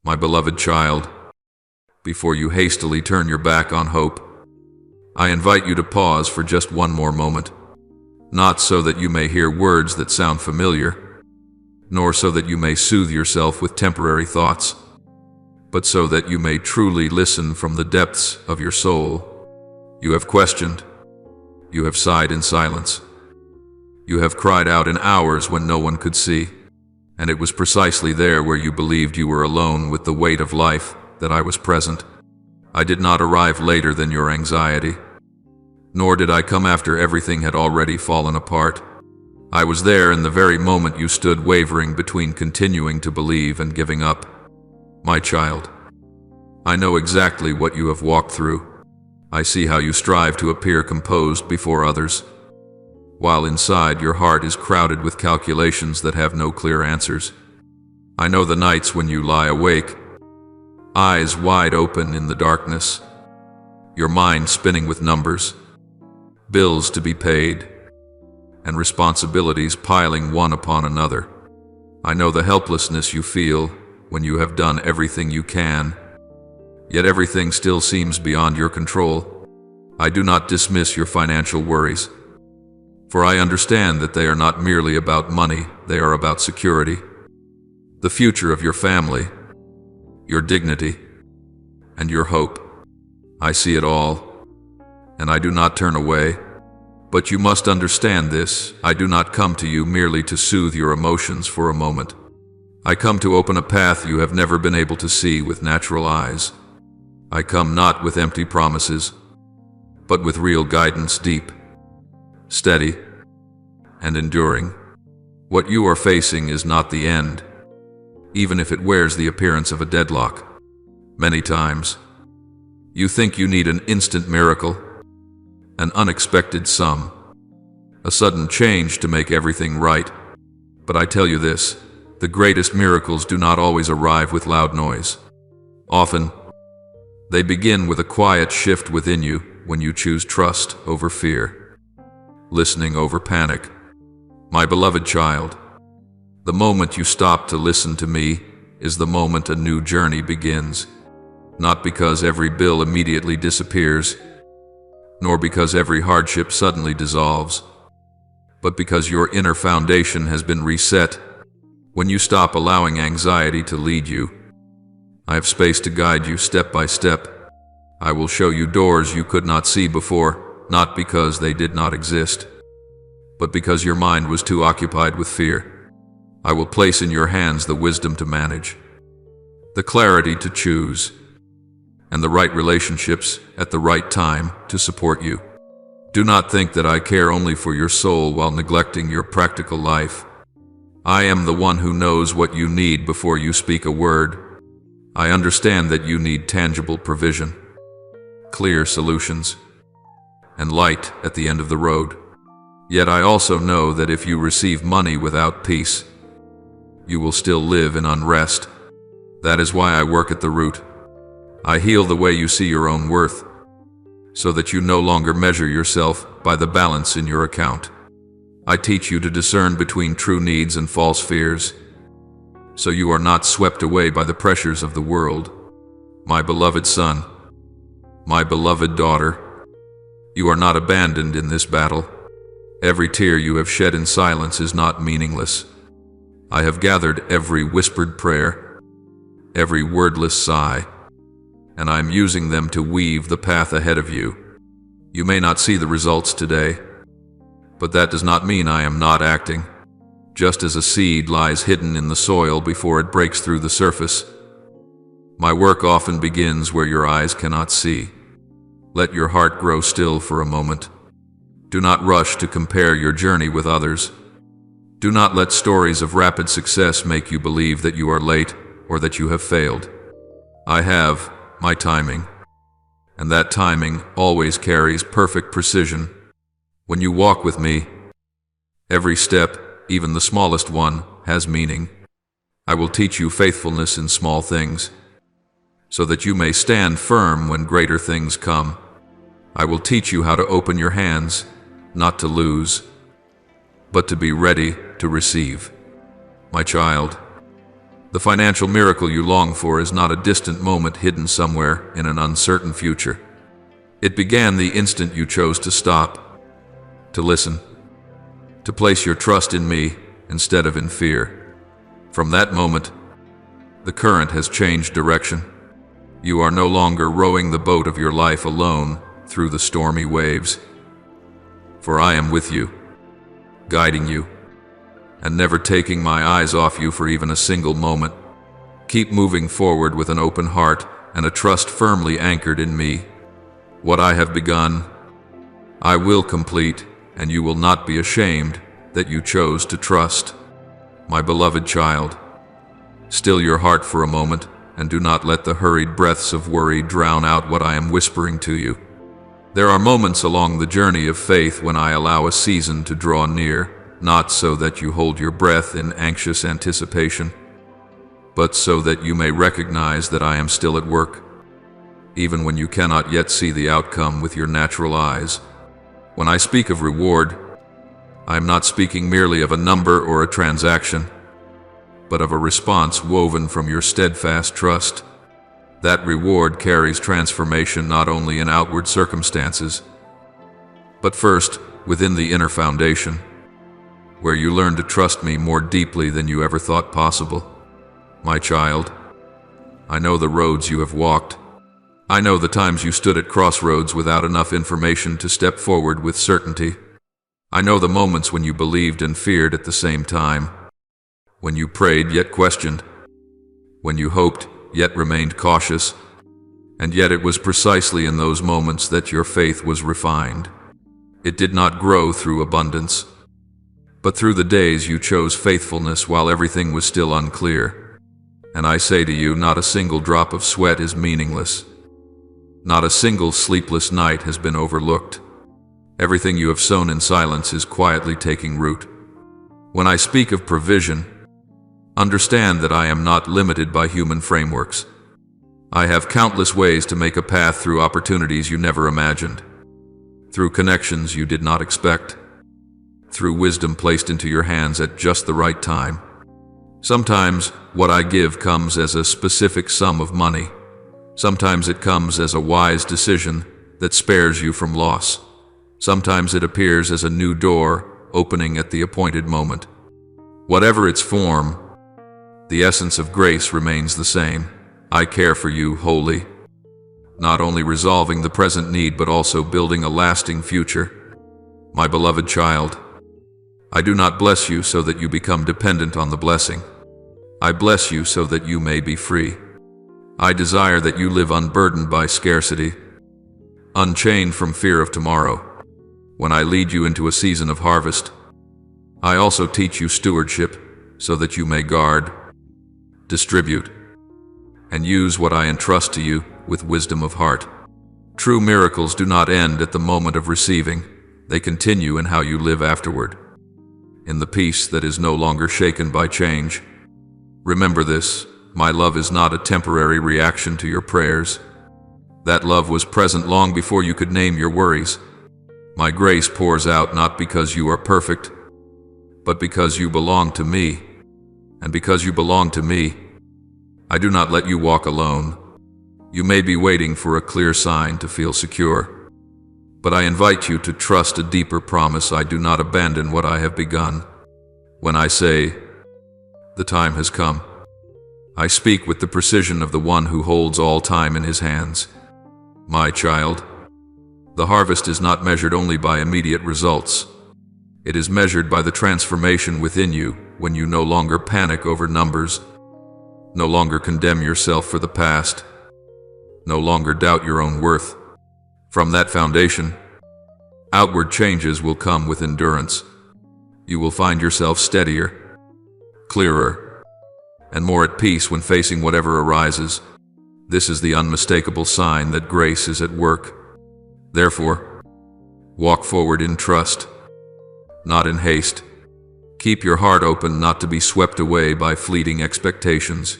My beloved child, before you hastily turn your back on hope, I invite you to pause for just one more moment, not so that you may hear words that sound familiar, nor so that you may soothe yourself with temporary thoughts, but so that you may truly listen from the depths of your soul. You have questioned. You have sighed in silence. You have cried out in hours when no one could see, and it was precisely there where you believed you were alone with the weight of life that I was present. I did not arrive later than your anxiety, nor did I come after everything had already fallen apart. I was there in the very moment you stood wavering between continuing to believe and giving up. My child, I know exactly what you have walked through. I see how you strive to appear composed before others, while inside your heart is crowded with calculations that have no clear answers. I know the nights when you lie awake, eyes wide open in the darkness, your mind spinning with numbers, bills to be paid, and responsibilities piling one upon another. I know the helplessness you feel when you have done everything you can, yet everything still seems beyond your control. I do not dismiss your financial worries, for I understand that they are not merely about money, they are about security, the future of your family, your dignity, and your hope. I see it all, and I do not turn away. But you must understand this: I do not come to you merely to soothe your emotions for a moment. I come to open a path you have never been able to see with natural eyes. I come not with empty promises, but with real guidance, deep, steady, and enduring. What you are facing is not the end, even if it wears the appearance of a deadlock. Many times, you think you need an instant miracle, an unexpected sum, a sudden change to make everything right. But I tell you this: the greatest miracles do not always arrive with loud noise. Often, they begin with a quiet shift within you when you choose trust over fear, listening over panic. My beloved child, the moment you stop to listen to me is the moment a new journey begins. Not because every bill immediately disappears, nor because every hardship suddenly dissolves, but because your inner foundation has been reset when you stop allowing anxiety to lead you. I have space to guide you step by step. I will show you doors you could not see before, not because they did not exist, but because your mind was too occupied with fear. I will place in your hands the wisdom to manage, the clarity to choose, and the right relationships at the right time to support you. Do not think that I care only for your soul while neglecting your practical life. I am the one who knows what you need before you speak a word. I understand that you need tangible provision, clear solutions, and light at the end of the road. Yet I also know that if you receive money without peace, you will still live in unrest. That is why I work at the root. I heal the way you see your own worth, so that you no longer measure yourself by the balance in your account. I teach you to discern between true needs and false fears, so you are not swept away by the pressures of the world. My beloved son, my beloved daughter, you are not abandoned in this battle. Every tear you have shed in silence is not meaningless. I have gathered every whispered prayer, every wordless sigh, and I am using them to weave the path ahead of you. You may not see the results today, but that does not mean I am not acting. Just as a seed lies hidden in the soil before it breaks through the surface, my work often begins where your eyes cannot see. Let your heart grow still for a moment. Do not rush to compare your journey with others. Do not let stories of rapid success make you believe that you are late or that you have failed. I have my timing, and that timing always carries perfect precision. When you walk with me, every step, even the smallest one, has meaning. I will teach you faithfulness in small things, so that you may stand firm when greater things come. I will teach you how to open your hands, not to lose, but to be ready to receive. My child, The financial miracle you long for is not a distant moment hidden somewhere in an uncertain future. It began the instant you chose to stop, to listen, to place your trust in me instead of in fear. From that moment, the current has changed direction. You are no longer rowing the boat of your life alone through the stormy waves. For I am with you, guiding you, and never taking my eyes off you for even a single moment. Keep moving forward with an open heart and a trust firmly anchored in me. What I have begun, I will complete, and you will not be ashamed that you chose to trust. My beloved child, still your heart for a moment, and do not let the hurried breaths of worry drown out what I am whispering to you. There are moments along the journey of faith when I allow a season to draw near, not so that you hold your breath in anxious anticipation, but so that you may recognize that I am still at work, even when you cannot yet see the outcome with your natural eyes. When I speak of reward, I am not speaking merely of a number or a transaction, but of a response woven from your steadfast trust. That reward carries transformation not only in outward circumstances, but first within the inner foundation, where you learn to trust me more deeply than you ever thought possible. My child, I know the roads you have walked. I know the times you stood at crossroads without enough information to step forward with certainty. I know the moments when you believed and feared at the same time, when you prayed yet questioned, when you hoped yet remained cautious, and yet it was precisely in those moments that your faith was refined. It did not grow through abundance, but through the days you chose faithfulness while everything was still unclear. And I say to you, not a single drop of sweat is meaningless. Not a single sleepless night has been overlooked. Everything you have sown in silence is quietly taking root. When I speak of provision, understand that I am not limited by human frameworks. I have countless ways to make a path through opportunities you never imagined, through connections you did not expect, through wisdom placed into your hands at just the right time. Sometimes what I give comes as a specific sum of money. Sometimes it comes as a wise decision that spares you from loss. Sometimes it appears as a new door opening at the appointed moment. Whatever its form, the essence of grace remains the same. I care for you wholly, not only resolving the present need but also building a lasting future. My beloved child, I do not bless you so that you become dependent on the blessing. I bless you so that you may be free. I desire that you live unburdened by scarcity, unchained from fear of tomorrow. When I lead you into a season of harvest, I also teach you stewardship so that you may guard, distribute, and use what I entrust to you with wisdom of heart. True miracles do not end at the moment of receiving. They continue in how you live afterward, in the peace that is no longer shaken by change. Remember this, my love is not a temporary reaction to your prayers. That love was present long before you could name your worries. My grace pours out not because you are perfect, but because you belong to me. And because you belong to me, I do not let you walk alone. You may be waiting for a clear sign to feel secure, but I invite you to trust a deeper promise. I do not abandon what I have begun. When I say, the time has come, I speak with the precision of the one who holds all time in his hands. My child, the harvest is not measured only by immediate results. It is measured by the transformation within you when you no longer panic over numbers, no longer condemn yourself for the past, no longer doubt your own worth. From that foundation, outward changes will come with endurance. You will find yourself steadier, clearer, and more at peace when facing whatever arises. This is the unmistakable sign that grace is at work. Therefore, walk forward in trust, not in haste. Keep your heart open not to be swept away by fleeting expectations,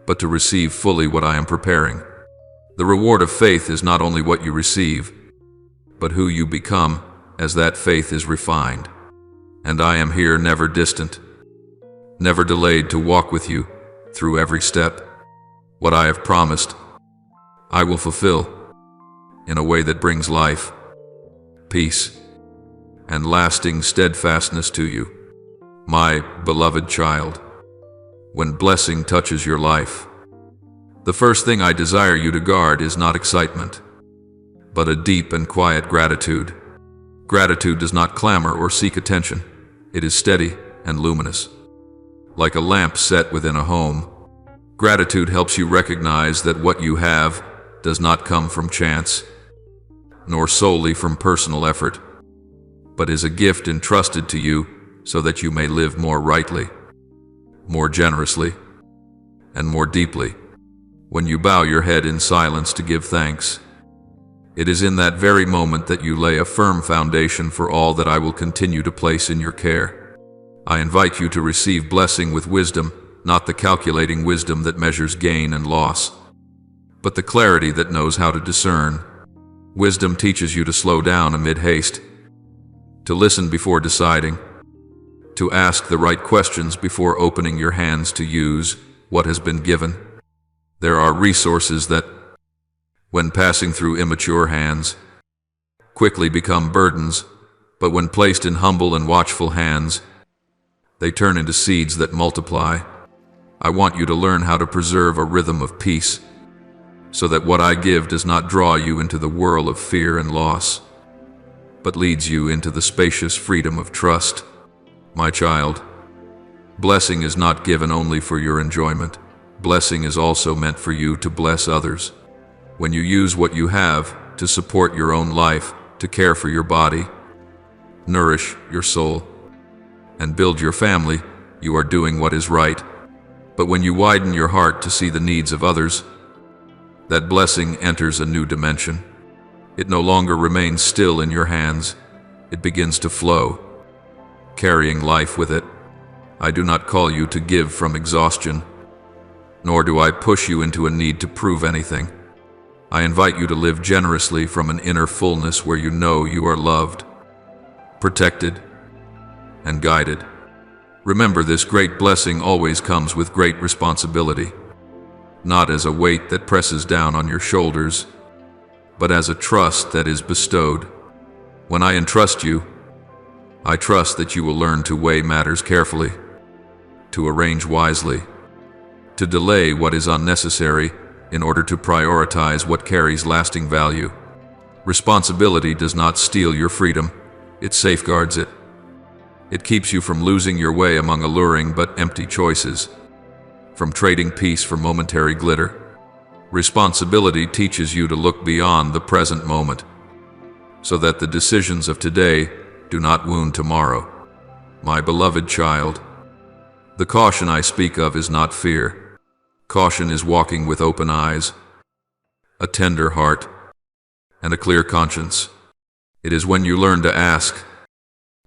but to receive fully what I am preparing. The reward of faith is not only what you receive, but who you become as that faith is refined. And I am here, never distant, never delayed, to walk with you through every step. What I have promised, I will fulfill in a way that brings life, peace, and lasting steadfastness to you, my beloved child. When blessing touches your life, the first thing I desire you to guard is not excitement, but a deep and quiet gratitude. Gratitude does not clamor or seek attention. It is steady and luminous. Like a lamp set within a home, gratitude helps you recognize that what you have does not come from chance, nor solely from personal effort, but is a gift entrusted to you so that you may live more rightly, more generously, and more deeply. When you bow your head in silence to give thanks, it is in that very moment that you lay a firm foundation for all that I will continue to place in your care. I invite you to receive blessing with wisdom, not the calculating wisdom that measures gain and loss, but the clarity that knows how to discern. Wisdom teaches you to slow down amid haste, to listen before deciding, to ask the right questions before opening your hands to use what has been given. There are resources that, when passing through immature hands, quickly become burdens, but when placed in humble and watchful hands, they turn into seeds that multiply. I want you to learn how to preserve a rhythm of peace, so that what I give does not draw you into the whirl of fear and loss, but leads you into the spacious freedom of trust. My child, blessing is not given only for your enjoyment. Blessing is also meant for you to bless others. When you use what you have to support your own life, to care for your body, nourish your soul, and build your family, you are doing what is right. But when you widen your heart to see the needs of others, that blessing enters a new dimension. It no longer remains still in your hands. It begins to flow, carrying life with it. I do not call you to give from exhaustion, nor do I push you into a need to prove anything. I invite you to live generously from an inner fullness where you know you are loved, protected, and guided. Remember, this great blessing always comes with great responsibility, not as a weight that presses down on your shoulders, but as a trust that is bestowed. When I entrust you, I trust that you will learn to weigh matters carefully, to arrange wisely, to delay what is unnecessary in order to prioritize what carries lasting value. Responsibility does not steal your freedom, it safeguards it. It keeps you from losing your way among alluring but empty choices, from trading peace for momentary glitter. Responsibility teaches you to look beyond the present moment, so that the decisions of today do not wound tomorrow. My beloved child, the caution I speak of is not fear. Caution is walking with open eyes, a tender heart, and a clear conscience. It is when you learn to ask,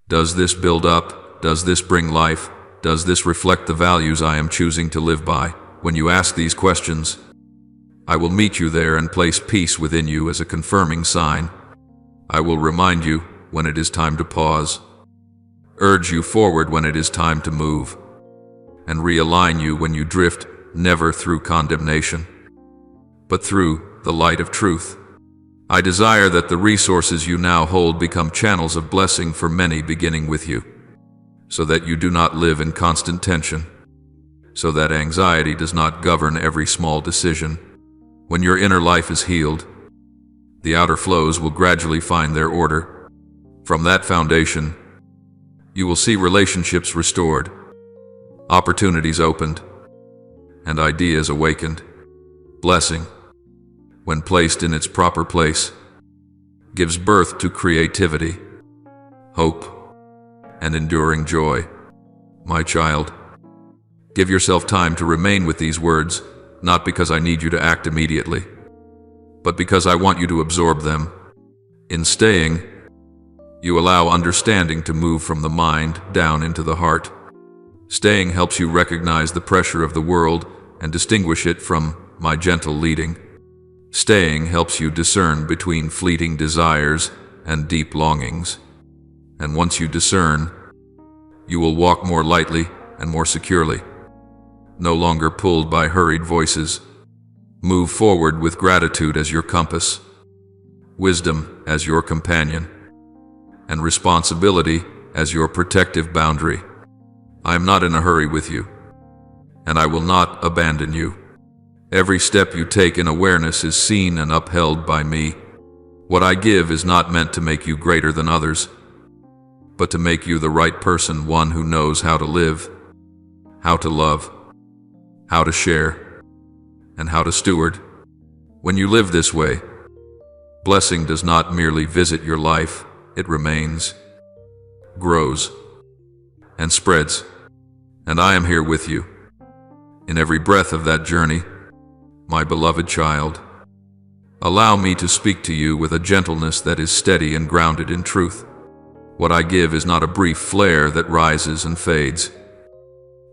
does this build up? Does this bring life? Does this reflect the values I am choosing to live by? When you ask these questions, I will meet you there and place peace within you as a confirming sign. I will remind you when it is time to pause, urge you forward when it is time to move, and realign you when you drift, never through condemnation, but through the light of truth. I desire that the resources you now hold become channels of blessing for many, beginning with you, so that you do not live in constant tension, so that anxiety does not govern every small decision. When your inner life is healed, the outer flows will gradually find their order. From that foundation, you will see relationships restored, opportunities opened, and ideas awakened. Blessing, when placed in its proper place, gives birth to creativity, hope, and enduring joy. My child, give yourself time to remain with these words, not because I need you to act immediately, but because I want you to absorb them. In staying, you allow understanding to move from the mind down into the heart. Staying helps you recognize the pressure of the world and distinguish it from my gentle leading. Staying helps you discern between fleeting desires and deep longings. And once you discern, you will walk more lightly and more securely. no longer pulled by hurried voices. Move forward with gratitude as your compass, wisdom as your companion, and responsibility as your protective boundary. I am not in a hurry with you, and I will not abandon you. Every step you take in awareness is seen and upheld by me. What I give is not meant to make you greater than others, but to make you the right person, one who knows how to live, how to love, how to share, and how to steward. When you live this way, blessing does not merely visit your life, it remains, grows, and spreads. And I am here with you, in every breath of that journey, my beloved child. Allow me to speak to you with a gentleness that is steady and grounded in truth. What I give is not a brief flare that rises and fades,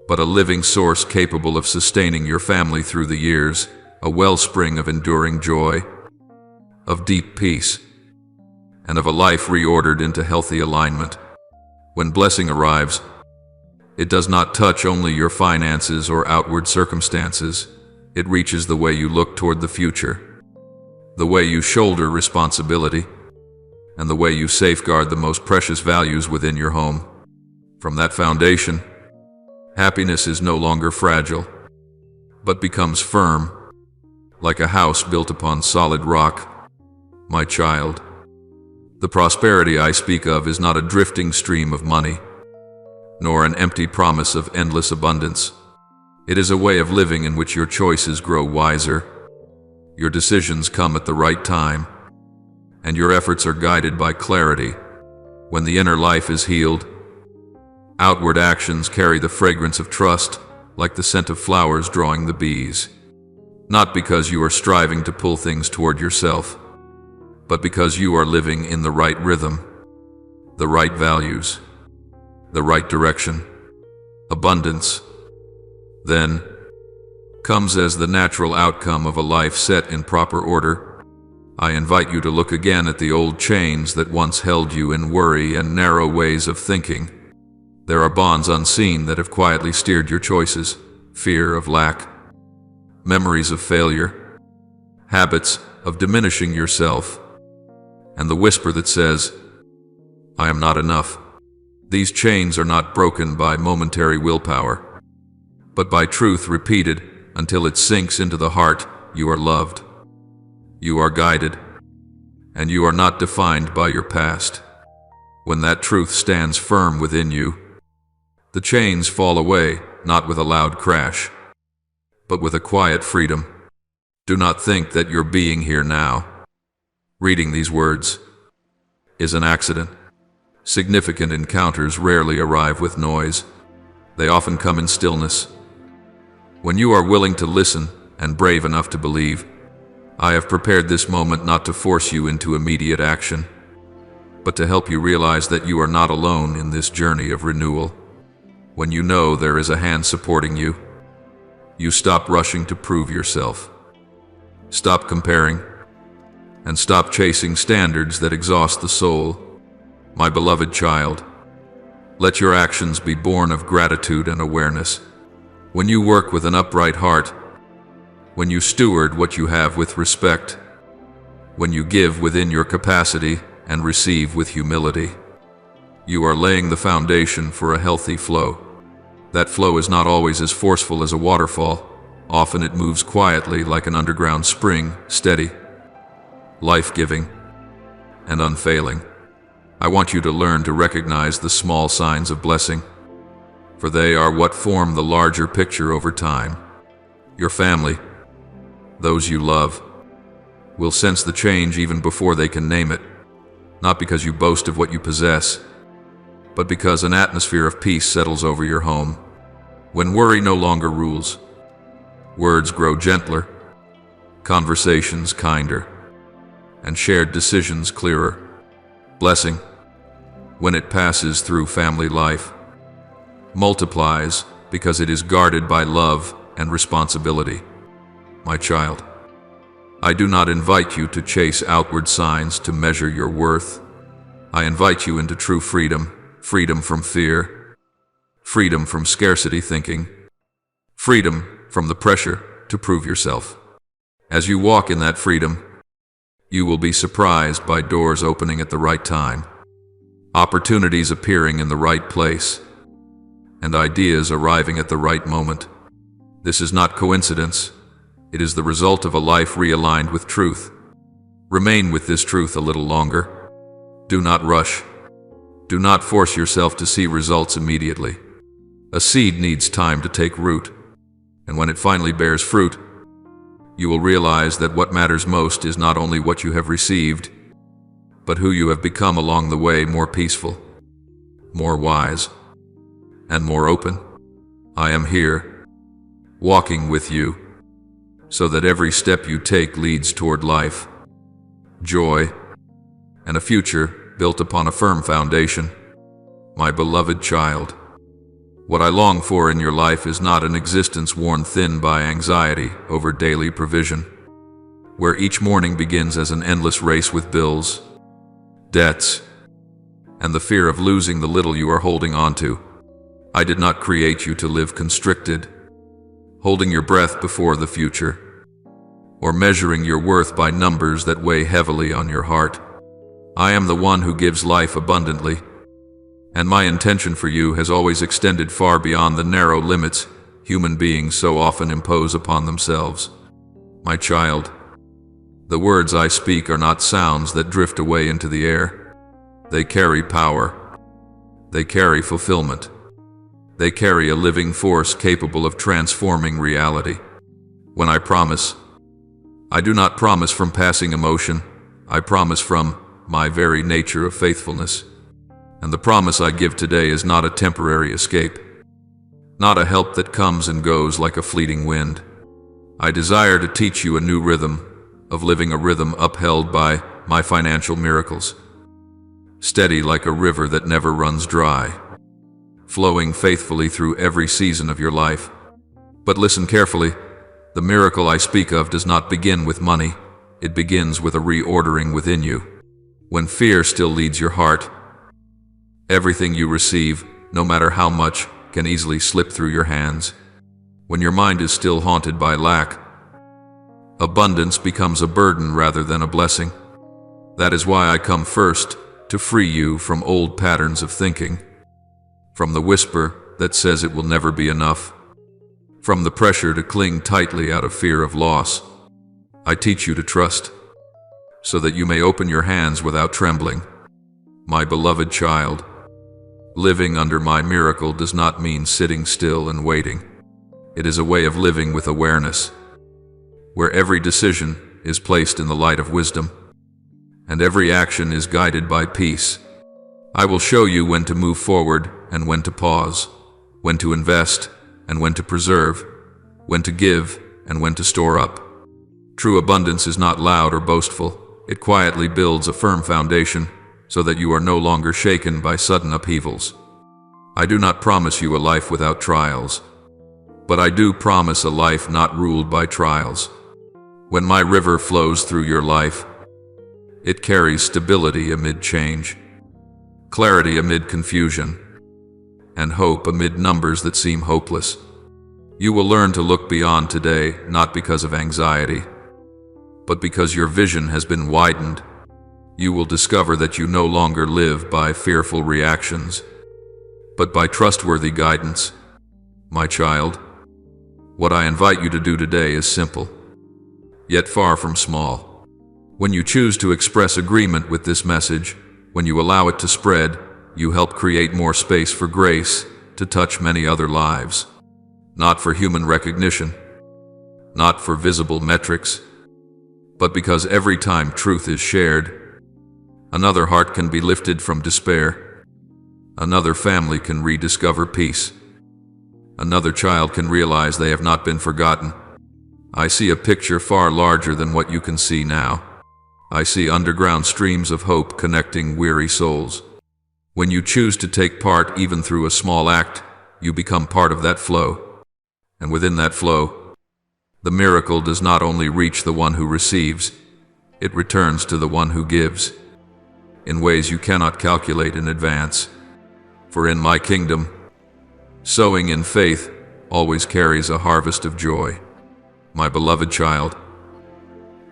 but a living source capable of sustaining your family through the years, a wellspring of enduring joy, of deep peace, and of a life reordered into healthy alignment. When blessing arrives, it does not touch only your finances or outward circumstances. It reaches the way you look toward the future, the way you shoulder responsibility, and the way you safeguard the most precious values within your home. From that foundation, happiness is no longer fragile, but becomes firm, like a house built upon solid rock. My child, the prosperity I speak of is not a drifting stream of money, nor an empty promise of endless abundance. It is a way of living in which your choices grow wiser, your decisions come at the right time, and your efforts are guided by clarity. When the inner life is healed, outward actions carry the fragrance of trust, like the scent of flowers drawing the bees. Not because you are striving to pull things toward yourself, but because you are living in the right rhythm, the right values, the right direction. Abundance, then, comes as the natural outcome of a life set in proper order. I invite you to look again at the old chains that once held you in worry and narrow ways of thinking. There are bonds unseen that have quietly steered your choices: fear of lack, memories of failure, habits of diminishing yourself, and the whisper that says, "I am not enough." These chains are not broken by momentary willpower, but by truth repeated until it sinks into the heart. You are loved, you are guided, and you are not defined by your past. When that truth stands firm within you, the chains fall away, not with a loud crash, but with a quiet freedom. Do not think that your being here now, reading these words, is an accident. Significant encounters rarely arrive with noise. They often come in stillness. When you are willing to listen and brave enough to believe, I have prepared this moment not to force you into immediate action, but to help you realize that you are not alone in this journey of renewal. When you know there is a hand supporting you, you stop rushing to prove yourself. Stop comparing, and stop chasing standards that exhaust the soul. My beloved child, let your actions be born of gratitude and awareness. When you work with an upright heart, when you steward what you have with respect, when you give within your capacity and receive with humility, you are laying the foundation for a healthy flow. That flow is not always as forceful as a waterfall. Often it moves quietly like an underground spring, steady, life-giving, and unfailing. I want you to learn to recognize the small signs of blessing, for they are what form the larger picture over time. Your family, those you love, will sense the change even before they can name it, not because you boast of what you possess, but because an atmosphere of peace settles over your home. When worry no longer rules, words grow gentler, conversations kinder, and shared decisions clearer. Blessing, when it passes through family life, multiplies because it is guarded by love and responsibility. My child, I do not invite you to chase outward signs to measure your worth. I invite you into true freedom, freedom from fear, freedom from scarcity thinking, freedom from the pressure to prove yourself. As you walk in that freedom, you will be surprised by doors opening at the right time, opportunities appearing in the right place, and ideas arriving at the right moment. This is not coincidence. It is the result of a life realigned with truth. Remain with this truth a little longer. Do not rush. Do not force yourself to see results immediately. A seed needs time to take root, and when it finally bears fruit, you will realize that what matters most is not only what you have received, but who you have become along the way, more peaceful, more wise, and more open. I am here, walking with you, so that every step you take leads toward life, joy, and a future built upon a firm foundation. My beloved child, what I long for in your life is not an existence worn thin by anxiety over daily provision, where each morning begins as an endless race with bills, debts, and the fear of losing the little you are holding on to. I did not create you to live constricted, holding your breath before the future, or measuring your worth by numbers that weigh heavily on your heart. I am the one who gives life abundantly, and my intention for you has always extended far beyond the narrow limits human beings so often impose upon themselves. My child, the words I speak are not sounds that drift away into the air. They carry power. They carry fulfillment. They carry a living force capable of transforming reality. When I promise, I do not promise from passing emotion. I promise from my very nature of faithfulness. And the promise I give today is not a temporary escape, not a help that comes and goes like a fleeting wind. I desire to teach you a new rhythm, of living a rhythm upheld by my financial miracles, steady like a river that never runs dry, flowing faithfully through every season of your life. But listen carefully, the miracle I speak of does not begin with money. It begins with a reordering within you. When fear still leads your heart, everything you receive, no matter how much, can easily slip through your hands. When your mind is still haunted by lack, abundance becomes a burden rather than a blessing. That is why I come first, to free you from old patterns of thinking, from the whisper that says it will never be enough, from the pressure to cling tightly out of fear of loss. I teach you to trust, so that you may open your hands without trembling. My beloved child, living under my miracle does not mean sitting still and waiting. It is a way of living with awareness, where every decision is placed in the light of wisdom, and every action is guided by peace. I will show you when to move forward and when to pause, when to invest and when to preserve, when to give and when to store up. True abundance is not loud or boastful. It quietly builds a firm foundation, so that you are no longer shaken by sudden upheavals. I do not promise you a life without trials, but I do promise a life not ruled by trials. When my river flows through your life, it carries stability amid change, clarity amid confusion, and hope amid numbers that seem hopeless. You will learn to look beyond today, not because of anxiety, but because your vision has been widened. You will discover that you no longer live by fearful reactions, but by trustworthy guidance. My child, what I invite you to do today is simple, yet far from small. When you choose to express agreement with this message, when you allow it to spread, you help create more space for grace to touch many other lives. Not for human recognition, not for visible metrics, but because every time truth is shared, another heart can be lifted from despair. Another family can rediscover peace. Another child can realize they have not been forgotten. I see a picture far larger than what you can see now. I see underground streams of hope connecting weary souls. When you choose to take part even through a small act, you become part of that flow. And within that flow, the miracle does not only reach the one who receives, it returns to the one who gives, in ways you cannot calculate in advance. For in my kingdom, sowing in faith always carries a harvest of joy. My beloved child,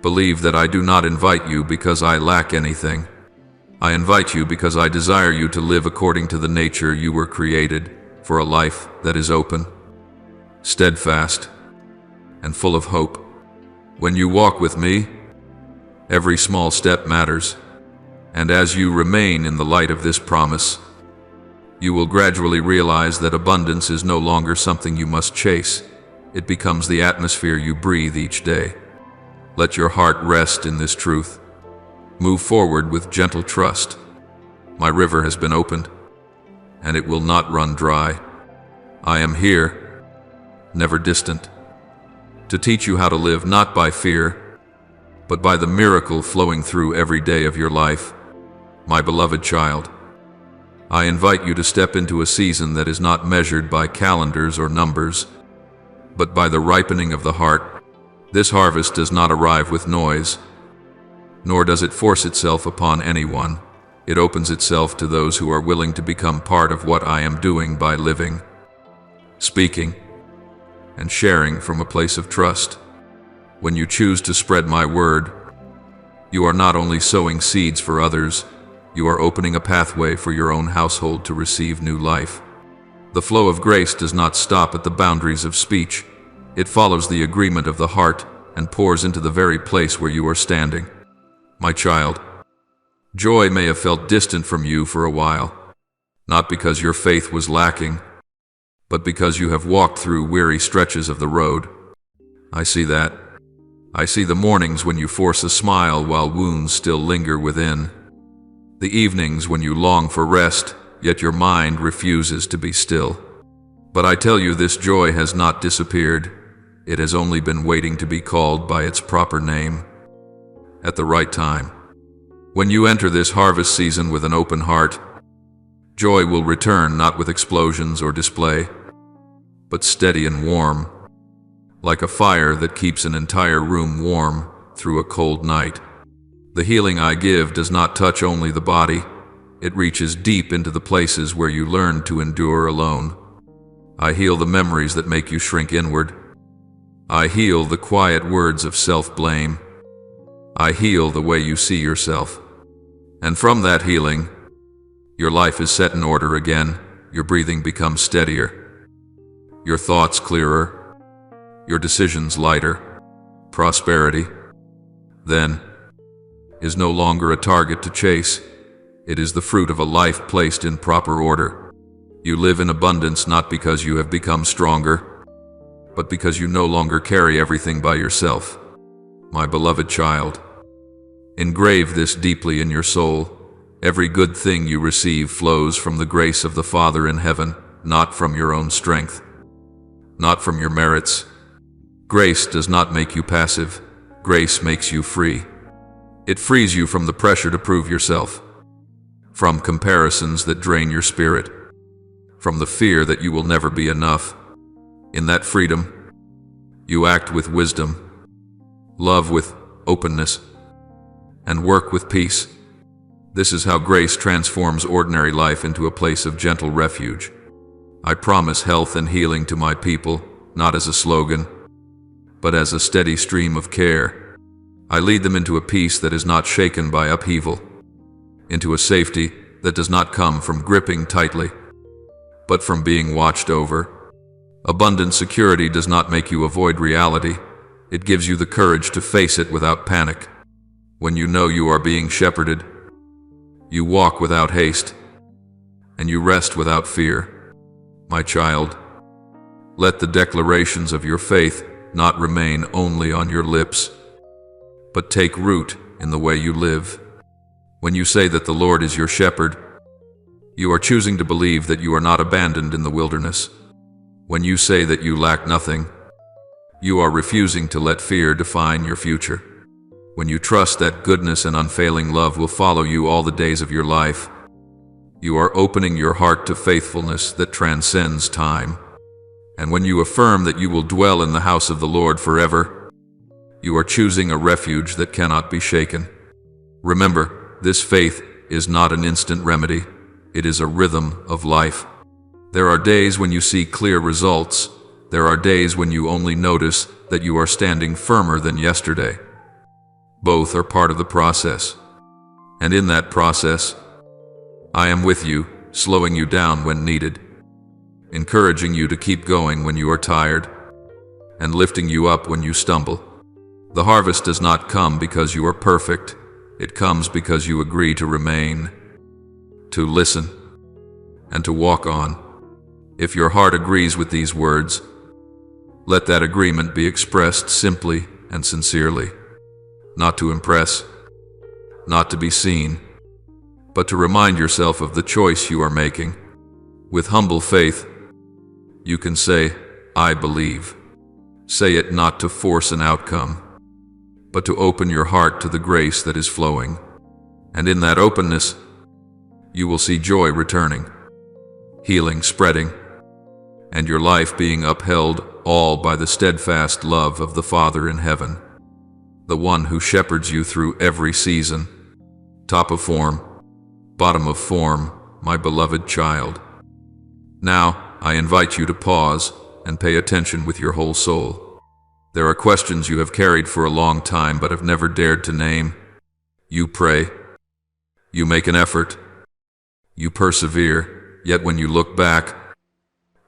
believe that I do not invite you because I lack anything. I invite you because I desire you to live according to the nature you were created, for a life that is open, steadfast, and full of hope. When you walk with me, every small step matters, and as you remain in the light of this promise, you will gradually realize that abundance is no longer something you must chase. It becomes the atmosphere you breathe each day. Let your heart rest in this truth. Move forward with gentle trust. My river has been opened, and it will not run dry. I am here, never distant, to teach you how to live not by fear, but by the miracle flowing through every day of your life. My beloved child, I invite you to step into a season that is not measured by calendars or numbers, but by the ripening of the heart. This harvest does not arrive with noise, nor does it force itself upon anyone. It opens itself to those who are willing to become part of what I am doing by living, speaking, and sharing from a place of trust. When you choose to spread my word, you are not only sowing seeds for others, you are opening a pathway for your own household to receive new life. The flow of grace does not stop at the boundaries of speech. It follows the agreement of the heart and pours into the very place where you are standing. My child, joy may have felt distant from you for a while, not because your faith was lacking, but because you have walked through weary stretches of the road. I see that. I see the mornings when you force a smile while wounds still linger within. The evenings when you long for rest, yet your mind refuses to be still. But I tell you, this joy has not disappeared. It has only been waiting to be called by its proper name at the right time. When you enter this harvest season with an open heart, joy will return not with explosions or display, but steady and warm, like a fire that keeps an entire room warm through a cold night. The healing I give does not touch only the body, it reaches deep into the places where you learn to endure alone. I heal the memories that make you shrink inward. I heal the quiet words of self-blame. I heal the way you see yourself. And from that healing, your life is set in order again. Your breathing becomes steadier, your thoughts clearer, your decisions lighter. Prosperity, then, is no longer a target to chase. It is the fruit of a life placed in proper order. You live in abundance not because you have become stronger, but because you no longer carry everything by yourself. My beloved child, engrave this deeply in your soul. Every good thing you receive flows from the grace of the Father in heaven, not from your own strength, not from your merits. Grace does not make you passive. Grace makes you free. It frees you from the pressure to prove yourself, from comparisons that drain your spirit, from the fear that you will never be enough. In that freedom, you act with wisdom, love with openness, and work with peace. This is how grace transforms ordinary life into a place of gentle refuge. I promise health and healing to my people, not as a slogan, but as a steady stream of care. I lead them into a peace that is not shaken by upheaval, into a safety that does not come from gripping tightly, but from being watched over. Abundant security does not make you avoid reality. It gives you the courage to face it without panic. When you know you are being shepherded, you walk without haste, and you rest without fear. My child, let the declarations of your faith not remain only on your lips, but take root in the way you live. When you say that the Lord is your shepherd, you are choosing to believe that you are not abandoned in the wilderness. When you say that you lack nothing, you are refusing to let fear define your future. When you trust that goodness and unfailing love will follow you all the days of your life, you are opening your heart to faithfulness that transcends time. And when you affirm that you will dwell in the house of the Lord forever, you are choosing a refuge that cannot be shaken. Remember, this faith is not an instant remedy. It is a rhythm of life. There are days when you see clear results, There are days when you only notice that you are standing firmer than yesterday. Both are part of the process. And in that process, I am with you, slowing you down when needed, encouraging you to keep going when you are tired, and lifting you up when you stumble. The harvest does not come because you are perfect. It comes because you agree to remain, to listen, and to walk on. If your heart agrees with these words, let that agreement be expressed simply and sincerely, not to impress, not to be seen, but to remind yourself of the choice you are making. With humble faith, you can say, I believe. Say it not to force an outcome, but to open your heart to the grace that is flowing. And in that openness, you will see joy returning, healing spreading, and your life being upheld all by the steadfast love of the Father in heaven, the one who shepherds you through every season. Top of form, bottom of form, my beloved child. Now, I invite you to pause and pay attention with your whole soul. There are questions you have carried for a long time but have never dared to name. You pray. You make an effort. You persevere, yet when you look back,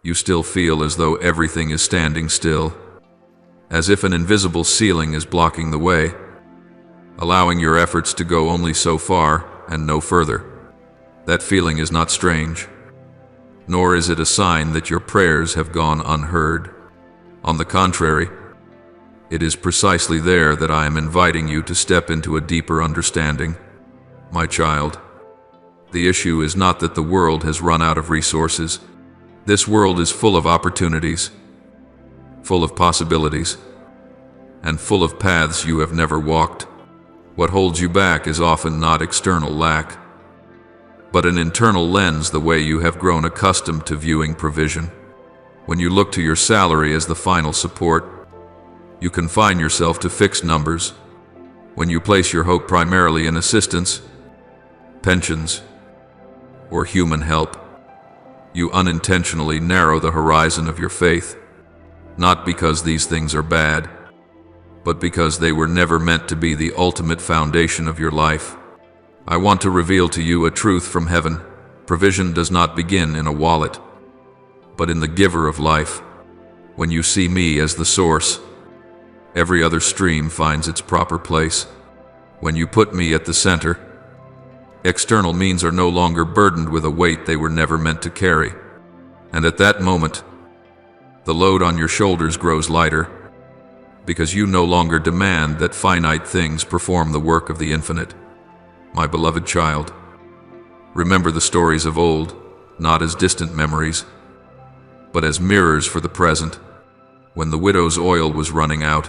you still feel as though everything is standing still, as if an invisible ceiling is blocking the way, allowing your efforts to go only so far and no further. That feeling is not strange, nor is it a sign that your prayers have gone unheard. On the contrary, it is precisely there that I am inviting you to step into a deeper understanding. My child, the issue is not that the world has run out of resources. This world is full of opportunities, full of possibilities, and full of paths you have never walked. What holds you back is often not external lack, but an internal lens, the way you have grown accustomed to viewing provision. When you look to your salary as the final support, you confine yourself to fixed numbers. When you place your hope primarily in assistance, pensions, or human help, you unintentionally narrow the horizon of your faith, not because these things are bad, but because they were never meant to be the ultimate foundation of your life. I want to reveal to you a truth from heaven. Provision does not begin in a wallet, but in the giver of life. When you see me as the source, every other stream finds its proper place. When you put me at the center, external means are no longer burdened with a weight they were never meant to carry. And at that moment, the load on your shoulders grows lighter, because you no longer demand that finite things perform the work of the infinite. My beloved child, remember the stories of old, not as distant memories, but as mirrors for the present. When the widow's oil was running out,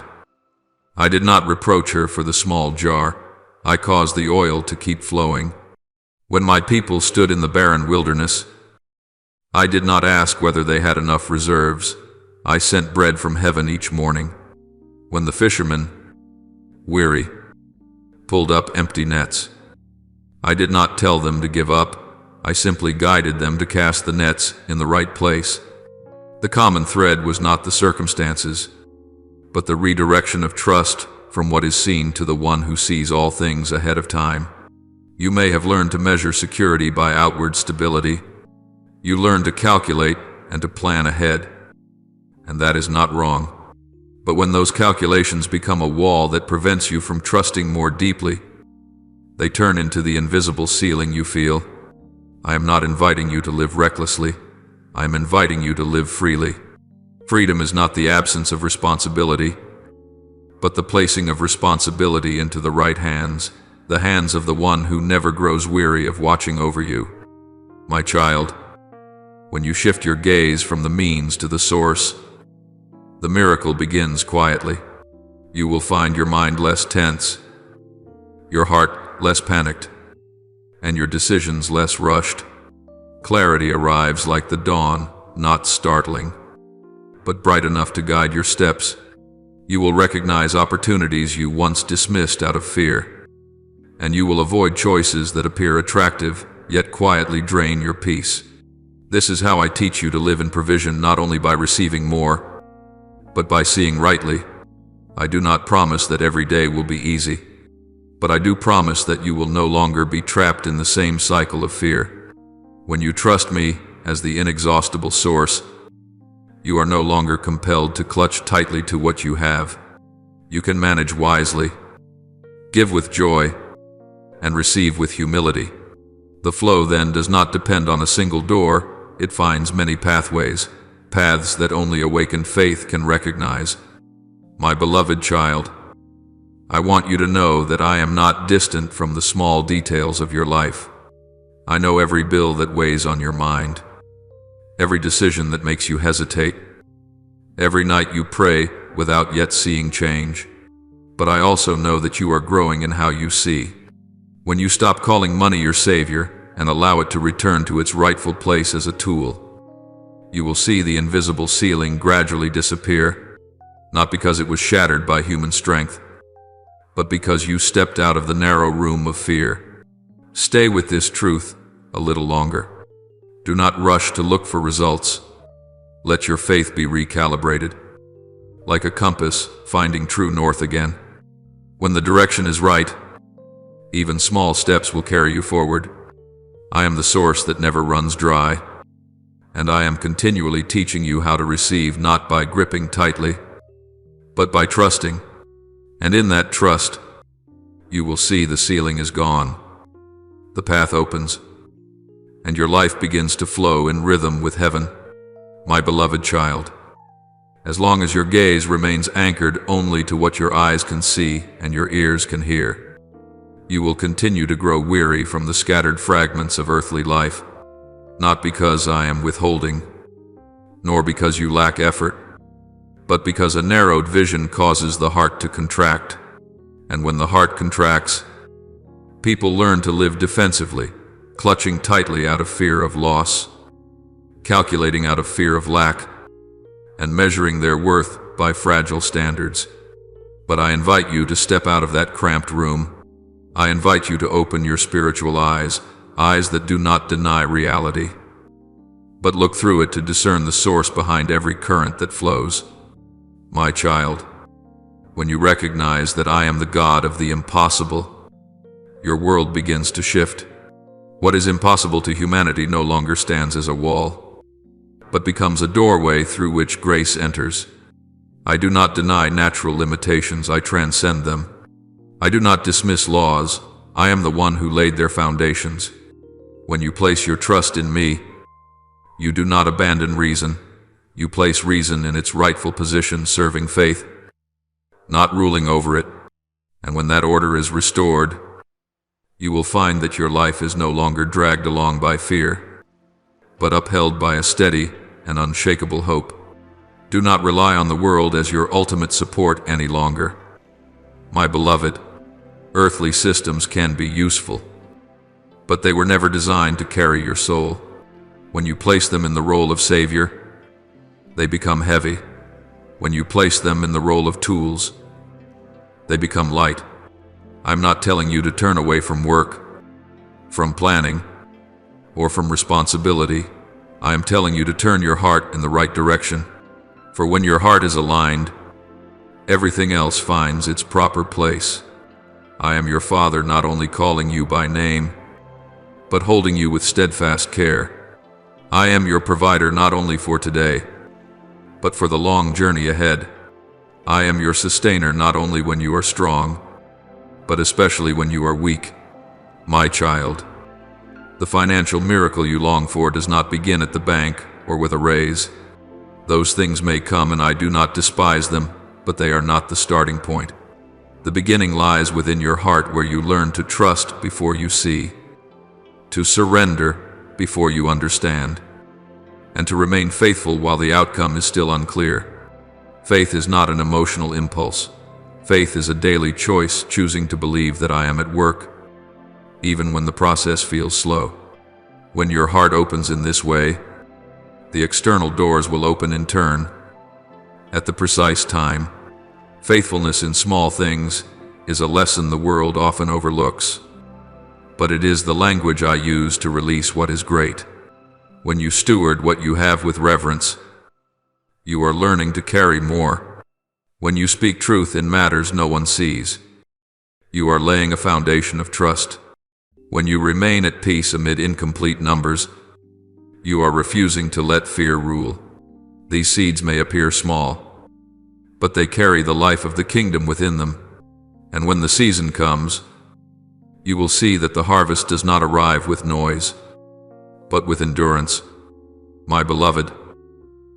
I did not reproach her for the small jar. I caused the oil to keep flowing. When my people stood in the barren wilderness, I did not ask whether they had enough reserves. I sent bread from heaven each morning. When the fishermen, weary, pulled up empty nets, I did not tell them to give up. I simply guided them to cast the nets in the right place. The common thread was not the circumstances, but the redirection of trust from what is seen to the one who sees all things ahead of time. You may have learned to measure security by outward stability. You learn to calculate and to plan ahead, and that is not wrong. But when those calculations become a wall that prevents you from trusting more deeply, they turn into the invisible ceiling you feel. I am not inviting you to live recklessly. I am inviting you to live freely. Freedom is not the absence of responsibility, but the placing of responsibility into the right hands, the hands of the one who never grows weary of watching over you. My child, when you shift your gaze from the means to the source, the miracle begins quietly. You will find your mind less tense, your heart less panicked, and your decisions less rushed. Clarity arrives like the dawn, not startling, but bright enough to guide your steps. You will recognize opportunities you once dismissed out of fear, and you will avoid choices that appear attractive, yet quietly drain your peace. This is how I teach you to live in provision, not only by receiving more, But by seeing rightly, I do not promise that every day will be easy, but I do promise that you will no longer be trapped in the same cycle of fear. When you trust me as the inexhaustible source, you are no longer compelled to clutch tightly to what you have. You can manage wisely, give with joy, and receive with humility. The flow then does not depend on a single door, it finds many pathways, paths that only awakened faith can recognize. My beloved child, I want you to know that I am not distant from the small details of your life. I know every bill that weighs on your mind, every decision that makes you hesitate, every night you pray without yet seeing change. But I also know that you are growing in how you see. When you stop calling money your savior and allow it to return to its rightful place as a tool, you will see the invisible ceiling gradually disappear, not because it was shattered by human strength, but because you stepped out of the narrow room of fear. Stay with this truth a little longer. Do not rush to look for results. Let your faith be recalibrated, like a compass finding true north again. When the direction is right, even small steps will carry you forward. I am the source that never runs dry, and I am continually teaching you how to receive, not by gripping tightly, but by trusting. And in that trust, you will see the ceiling is gone. The path opens, and your life begins to flow in rhythm with heaven. My beloved child, as long as your gaze remains anchored only to what your eyes can see and your ears can hear, you will continue to grow weary from the scattered fragments of earthly life, not because I am withholding, nor because you lack effort, but because a narrowed vision causes the heart to contract. And when the heart contracts, people learn to live defensively, clutching tightly out of fear of loss, calculating out of fear of lack, and measuring their worth by fragile standards. But I invite you to step out of that cramped room. I invite you to open your spiritual eyes, eyes that do not deny reality, but look through it to discern the source behind every current that flows. My child, when you recognize that I am the God of the impossible, your world begins to shift. What is impossible to humanity no longer stands as a wall, but becomes a doorway through which grace enters. I do not deny natural limitations, I transcend them. I do not dismiss laws, I am the one who laid their foundations. When you place your trust in me, you do not abandon reason. You place reason in its rightful position, serving faith, not ruling over it. And when that order is restored, you will find that your life is no longer dragged along by fear, but upheld by a steady and unshakable hope. Do not rely on the world as your ultimate support any longer. My beloved, earthly systems can be useful, but they were never designed to carry your soul. When you place them in the role of savior, they become heavy. When you place them in the role of tools, they become light. I'm not telling you to turn away from work, from planning, or from responsibility. I am telling you to turn your heart in the right direction. For when your heart is aligned, everything else finds its proper place. I am your Father, not only calling you by name, but holding you with steadfast care. I am your provider, not only for today, but for the long journey ahead. I am your sustainer, not only when you are strong, but especially when you are weak. My child, the financial miracle you long for does not begin at the bank or with a raise. Those things may come, and I do not despise them, but they are not the starting point. The beginning lies within your heart, where you learn to trust before you see, to surrender before you understand, and to remain faithful while the outcome is still unclear. Faith is not an emotional impulse. Faith is a daily choice, choosing to believe that I am at work, even when the process feels slow. When your heart opens in this way, the external doors will open in turn, at the precise time. Faithfulness in small things is a lesson the world often overlooks, but it is the language I use to release what is great. When you steward what you have with reverence, You are learning to carry more. When you speak truth in matters no one sees, you are laying a foundation of trust. When you remain at peace amid incomplete numbers, you are refusing to let fear rule. These seeds may appear small, but they carry the life of the kingdom within them. And when the season comes, you will see that the harvest does not arrive with noise, but with endurance. My beloved,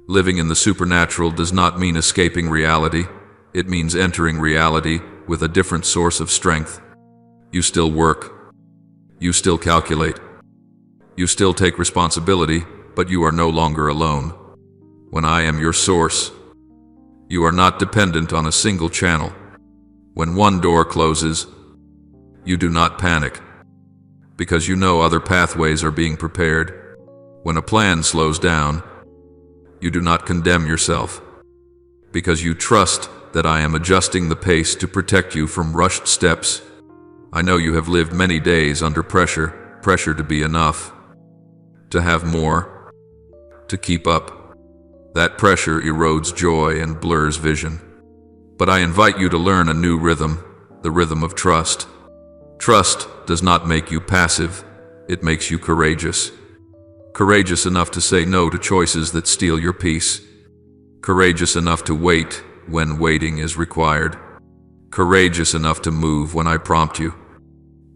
living in the supernatural does not mean escaping reality. It means entering reality with a different source of strength. You still work. You still calculate. You still take responsibility, but you are no longer alone. When I am your source, you are not dependent on a single channel. When one door closes, you do not panic, because you know other pathways are being prepared. When a plan slows down, you do not condemn yourself, because you trust that I am adjusting the pace to protect you from rushed steps. I know you have lived many days under pressure to be enough, to have more, to keep up. That pressure erodes joy and blurs vision. But I invite you to learn a new rhythm, the rhythm of trust. Trust does not make you passive, it makes you courageous. Courageous enough to say no to choices that steal your peace. Courageous enough to wait when waiting is required. Courageous enough to move when I prompt you.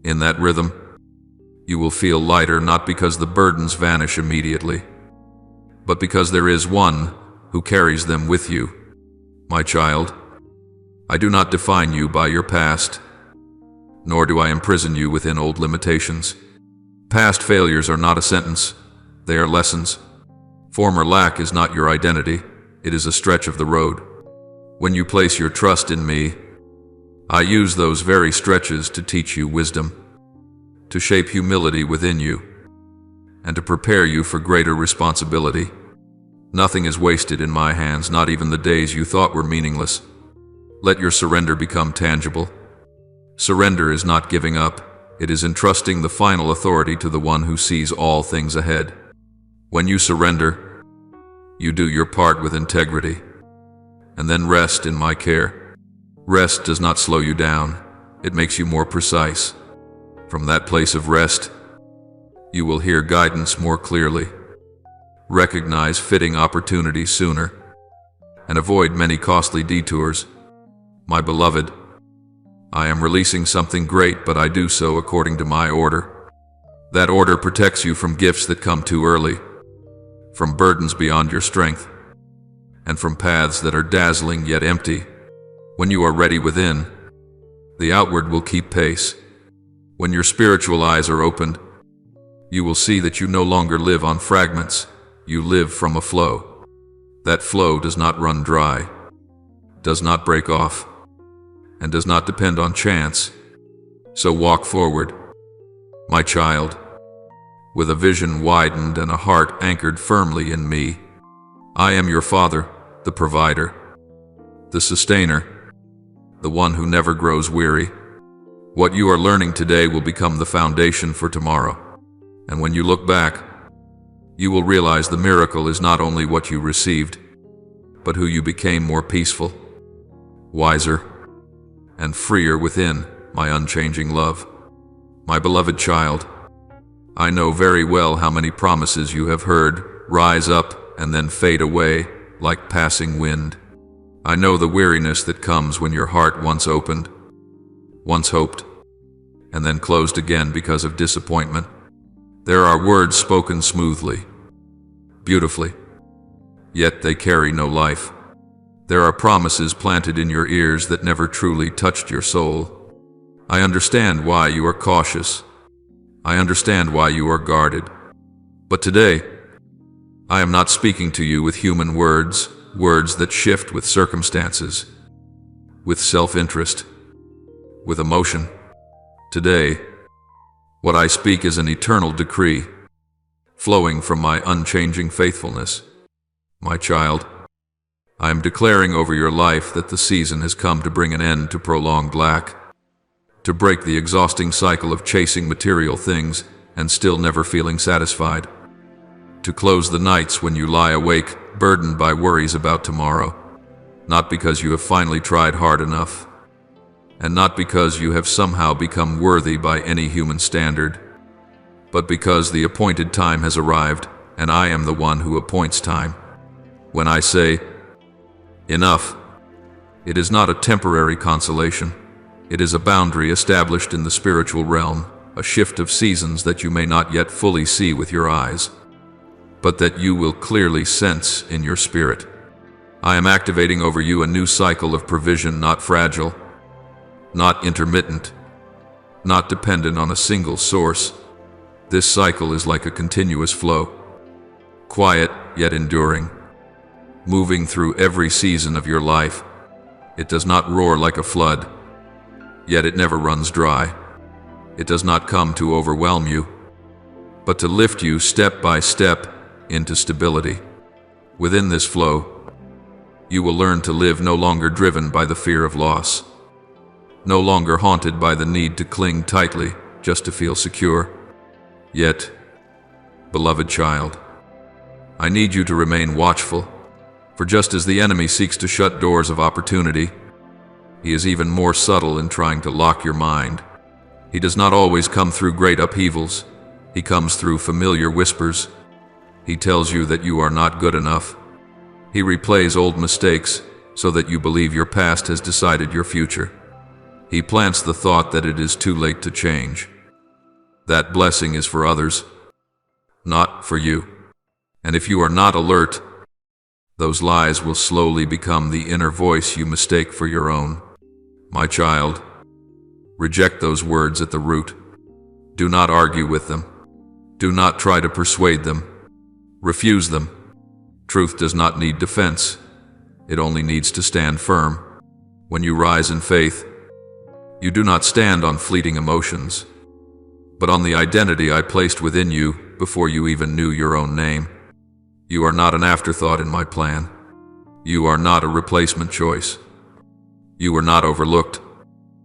In that rhythm, you will feel lighter not because the burdens vanish immediately, but because there is one who carries them with you. My child, I do not define you by your past, nor do I imprison you within old limitations. Past failures are not a sentence, they are lessons. Former lack is not your identity, it is a stretch of the road. When you place your trust in me, I use those very stretches to teach you wisdom, to shape humility within you, and to prepare you for greater responsibility. Nothing is wasted in my hands, not even the days you thought were meaningless. Let your surrender become tangible. Surrender is not giving up, it is entrusting the final authority to the one who sees all things ahead. When you surrender, you do your part with integrity, and then rest in my care. Rest does not slow you down, it makes you more precise. From that place of rest, you will hear guidance more clearly, recognize fitting opportunities sooner, and avoid many costly detours. My beloved, I am releasing something great, but I do so according to my order. That order protects you from gifts that come too early, from burdens beyond your strength, and from paths that are dazzling yet empty. When you are ready within, the outward will keep pace. When your spiritual eyes are opened, you will see that you no longer live on fragments, you live from a flow. That flow does not run dry, does not break off, and does not depend on chance. So walk forward, my child, with a vision widened and a heart anchored firmly in me. I am your Father, the provider, the sustainer, the one who never grows weary. What you are learning today will become the foundation for tomorrow. And when you look back, you will realize the miracle is not only what you received, but who you became more peaceful, wiser, and freer within my unchanging love. My beloved child, I know very well how many promises you have heard rise up and then fade away like passing wind. I know the weariness that comes when your heart once opened, once hoped, and then closed again because of disappointment. There are words spoken smoothly, beautifully, yet they carry no life. There are promises planted in your ears that never truly touched your soul. I understand why you are cautious. I understand why you are guarded. But today, I am not speaking to you with human words, words that shift with circumstances, with self-interest, with emotion. Today, what I speak is an eternal decree, flowing from my unchanging faithfulness. My child, I am declaring over your life that the season has come to bring an end to prolonged lack, to break the exhausting cycle of chasing material things and still never feeling satisfied, to close the nights when you lie awake burdened by worries about tomorrow, not because you have finally tried hard enough, and not because you have somehow become worthy by any human standard, but because the appointed time has arrived, and I am the one who appoints time. When I say, enough, it is not a temporary consolation. It is a boundary established in the spiritual realm, a shift of seasons that you may not yet fully see with your eyes, but that you will clearly sense in your spirit. I am activating over you a new cycle of provision, not fragile, not intermittent, not dependent on a single source. This cycle is like a continuous flow, quiet yet enduring, moving through every season of your life. It does not roar like a flood, yet it never runs dry. It does not come to overwhelm you, but to lift you step by step into stability. Within this flow, you will learn to live no longer driven by the fear of loss, no longer haunted by the need to cling tightly just to feel secure. Yet, beloved child, I need you to remain watchful, for just as the enemy seeks to shut doors of opportunity, he is even more subtle in trying to lock your mind. He does not always come through great upheavals. He comes through familiar whispers. He tells you that you are not good enough. He replays old mistakes so that you believe your past has decided your future. He plants the thought that it is too late to change. That blessing is for others, not for you. And if you are not alert, those lies will slowly become the inner voice you mistake for your own. My child, reject those words at the root. Do not argue with them. Do not try to persuade them. Refuse them. Truth does not need defense. It only needs to stand firm. When you rise in faith, you do not stand on fleeting emotions, but on the identity I placed within you before you even knew your own name. You are not an afterthought in my plan. You are not a replacement choice. You are not overlooked.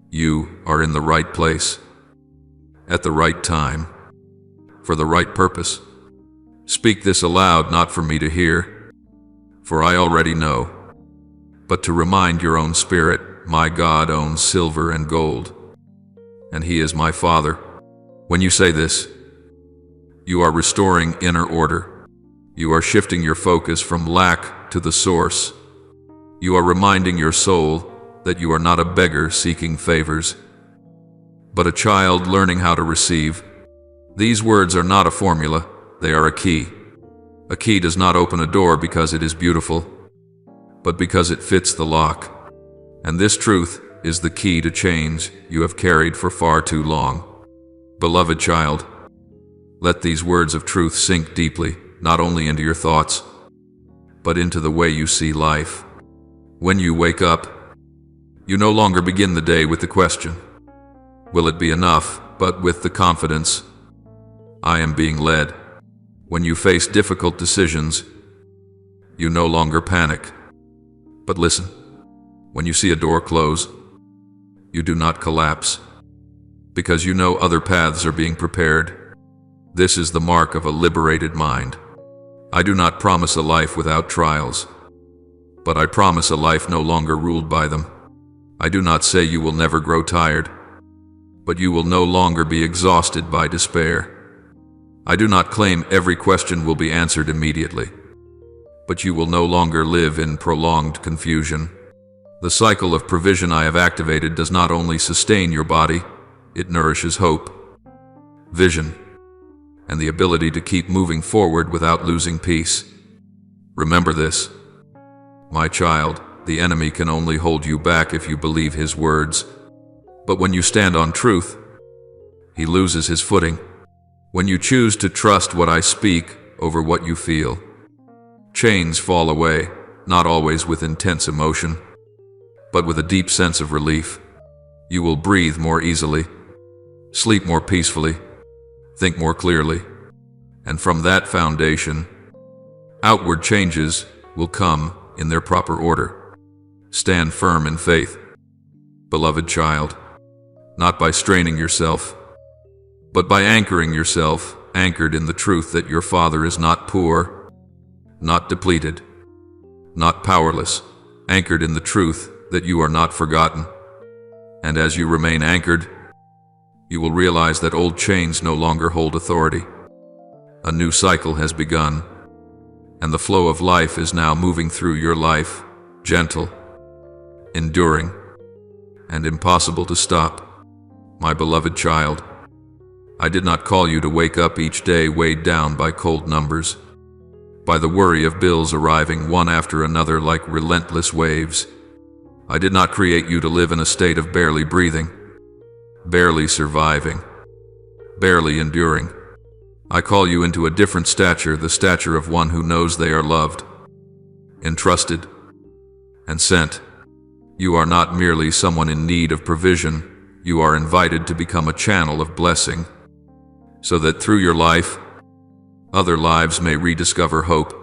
You are in the right place, at the right time, for the right purpose. Speak this aloud, not for me to hear, for I already know, but to remind your own spirit, my God owns silver and gold, and He is my Father. When you say this, you are restoring inner order. You are shifting your focus from lack to the source. You are reminding your soul that you are not a beggar seeking favors, but a child learning how to receive. These words are not a formula, they are a key. A key does not open a door because it is beautiful, but because it fits the lock. And this truth is the key to chains you have carried for far too long. Beloved child, let these words of truth sink deeply, not only into your thoughts, but into the way you see life. When you wake up, you no longer begin the day with the question, will it be enough, but with the confidence, I am being led. When you face difficult decisions, you no longer panic, but listen. When you see a door close, you do not collapse, because you know other paths are being prepared. This is the mark of a liberated mind. I do not promise a life without trials, but I promise a life no longer ruled by them. I do not say you will never grow tired, but you will no longer be exhausted by despair. I do not claim every question will be answered immediately, but you will no longer live in prolonged confusion. The cycle of provision I have activated does not only sustain your body, it nourishes hope, vision, and the ability to keep moving forward without losing peace. Remember this, my child, the enemy can only hold you back if you believe his words. But when you stand on truth, he loses his footing. When you choose to trust what I speak over what you feel, chains fall away, not always with intense emotion, but with a deep sense of relief. You will breathe more easily, sleep more peacefully, think more clearly, and from that foundation, outward changes will come in their proper order. Stand firm in faith, beloved child, not by straining yourself, but by anchoring yourself, anchored in the truth that your Father is not poor, not depleted, not powerless, anchored in the truth that you are not forgotten. And as you remain anchored, you will realize that old chains no longer hold authority. A new cycle has begun, and the flow of life is now moving through your life, gentle, enduring, and impossible to stop. My beloved child, I did not call you to wake up each day weighed down by cold numbers, by the worry of bills arriving one after another like relentless waves. I did not create you to live in a state of barely breathing, barely surviving, barely enduring. I call you into a different stature, the stature of one who knows they are loved, entrusted, and sent. You are not merely someone in need of provision, you are invited to become a channel of blessing, so that through your life, other lives may rediscover hope,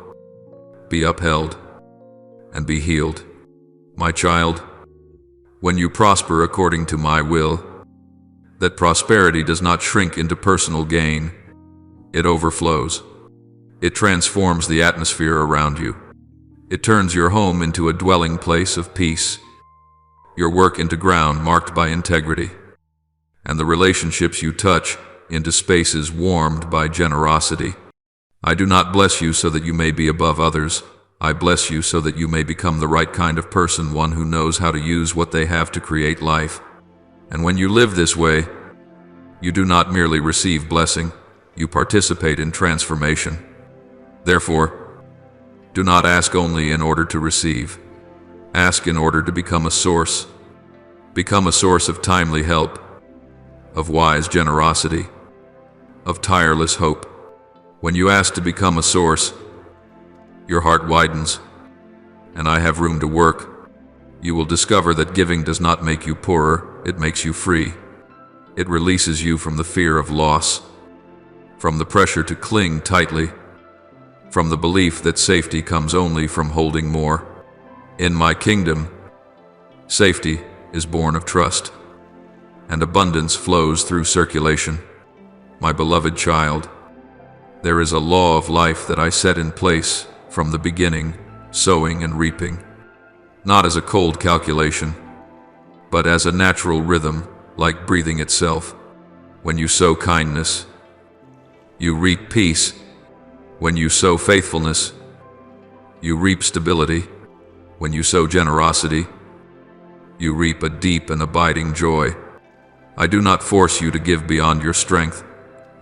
be upheld, and be healed. My child, when you prosper according to my will, that prosperity does not shrink into personal gain, it overflows. It transforms the atmosphere around you. It turns your home into a dwelling place of peace, your work into ground marked by integrity, and the relationships you touch into spaces warmed by generosity. I do not bless you so that you may be above others. I bless you so that you may become the right kind of person, one who knows how to use what they have to create life. And when you live this way, you do not merely receive blessing, you participate in transformation. Therefore, do not ask only in order to receive. Ask in order to become a source. Become a source of timely help, of wise generosity, of tireless hope. When you ask to become a source, your heart widens, and I have room to work. You will discover that giving does not make you poorer, it makes you free. It releases you from the fear of loss, from the pressure to cling tightly, from the belief that safety comes only from holding more. In my kingdom, safety is born of trust, and abundance flows through circulation. My beloved child, there is a law of life that I set in place from the beginning, sowing and reaping, not as a cold calculation, but as a natural rhythm, like breathing itself. When you sow kindness, you reap peace. When you sow faithfulness, you reap stability. When you sow generosity, you reap a deep and abiding joy. I do not force you to give beyond your strength.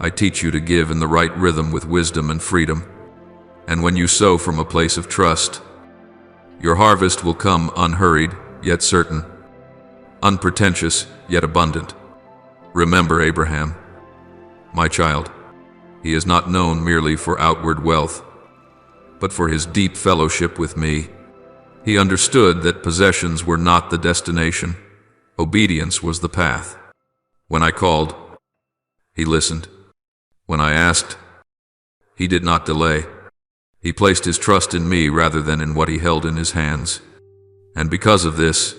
I teach you to give in the right rhythm with wisdom and freedom. And when you sow from a place of trust, your harvest will come unhurried, yet certain, unpretentious, yet abundant. Remember Abraham, my child. He is not known merely for outward wealth, but for his deep fellowship with me. He understood that possessions were not the destination. Obedience was the path. When I called, he listened. When I asked, he did not delay. He placed his trust in me rather than in what he held in his hands. And because of this,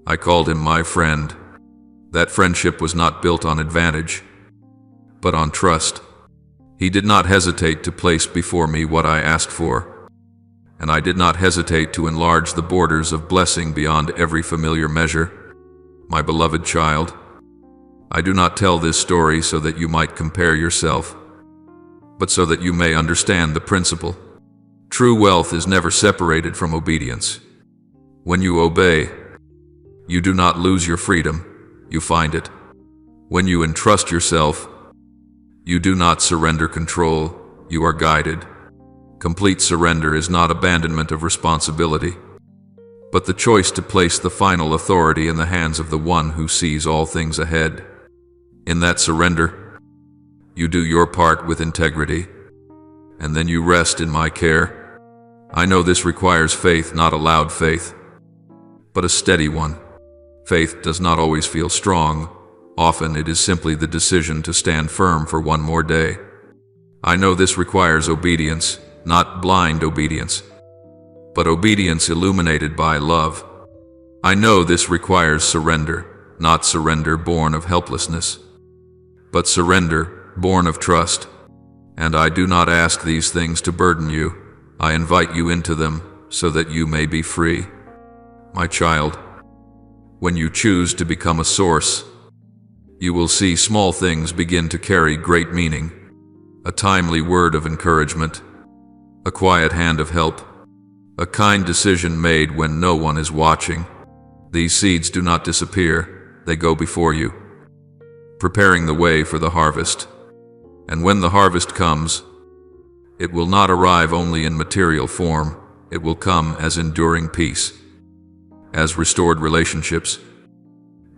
I called him my friend. That friendship was not built on advantage, but on trust. He did not hesitate to place before me what I asked for, and I did not hesitate to enlarge the borders of blessing beyond every familiar measure. My beloved child, I do not tell this story so that you might compare yourself, but so that you may understand the principle. True wealth is never separated from obedience. When you obey, you do not lose your freedom, you find it. When you entrust yourself, you do not surrender control, you are guided. Complete surrender is not abandonment of responsibility, but the choice to place the final authority in the hands of the one who sees all things ahead. In that surrender, you do your part with integrity, and then you rest in my care. I know this requires faith, not a loud faith, but a steady one. Faith does not always feel strong. Often it is simply the decision to stand firm for one more day. I know this requires obedience, not blind obedience, but obedience illuminated by love. I know this requires surrender, not surrender born of helplessness, but surrender born of trust. And I do not ask these things to burden you. I invite you into them, so that you may be free. My child, when you choose to become a source, you will see small things begin to carry great meaning. A timely word of encouragement, a quiet hand of help, a kind decision made when no one is watching. These seeds do not disappear, they go before you, preparing the way for the harvest. And when the harvest comes, it will not arrive only in material form, it will come as enduring peace, as restored relationships,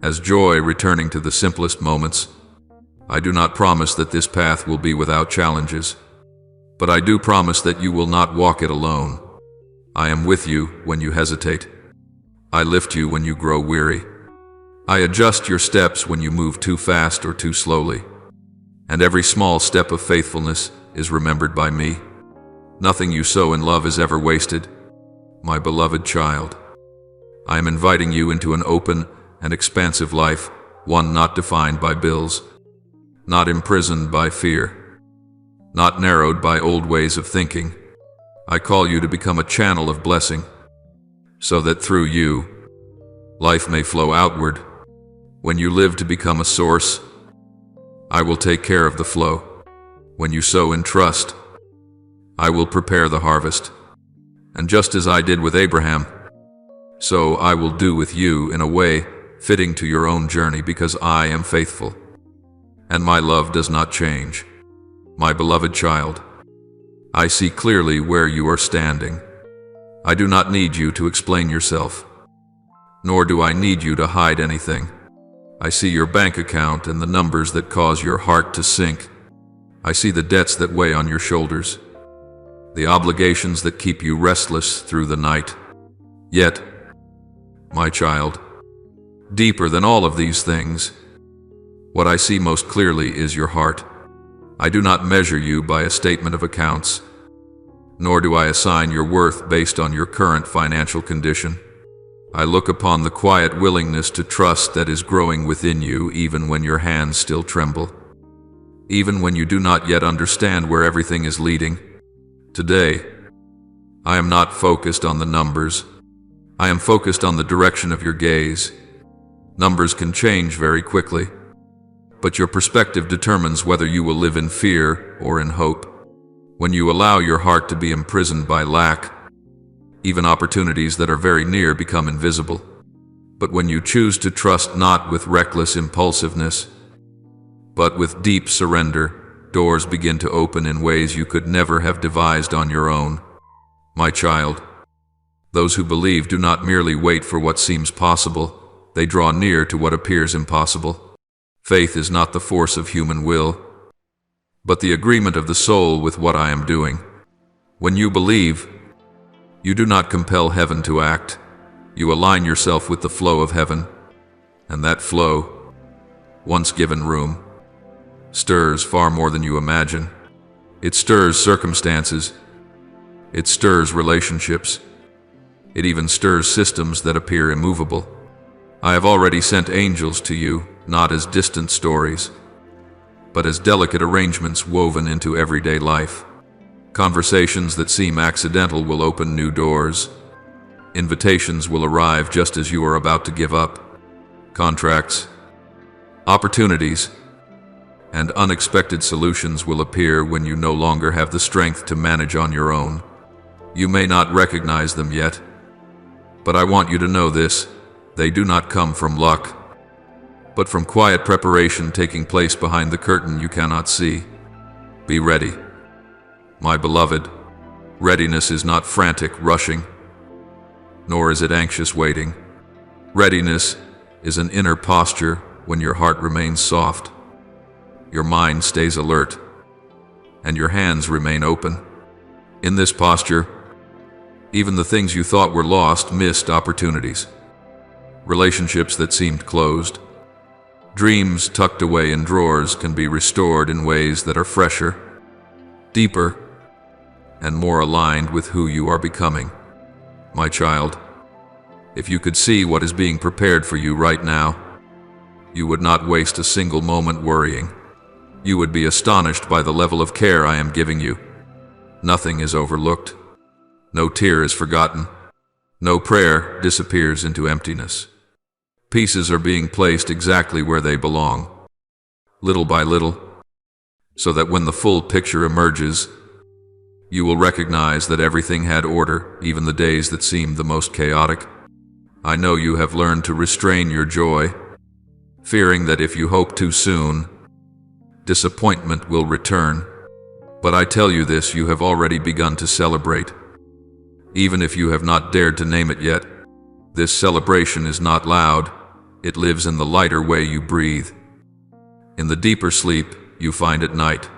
as joy returning to the simplest moments. I do not promise that this path will be without challenges, but I do promise that you will not walk it alone. I am with you when you hesitate. I lift you when you grow weary. I adjust your steps when you move too fast or too slowly. And every small step of faithfulness is remembered by me. Nothing you sow in love is ever wasted, my beloved child. I am inviting you into an open and expansive life, one not defined by bills, not imprisoned by fear, not narrowed by old ways of thinking. I call you to become a channel of blessing, so that through you, life may flow outward. When you live to become a source, I will take care of the flow. When you sow in trust, I will prepare the harvest. And just as I did with Abraham, so I will do with you in a way fitting to your own journey, because I am faithful, and my love does not change. My beloved child, I see clearly where you are standing. I do not need you to explain yourself, nor do I need you to hide anything. I see your bank account and the numbers that cause your heart to sink. I see the debts that weigh on your shoulders, the obligations that keep you restless through the night. Yet, my child, deeper than all of these things, what I see most clearly is your heart. I do not measure you by a statement of accounts, nor do I assign your worth based on your current financial condition. I look upon the quiet willingness to trust that is growing within you, even when your hands still tremble, even when you do not yet understand where everything is leading. Today, I am not focused on the numbers. I am focused on the direction of your gaze. Numbers can change very quickly, but your perspective determines whether you will live in fear or in hope. When you allow your heart to be imprisoned by lack, even opportunities that are very near become invisible. But when you choose to trust not with reckless impulsiveness, but with deep surrender, doors begin to open in ways you could never have devised on your own. My child, those who believe do not merely wait for what seems possible, they draw near to what appears impossible. Faith is not the force of human will, but the agreement of the soul with what I am doing. When you believe, you do not compel heaven to act. You align yourself with the flow of heaven, and that flow, once given room, stirs far more than you imagine. It stirs circumstances. It stirs relationships. It even stirs systems that appear immovable. I have already sent angels to you, not as distant stories, but as delicate arrangements woven into everyday life. Conversations that seem accidental will open new doors. Invitations will arrive just as you are about to give up. Contracts, opportunities, and unexpected solutions will appear when you no longer have the strength to manage on your own. You may not recognize them yet, but I want you to know this: they do not come from luck, but from quiet preparation taking place behind the curtain you cannot see. Be ready, my beloved. Readiness is not frantic rushing, nor is it anxious waiting. Readiness is an inner posture when your heart remains soft, your mind stays alert, and your hands remain open. In this posture, even the things you thought were lost missed opportunities. Relationships that seemed closed, dreams tucked away in drawers can be restored in ways that are fresher, deeper, and more aligned with who you are becoming. My child, if you could see what is being prepared for you right now, you would not waste a single moment worrying. You would be astonished by the level of care I am giving you. Nothing is overlooked. No tear is forgotten. No prayer disappears into emptiness. Pieces are being placed exactly where they belong, little by little, so that when the full picture emerges, you will recognize that everything had order, even the days that seemed the most chaotic. I know you have learned to restrain your joy, fearing that if you hope too soon, disappointment will return. But I tell you this, you have already begun to celebrate. Even if you have not dared to name it yet, this celebration is not loud. It lives in the lighter way you breathe. In the deeper sleep you find at night.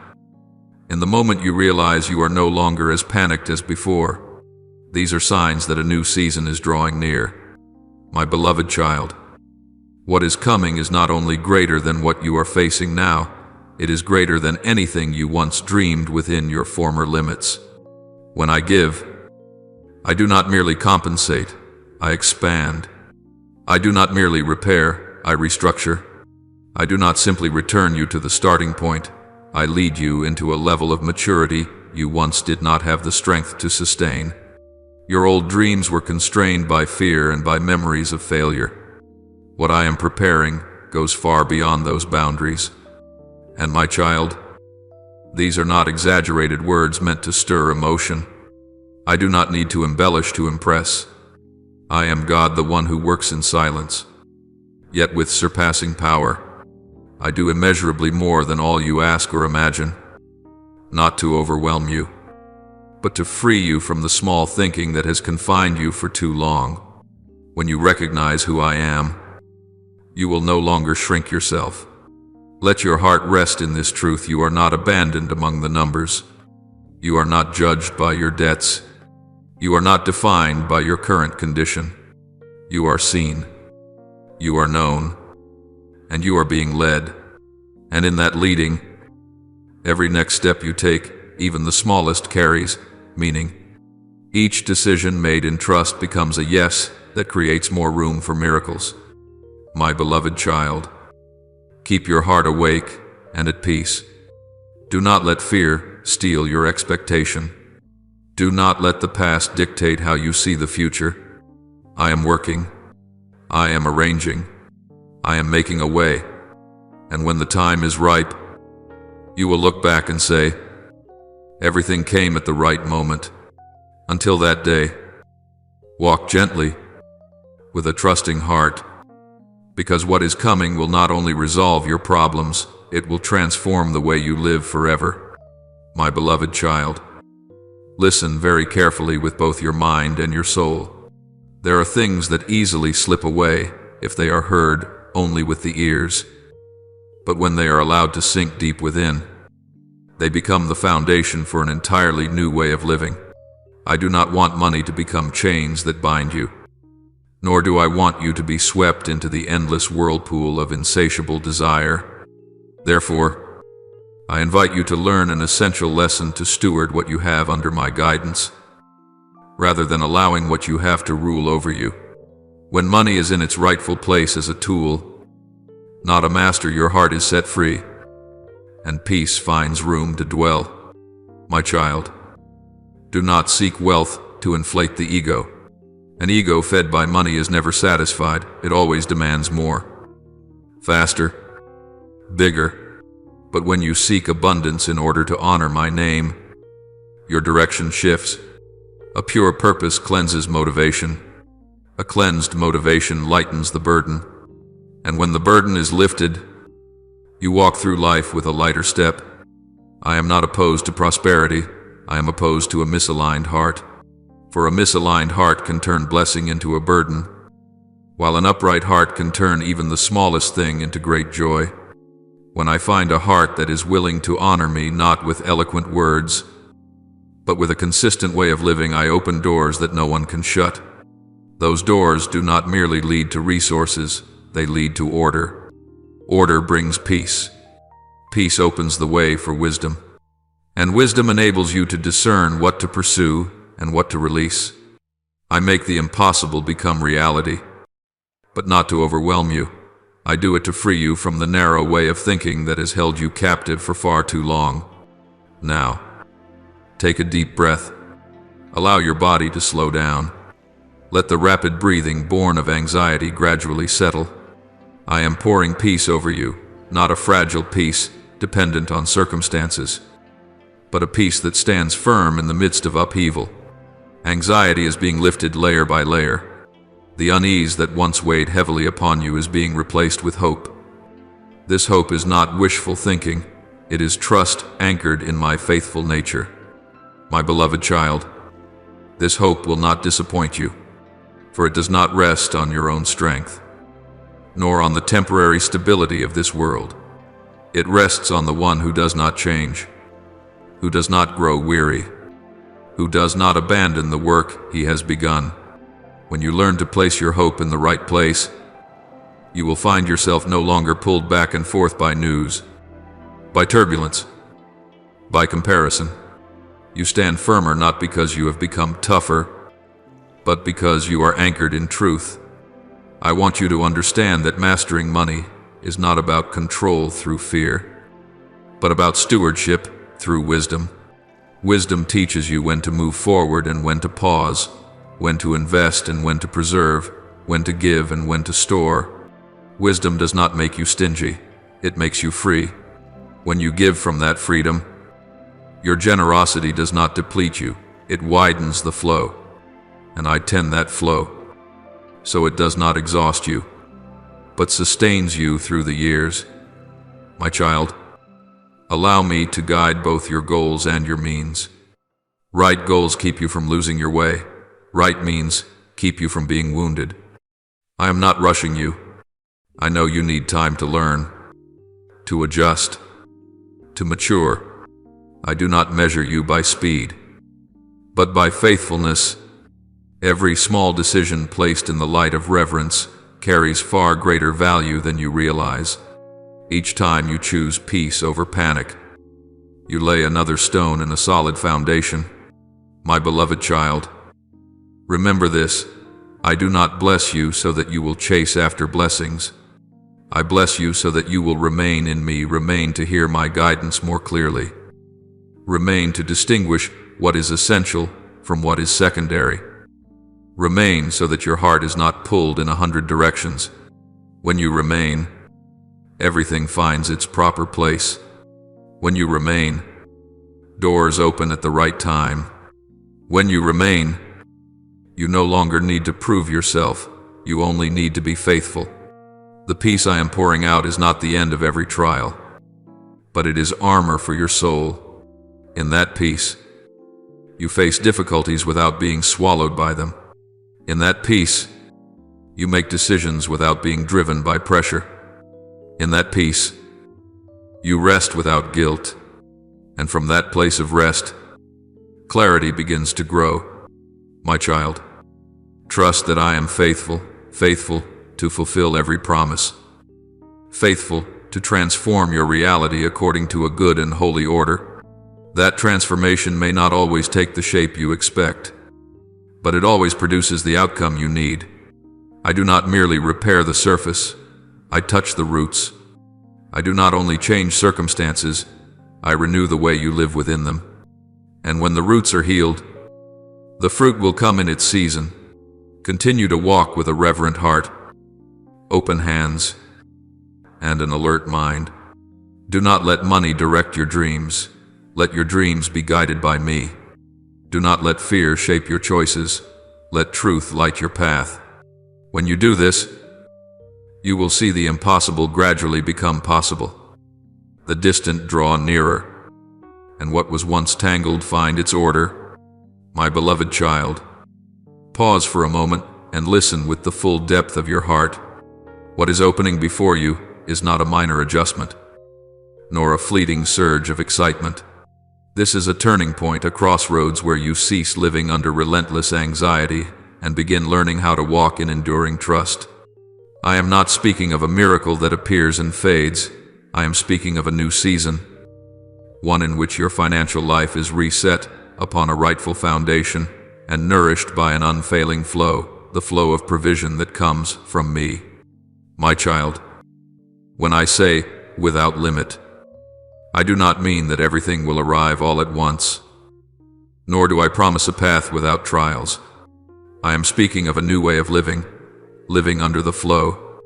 In the moment you realize you are no longer as panicked as before. These are signs that a new season is drawing near. My beloved child, what is coming is not only greater than what you are facing now, it is greater than anything you once dreamed within your former limits. When I give, I do not merely compensate, I expand. I do not merely repair, I restructure. I do not simply return you to the starting point, I lead you into a level of maturity you once did not have the strength to sustain. Your old dreams were constrained by fear and by memories of failure. What I am preparing goes far beyond those boundaries. And my child, these are not exaggerated words meant to stir emotion. I do not need to embellish to impress. I am God, the one who works in silence, yet with surpassing power. I do immeasurably more than all you ask or imagine, not to overwhelm you, but to free you from the small thinking that has confined you for too long. When you recognize who I am, you will no longer shrink yourself. Let your heart rest in this truth. You are not abandoned among the numbers. You are not judged by your debts. You are not defined by your current condition. You are seen. You are known. And you are being led. And in that leading, every next step you take, even the smallest, carries meaning. Each decision made in trust becomes a yes that creates more room for miracles. My beloved child, keep your heart awake and at peace. Do not let fear steal your expectation. Do not let the past dictate how you see the future. I am working. I am arranging. I am making a way. And when the time is ripe, you will look back and say, everything came at the right moment. Until that day, walk gently, with a trusting heart, because what is coming will not only resolve your problems, it will transform the way you live forever. My beloved child, listen very carefully with both your mind and your soul. There are things that easily slip away if they are heard only with the ears. But when they are allowed to sink deep within, they become the foundation for an entirely new way of living. I do not want money to become chains that bind you, nor do I want you to be swept into the endless whirlpool of insatiable desire. Therefore, I invite you to learn an essential lesson to steward what you have under my guidance, rather than allowing what you have to rule over you. When money is in its rightful place as a tool, not a master, your heart is set free, and peace finds room to dwell. My child, do not seek wealth to inflate the ego. An ego fed by money is never satisfied. It always demands more, faster, bigger. But when you seek abundance in order to honor my name, your direction shifts. A pure purpose cleanses motivation. A cleansed motivation lightens the burden. And when the burden is lifted, you walk through life with a lighter step. I am not opposed to prosperity. I am opposed to a misaligned heart. For a misaligned heart can turn blessing into a burden, while an upright heart can turn even the smallest thing into great joy. When I find a heart that is willing to honor me not with eloquent words, but with a consistent way of living, I open doors that no one can shut. Those doors do not merely lead to resources, they lead to order. Order brings peace. Peace opens the way for wisdom. And wisdom enables you to discern what to pursue and what to release. I make the impossible become reality, but not to overwhelm you. I do it to free you from the narrow way of thinking that has held you captive for far too long. Now, take a deep breath. Allow your body to slow down. Let the rapid breathing born of anxiety gradually settle. I am pouring peace over you, not a fragile peace dependent on circumstances, but a peace that stands firm in the midst of upheaval. Anxiety is being lifted layer by layer. The unease that once weighed heavily upon you is being replaced with hope. This hope is not wishful thinking, it is trust anchored in my faithful nature. My beloved child, this hope will not disappoint you, for it does not rest on your own strength, nor on the temporary stability of this world. It rests on the one who does not change, who does not grow weary, who does not abandon the work he has begun. When you learn to place your hope in the right place, you will find yourself no longer pulled back and forth by news, by turbulence, by comparison. You stand firmer not because you have become tougher, but because you are anchored in truth. I want you to understand that mastering money is not about control through fear, but about stewardship through wisdom. Wisdom teaches you when to move forward and when to pause, when to invest and when to preserve, when to give and when to store. Wisdom does not make you stingy, it makes you free. When you give from that freedom, your generosity does not deplete you, it widens the flow. And I tend that flow, so it does not exhaust you, but sustains you through the years. My child, allow me to guide both your goals and your means. Right goals keep you from losing your way. Right means keep you from being wounded. I am not rushing you. I know you need time to learn, to adjust, to mature. I do not measure you by speed, but by faithfulness. Every small decision placed in the light of reverence carries far greater value than you realize. Each time you choose peace over panic, you lay another stone in a solid foundation. My beloved child, remember this: I do not bless you so that you will chase after blessings. I bless you so that you will remain in me, remain to hear my guidance more clearly. Remain to distinguish what is essential from what is secondary. Remain so that your heart is not pulled in 100 directions. When you remain, everything finds its proper place. When you remain, doors open at the right time. When you remain, you no longer need to prove yourself, you only need to be faithful. The peace I am pouring out is not the end of every trial, but it is armor for your soul. In that peace, you face difficulties without being swallowed by them. In that peace, you make decisions without being driven by pressure. In that peace, you rest without guilt, and from that place of rest, clarity begins to grow. My child, trust that I am faithful, faithful to fulfill every promise, faithful to transform your reality according to a good and holy order. That transformation may not always take the shape you expect, but it always produces the outcome you need. I do not merely repair the surface, I touch the roots. I do not only change circumstances, I renew the way you live within them. And when the roots are healed, the fruit will come in its season. Continue to walk with a reverent heart, open hands, and an alert mind. Do not let money direct your dreams. Let your dreams be guided by me. Do not let fear shape your choices. Let truth light your path. When you do this, you will see the impossible gradually become possible. The distant draw nearer, and what was once tangled find its order. My beloved child, pause for a moment and listen with the full depth of your heart. What is opening before you is not a minor adjustment, nor a fleeting surge of excitement. This is a turning point, a crossroads where you cease living under relentless anxiety and begin learning how to walk in enduring trust. I am not speaking of a miracle that appears and fades. I am speaking of a new season, one in which your financial life is reset upon a rightful foundation and nourished by an unfailing flow, the flow of provision that comes from me. My child, when I say without limit, I do not mean that everything will arrive all at once. nor do I promise a path without trials. I am speaking of a new way of living, living under the flow.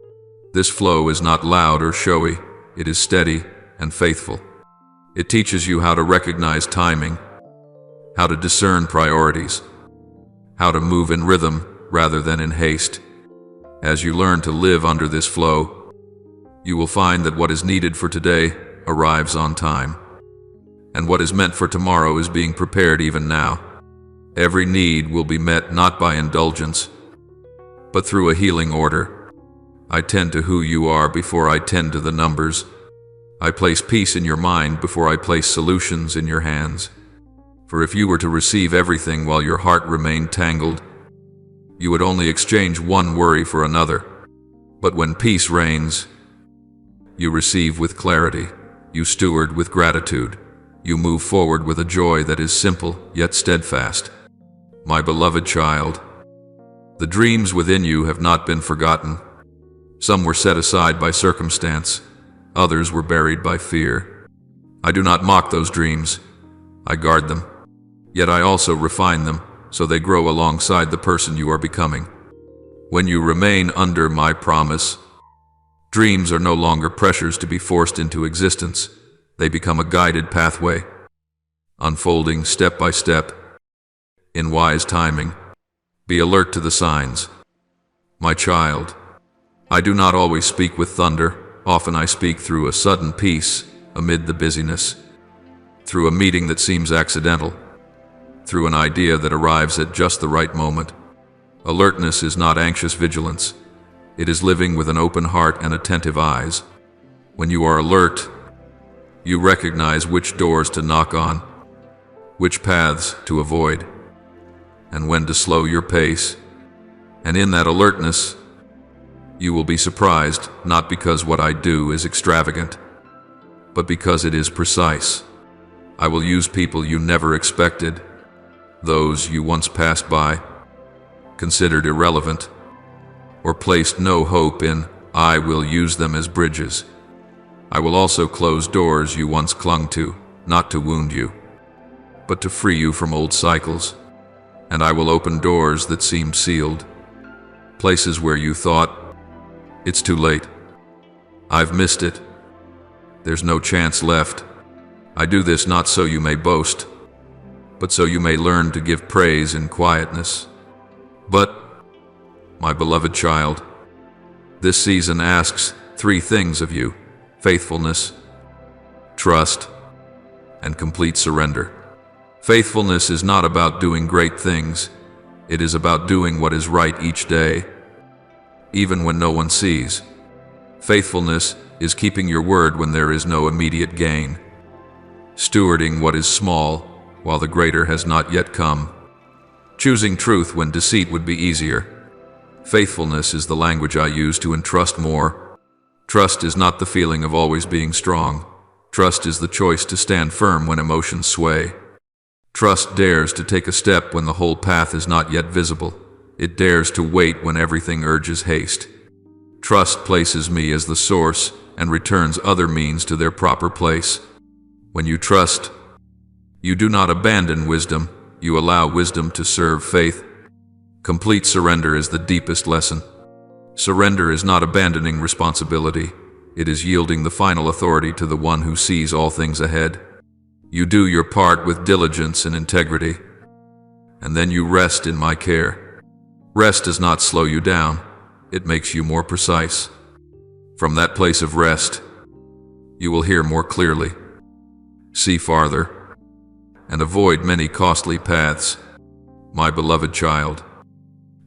This flow is not loud or showy, it is steady and faithful. It teaches you how to recognize timing, how to discern priorities, how to move in rhythm rather than in haste. As you learn to live under this flow, you will find that what is needed for today arrives on time, and what is meant for tomorrow is being prepared even now. Every need will be met not by indulgence, but through a healing order. I tend to who you are before I tend to the numbers. I place peace in your mind before I place solutions in your hands. For if you were to receive everything while your heart remained tangled, you would only exchange one worry for another. But when peace reigns, you receive with clarity, you steward with gratitude, you move forward with a joy that is simple yet steadfast. My beloved child, the dreams within you have not been forgotten. Some were set aside by circumstance, others were buried by fear. I do not mock those dreams, I guard them, yet I also refine them so they grow alongside the person you are becoming. When you remain under my promise, dreams are no longer pressures to be forced into existence. They become a guided pathway, unfolding step by step, in wise timing. Be alert to the signs. My child, I do not always speak with thunder. Often I speak through a sudden peace amid the busyness, through a meeting that seems accidental, through an idea that arrives at just the right moment. Alertness is not anxious vigilance. It is living with an open heart and attentive eyes. When you are alert, you recognize which doors to knock on, which paths to avoid, and when to slow your pace. And in that alertness, you will be surprised, not because what I do is extravagant, but because it is precise. I will use people you never expected, those you once passed by, considered irrelevant, or placed no hope in. I will use them as bridges. I will also close doors you once clung to, not to wound you, but to free you from old cycles. And I will open doors that seemed sealed, places where you thought, it's too late. I've missed it. There's no chance left. I do this not so you may boast, but so you may learn to give praise in quietness. But, my beloved child, this season asks 3 things of you: faithfulness, trust, and complete surrender. Faithfulness is not about doing great things. It is about doing what is right each day, even when no one sees. Faithfulness is keeping your word when there is no immediate gain, stewarding what is small while the greater has not yet come, choosing truth when deceit would be easier. Faithfulness is the language I use to entrust more. Trust is not the feeling of always being strong. Trust is the choice to stand firm when emotions sway. Trust dares to take a step when the whole path is not yet visible. It dares to wait when everything urges haste. Trust places me as the source and returns other means to their proper place. When you trust, you do not abandon wisdom, you allow wisdom to serve faith. Complete surrender is the deepest lesson. Surrender is not abandoning responsibility. It is yielding the final authority to the one who sees all things ahead. You do your part with diligence and integrity, and then you rest in my care. Rest does not slow you down, it makes you more precise. From that place of rest, you will hear more clearly, see farther, and avoid many costly paths. My beloved child,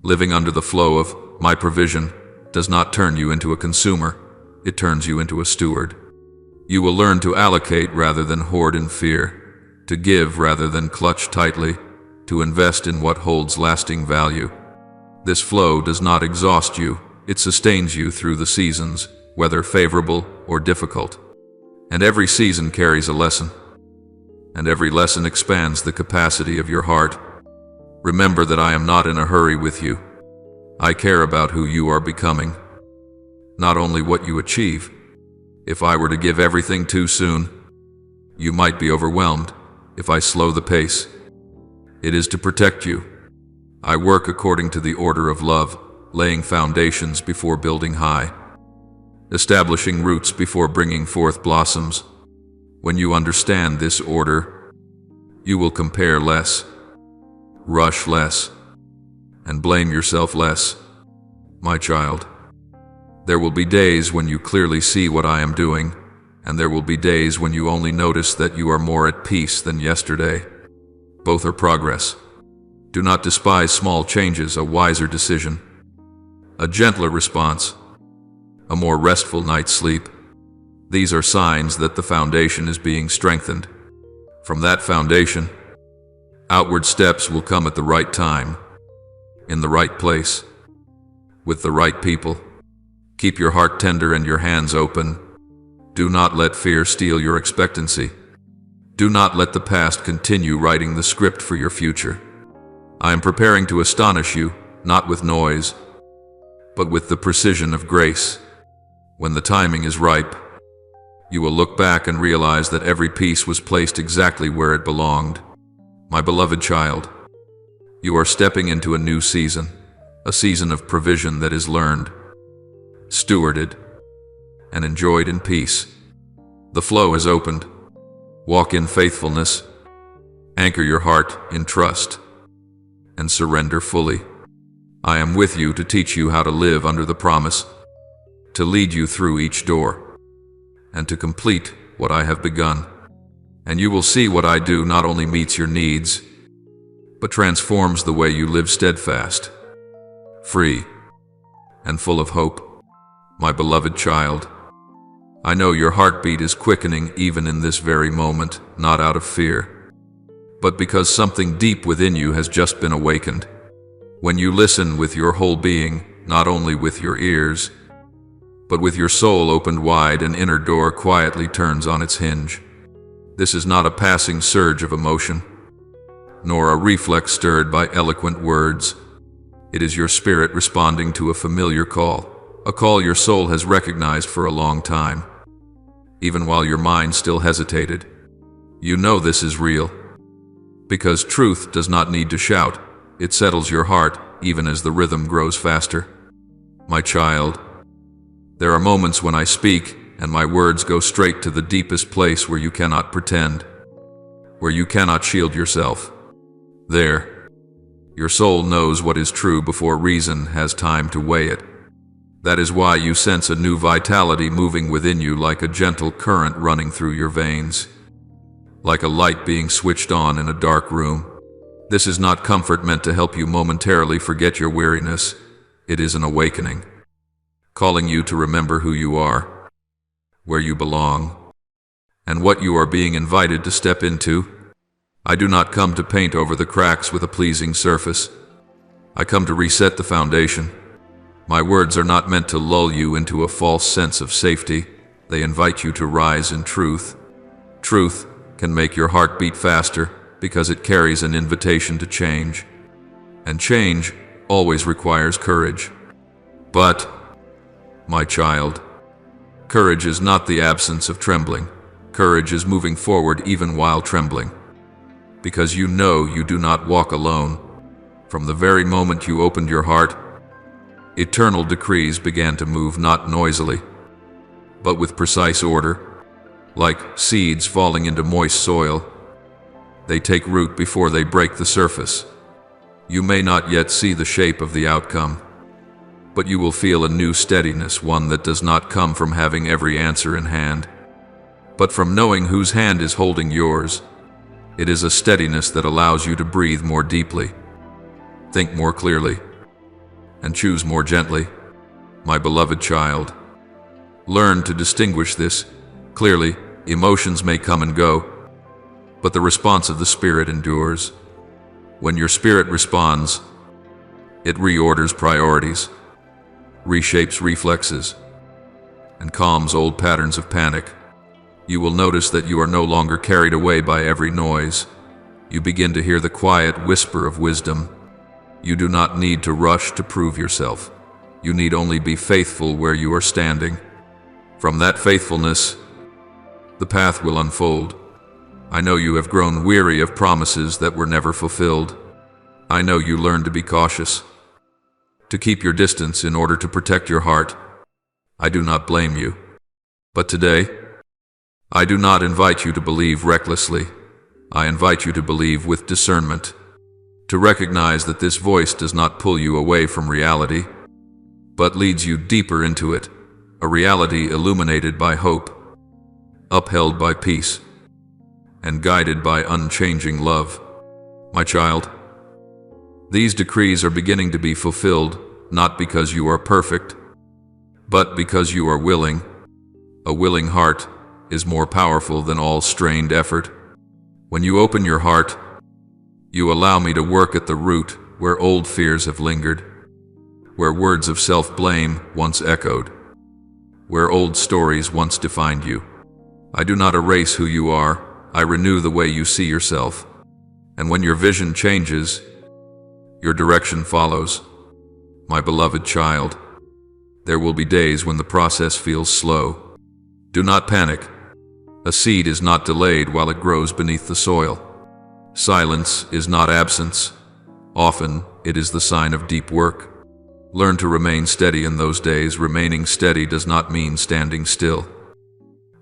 living under the flow of my provision does not turn you into a consumer, it turns you into a steward. You will learn to allocate rather than hoard in fear, to give rather than clutch tightly, to invest in what holds lasting value. This flow does not exhaust you, it sustains you through the seasons, whether favorable or difficult. And every season carries a lesson, and every lesson expands the capacity of your heart. Remember that I am not in a hurry with you. I care about who you are becoming, not only what you achieve. If I were to give everything too soon, you might be overwhelmed. If I slow the pace, It is to protect you. I work according to the order of love, laying foundations before building high, establishing roots before bringing forth blossoms. When you understand this order, you will compare less, rush less, and blame yourself less, my child. There will be days when you clearly see what I am doing, and there will be days when you only notice that you are more at peace than yesterday. Both are progress. Do not despise small changes, a wiser decision, a gentler response, a more restful night's sleep. These are signs that the foundation is being strengthened. From that foundation, outward steps will come at the right time, in the right place, with the right people. Keep your heart tender and your hands open. Do not let fear steal your expectancy. Do not let the past continue writing the script for your future. I am preparing to astonish you, not with noise, but with the precision of grace. When the timing is ripe, you will look back and realize that every piece was placed exactly where it belonged. My beloved child, you are stepping into a new season, a season of provision that is learned, stewarded, and enjoyed in peace. The flow has opened. Walk in faithfulness, anchor your heart in trust, and surrender fully. I am with you to teach you how to live under the promise, to lead you through each door, and to complete what I have begun. And you will see what I do not only meets your needs, but transforms the way you live steadfast, free, and full of hope. My beloved child, I know your heartbeat is quickening even in this very moment, not out of fear, but because something deep within you has just been awakened. When you listen with your whole being, not only with your ears, but with your soul opened wide, an inner door quietly turns on its hinge. This is not a passing surge of emotion, nor a reflex stirred by eloquent words. It is your spirit responding to a familiar call, a call your soul has recognized for a long time. Even while your mind still hesitated, you know this is real. Because truth does not need to shout, it settles your heart even as the rhythm grows faster. My child, there are moments when I speak and my words go straight to the deepest place where you cannot pretend, where you cannot shield yourself. There, your soul knows what is true before reason has time to weigh it. That is why you sense a new vitality moving within you, like a gentle current running through your veins, like a light being switched on in a dark room. This is not comfort meant to help you momentarily forget your weariness. It is an awakening, calling you to remember who you are, where you belong, and what you are being invited to step into. I do not come to paint over the cracks with a pleasing surface. I come to reset the foundation. My words are not meant to lull you into a false sense of safety. They invite you to rise in truth. Truth can make your heart beat faster because it carries an invitation to change. And change always requires courage. But, my child, courage is not the absence of trembling. Courage is moving forward even while trembling. Because you know you do not walk alone. From the very moment you opened your heart, eternal decrees began to move, not noisily, but with precise order, like seeds falling into moist soil. They take root before they break the surface. You may not yet see the shape of the outcome, but you will feel a new steadiness, one that does not come from having every answer in hand, but from knowing whose hand is holding yours. It is a steadiness that allows you to breathe more deeply, think more clearly, and choose more gently. My beloved child, learn to distinguish this clearly. Emotions may come and go, but the response of the spirit endures. When your spirit responds, it reorders priorities, reshapes reflexes, and calms old patterns of panic. You will notice that you are no longer carried away by every noise. You begin to hear the quiet whisper of wisdom. You do not need to rush to prove yourself. You need only be faithful where you are standing. From that faithfulness, the path will unfold. I know you have grown weary of promises that were never fulfilled. I know you learned to be cautious, to keep your distance in order to protect your heart. I do not blame you. But today, I do not invite you to believe recklessly. I invite you to believe with discernment, to recognize that this voice does not pull you away from reality, but leads you deeper into it, a reality illuminated by hope, upheld by peace, and guided by unchanging love. My child, these decrees are beginning to be fulfilled, not because you are perfect, but because you are willing. A willing heart is more powerful than all strained effort. When you open your heart, you allow me to work at the root where old fears have lingered, where words of self-blame once echoed, where old stories once defined you. I do not erase who you are, I renew the way you see yourself. And when your vision changes, your direction follows. My beloved child, there will be days when the process feels slow. Do not panic. A seed is not delayed while it grows beneath the soil. Silence is not absence. Often, it is the sign of deep work. Learn to remain steady in those days. Remaining steady does not mean standing still,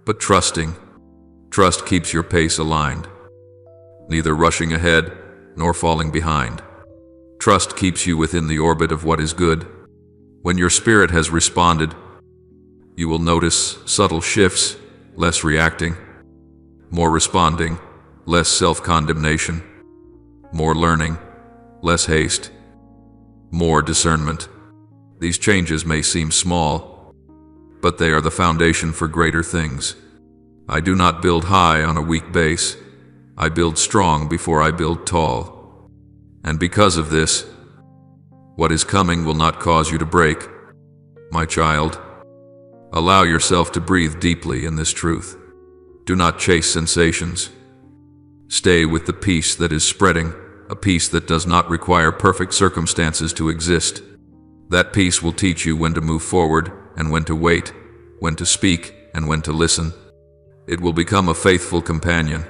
but trusting. Trust keeps your pace aligned, neither rushing ahead nor falling behind. Trust keeps you within the orbit of what is good. When your spirit has responded, you will notice subtle shifts, less reacting, more responding, less self-condemnation, more learning, less haste, more discernment. These changes may seem small, but they are the foundation for greater things. I do not build high on a weak base. I build strong before I build tall. And because of this, what is coming will not cause you to break. My child, allow yourself to breathe deeply in this truth. Do not chase sensations. Stay with the peace that is spreading, a peace that does not require perfect circumstances to exist. That peace will teach you when to move forward and when to wait, when to speak and when to listen. It will become a faithful companion,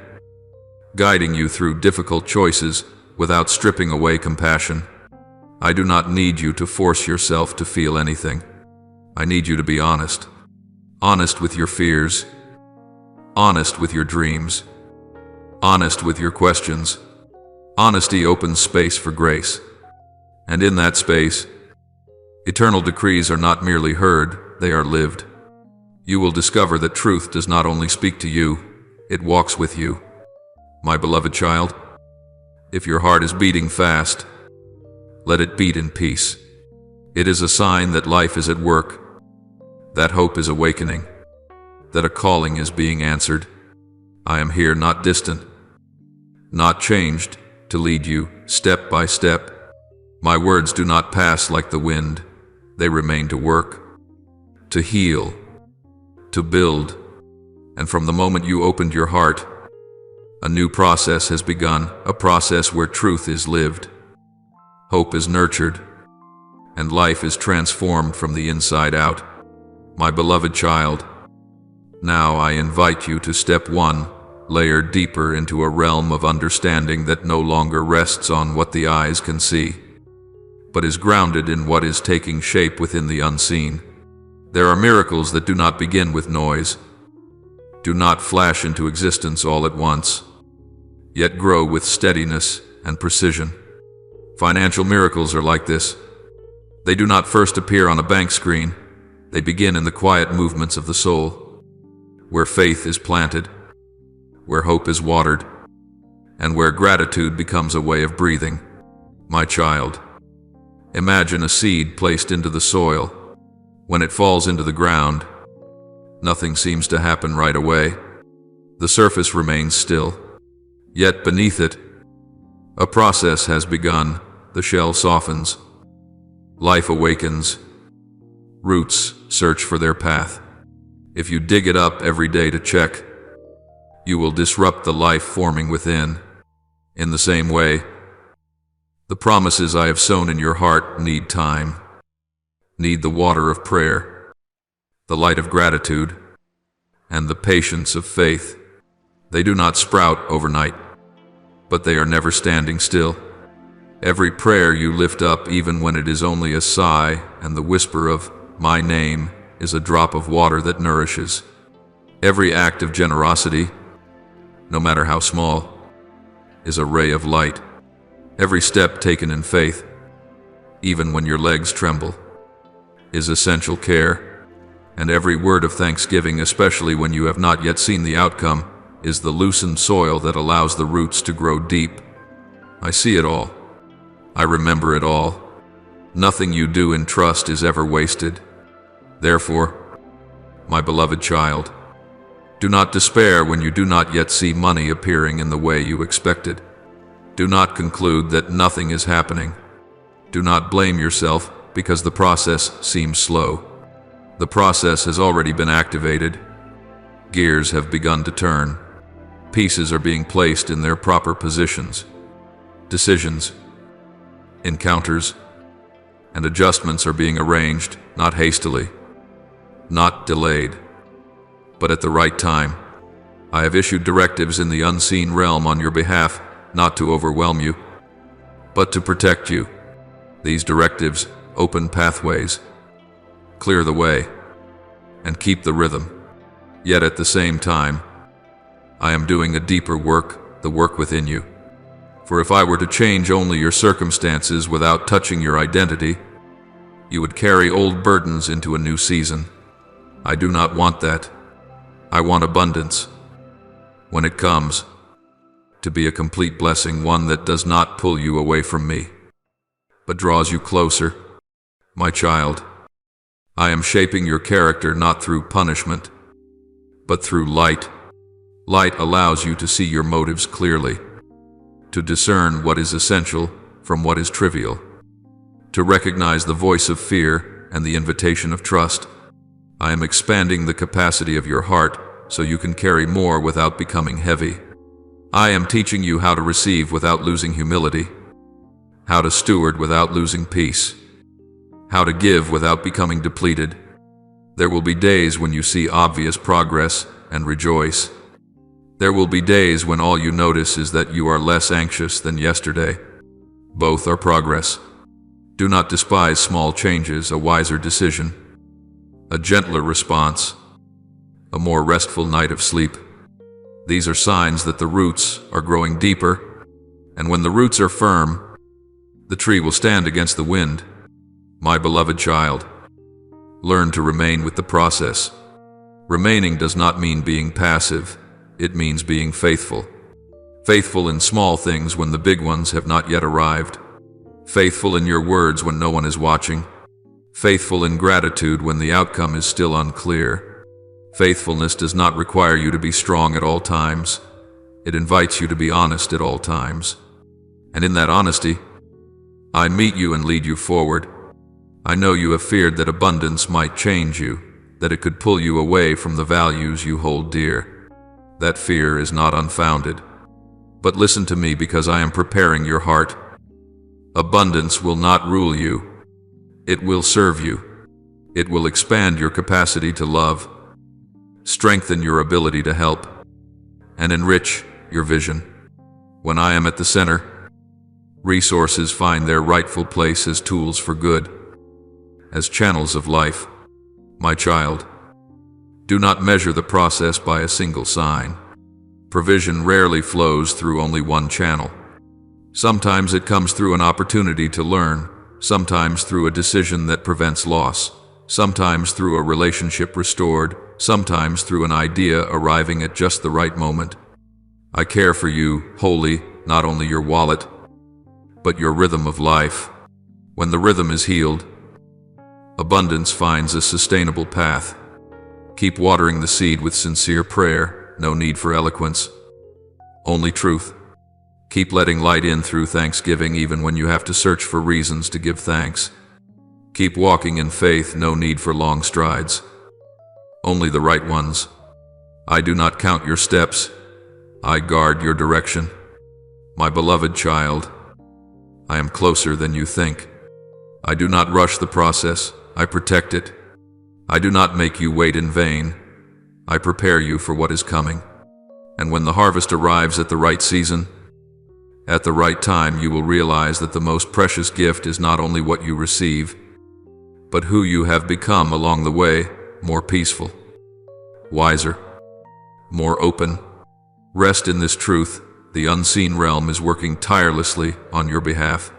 guiding you through difficult choices without stripping away compassion. I do not need you to force yourself to feel anything. I need you to be honest. Honest with your fears, honest with your dreams, honest with your questions. Honesty opens space for grace. And in that space, eternal decrees are not merely heard, they are lived. You will discover that truth does not only speak to you, it walks with you. My beloved child, if your heart is beating fast, let it beat in peace. It is a sign that life is at work, that hope is awakening, that a calling is being answered. I am here, not distant, not changed, to lead you step by step. My words do not pass like the wind. They remain to work, to heal, to build. And from the moment you opened your heart, a new process has begun, a process where truth is lived, hope is nurtured, and life is transformed from the inside out. My beloved child, now I invite you to step one, layer deeper into a realm of understanding that no longer rests on what the eyes can see, but is grounded in what is taking shape within the unseen. There are miracles that do not begin with noise, do not flash into existence all at once, yet grow with steadiness and precision. Financial miracles are like this. They do not first appear on a bank screen. They begin in the quiet movements of the soul, where faith is planted, where hope is watered, and where gratitude becomes a way of breathing. My child, imagine a seed placed into the soil. When it falls into the ground, nothing seems to happen right away. The surface remains still. Yet beneath it, a process has begun. The shell softens. Life awakens. Roots search for their path. If you dig it up every day to check, you will disrupt the life forming within. In the same way, the promises I have sown in your heart need time, need the water of prayer, the light of gratitude, and the patience of faith. They do not sprout overnight, but they are never standing still. Every prayer you lift up, even when it is only a sigh and the whisper of "my name," is a drop of water that nourishes. Every act of generosity, no matter how small, is a ray of light. Every step taken in faith, even when your legs tremble, is essential care. And every word of thanksgiving, especially when you have not yet seen the outcome, is the loosened soil that allows the roots to grow deep. I see it all. I remember it all. Nothing you do in trust is ever wasted. Therefore, my beloved child, do not despair when you do not yet see money appearing in the way you expected. Do not conclude that nothing is happening. Do not blame yourself because the process seems slow. The process has already been activated. Gears have begun to turn. Pieces are being placed in their proper positions. Decisions, encounters, and adjustments are being arranged, not hastily, not delayed, but at the right time. I have issued directives in the unseen realm on your behalf, not to overwhelm you, but to protect you. These directives open pathways, clear the way, and keep the rhythm. Yet at the same time, I am doing a deeper work, the work within you. For if I were to change only your circumstances without touching your identity, you would carry old burdens into a new season. I do not want that. I want abundance. When it comes, to be a complete blessing, one that does not pull you away from me, but draws you closer. My child, I am shaping your character not through punishment, but through light. Light allows you to see your motives clearly, to discern what is essential from what is trivial, to recognize the voice of fear and the invitation of trust. I am expanding the capacity of your heart so you can carry more without becoming heavy. I am teaching you how to receive without losing humility, how to steward without losing peace, how to give without becoming depleted. There will be days when you see obvious progress and rejoice. There will be days when all you notice is that you are less anxious than yesterday. Both are progress. Do not despise small changes, a wiser decision, a gentler response, a more restful night of sleep. These are signs that the roots are growing deeper, and when the roots are firm, the tree will stand against the wind. My beloved child, learn to remain with the process. Remaining does not mean being passive. It means being faithful. Faithful in small things when the big ones have not yet arrived. Faithful in your words when no one is watching. Faithful in gratitude when the outcome is still unclear. Faithfulness does not require you to be strong at all times. It invites you to be honest at all times. And in that honesty, I meet you and lead you forward. I know you have feared that abundance might change you, that it could pull you away from the values you hold dear. That fear is not unfounded. But listen to me because I am preparing your heart. Abundance will not rule you. It will serve you. It will expand your capacity to love, strengthen your ability to help, and enrich your vision. When I am at the center, resources find their rightful place as tools for good, as channels of life. My child, do not measure the process by a single sign. Provision rarely flows through only one channel. Sometimes it comes through an opportunity to learn, sometimes through a decision that prevents loss, sometimes through a relationship restored, sometimes through an idea arriving at just the right moment. I care for you wholly, not only your wallet, but your rhythm of life. When the rhythm is healed, abundance finds a sustainable path. Keep watering the seed with sincere prayer, no need for eloquence, only truth. Keep letting light in through thanksgiving even when you have to search for reasons to give thanks. Keep walking in faith, no need for long strides, only the right ones. I do not count your steps, I guard your direction. My beloved child, I am closer than you think. I do not rush the process, I protect it. I do not make you wait in vain. I prepare you for what is coming. And when the harvest arrives at the right season, at the right time, you will realize that the most precious gift is not only what you receive, but who you have become along the way, more peaceful, wiser, more open. Rest in this truth: the unseen realm is working tirelessly on your behalf.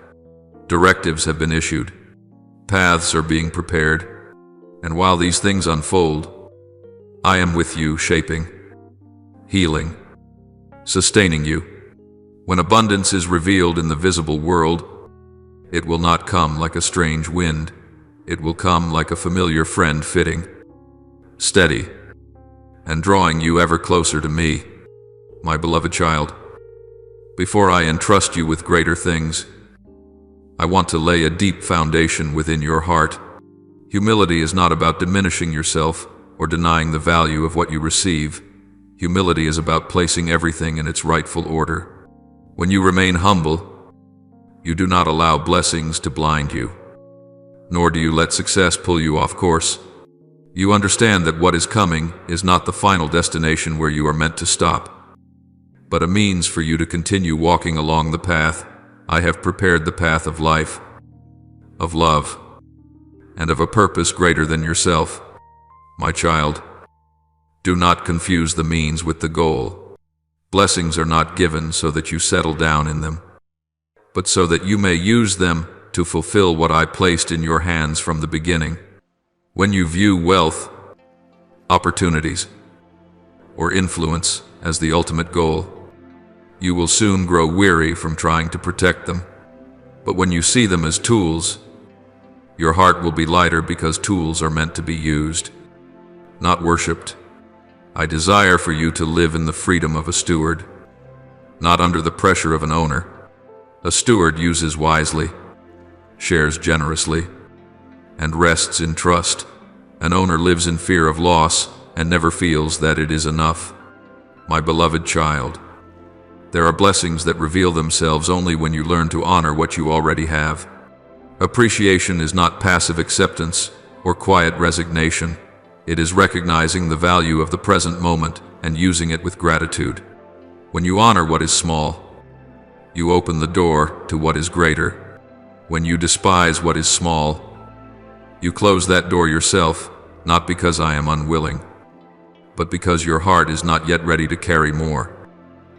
Directives have been issued, paths are being prepared, and while these things unfold, I am with you, shaping, healing, sustaining you. When abundance is revealed in the visible world, it will not come like a strange wind. It will come like a familiar friend, fitting, steady, and drawing you ever closer to me, my beloved child. Before I entrust you with greater things, I want to lay a deep foundation within your heart. Humility is not about diminishing yourself or denying the value of what you receive. Humility is about placing everything in its rightful order. When you remain humble, you do not allow blessings to blind you, nor do you let success pull you off course. You understand that what is coming is not the final destination where you are meant to stop, but a means for you to continue walking along the path. I have prepared the path of life, of love, and of a purpose greater than yourself. My child, do not confuse the means with the goal. Blessings are not given so that you settle down in them, but so that you may use them to fulfill what I placed in your hands from the beginning. When you view wealth, opportunities, or influence as the ultimate goal, you will soon grow weary from trying to protect them. But when you see them as tools, your heart will be lighter, because tools are meant to be used, not worshipped. I desire for you to live in the freedom of a steward, not under the pressure of an owner. A steward uses wisely, shares generously, and rests in trust. An owner lives in fear of loss and never feels that it is enough. My beloved child, there are blessings that reveal themselves only when you learn to honor what you already have. Appreciation is not passive acceptance or quiet resignation. It is recognizing the value of the present moment and using it with gratitude. When you honor what is small, you open the door to what is greater. When you despise what is small, you close that door yourself, not because I am unwilling, but because your heart is not yet ready to carry more.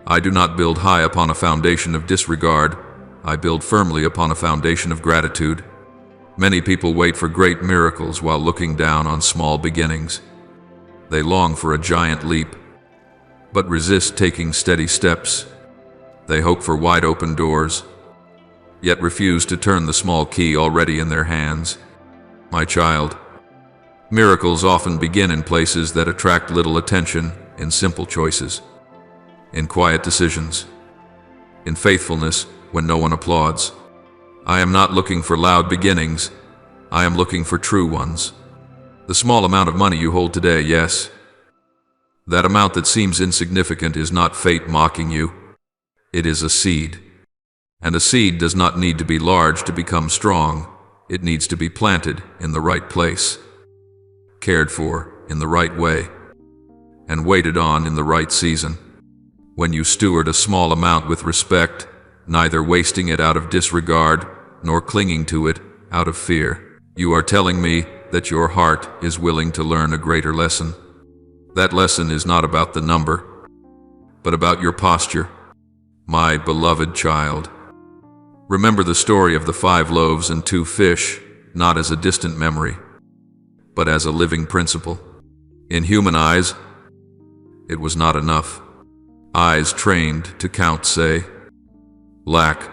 I do not build high upon a foundation of disregard. I build firmly upon a foundation of gratitude. Many people wait for great miracles while looking down on small beginnings. They long for a giant leap, but resist taking steady steps. They hope for wide open doors, yet refuse to turn the small key already in their hands. My child, miracles often begin in places that attract little attention, in simple choices, in quiet decisions, in faithfulness when no one applauds. I am not looking for loud beginnings. I am looking for true ones. The small amount of money you hold today, yes, that amount that seems insignificant, is not fate mocking you. It is a seed. And a seed does not need to be large to become strong. It needs to be planted in the right place, cared for in the right way, and waited on in the right season. When you steward a small amount with respect, neither wasting it out of disregard nor clinging to it out of fear, you are telling me that your heart is willing to learn a greater lesson. That lesson is not about the number, but about your posture. My beloved child, remember the story of the 5 loaves and 2 fish, not as a distant memory, but as a living principle. In human eyes, it was not enough. Eyes trained to count say, lack.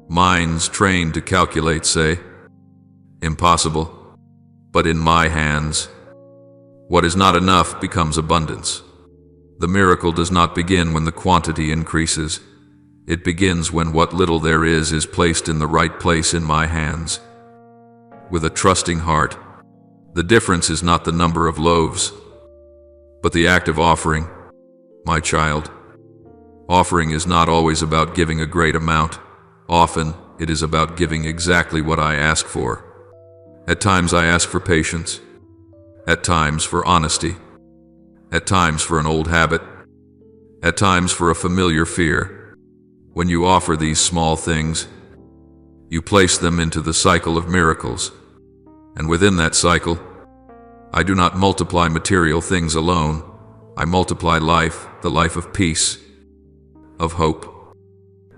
Minds trained to calculate say, impossible. But in my hands, what is not enough becomes abundance. The miracle does not begin when the quantity increases. It begins when what little there is placed in the right place in my hands. With a trusting heart, the difference is not the number of loaves, but the act of offering. My child, offering is not always about giving a great amount. Often, it is about giving exactly what I ask for. At times I ask for patience. At times for honesty. At times for an old habit. at times for a familiar fear. When you offer these small things, you place them into the cycle of miracles. And within that cycle, I do not multiply material things alone. I multiply life, the life of peace, of hope,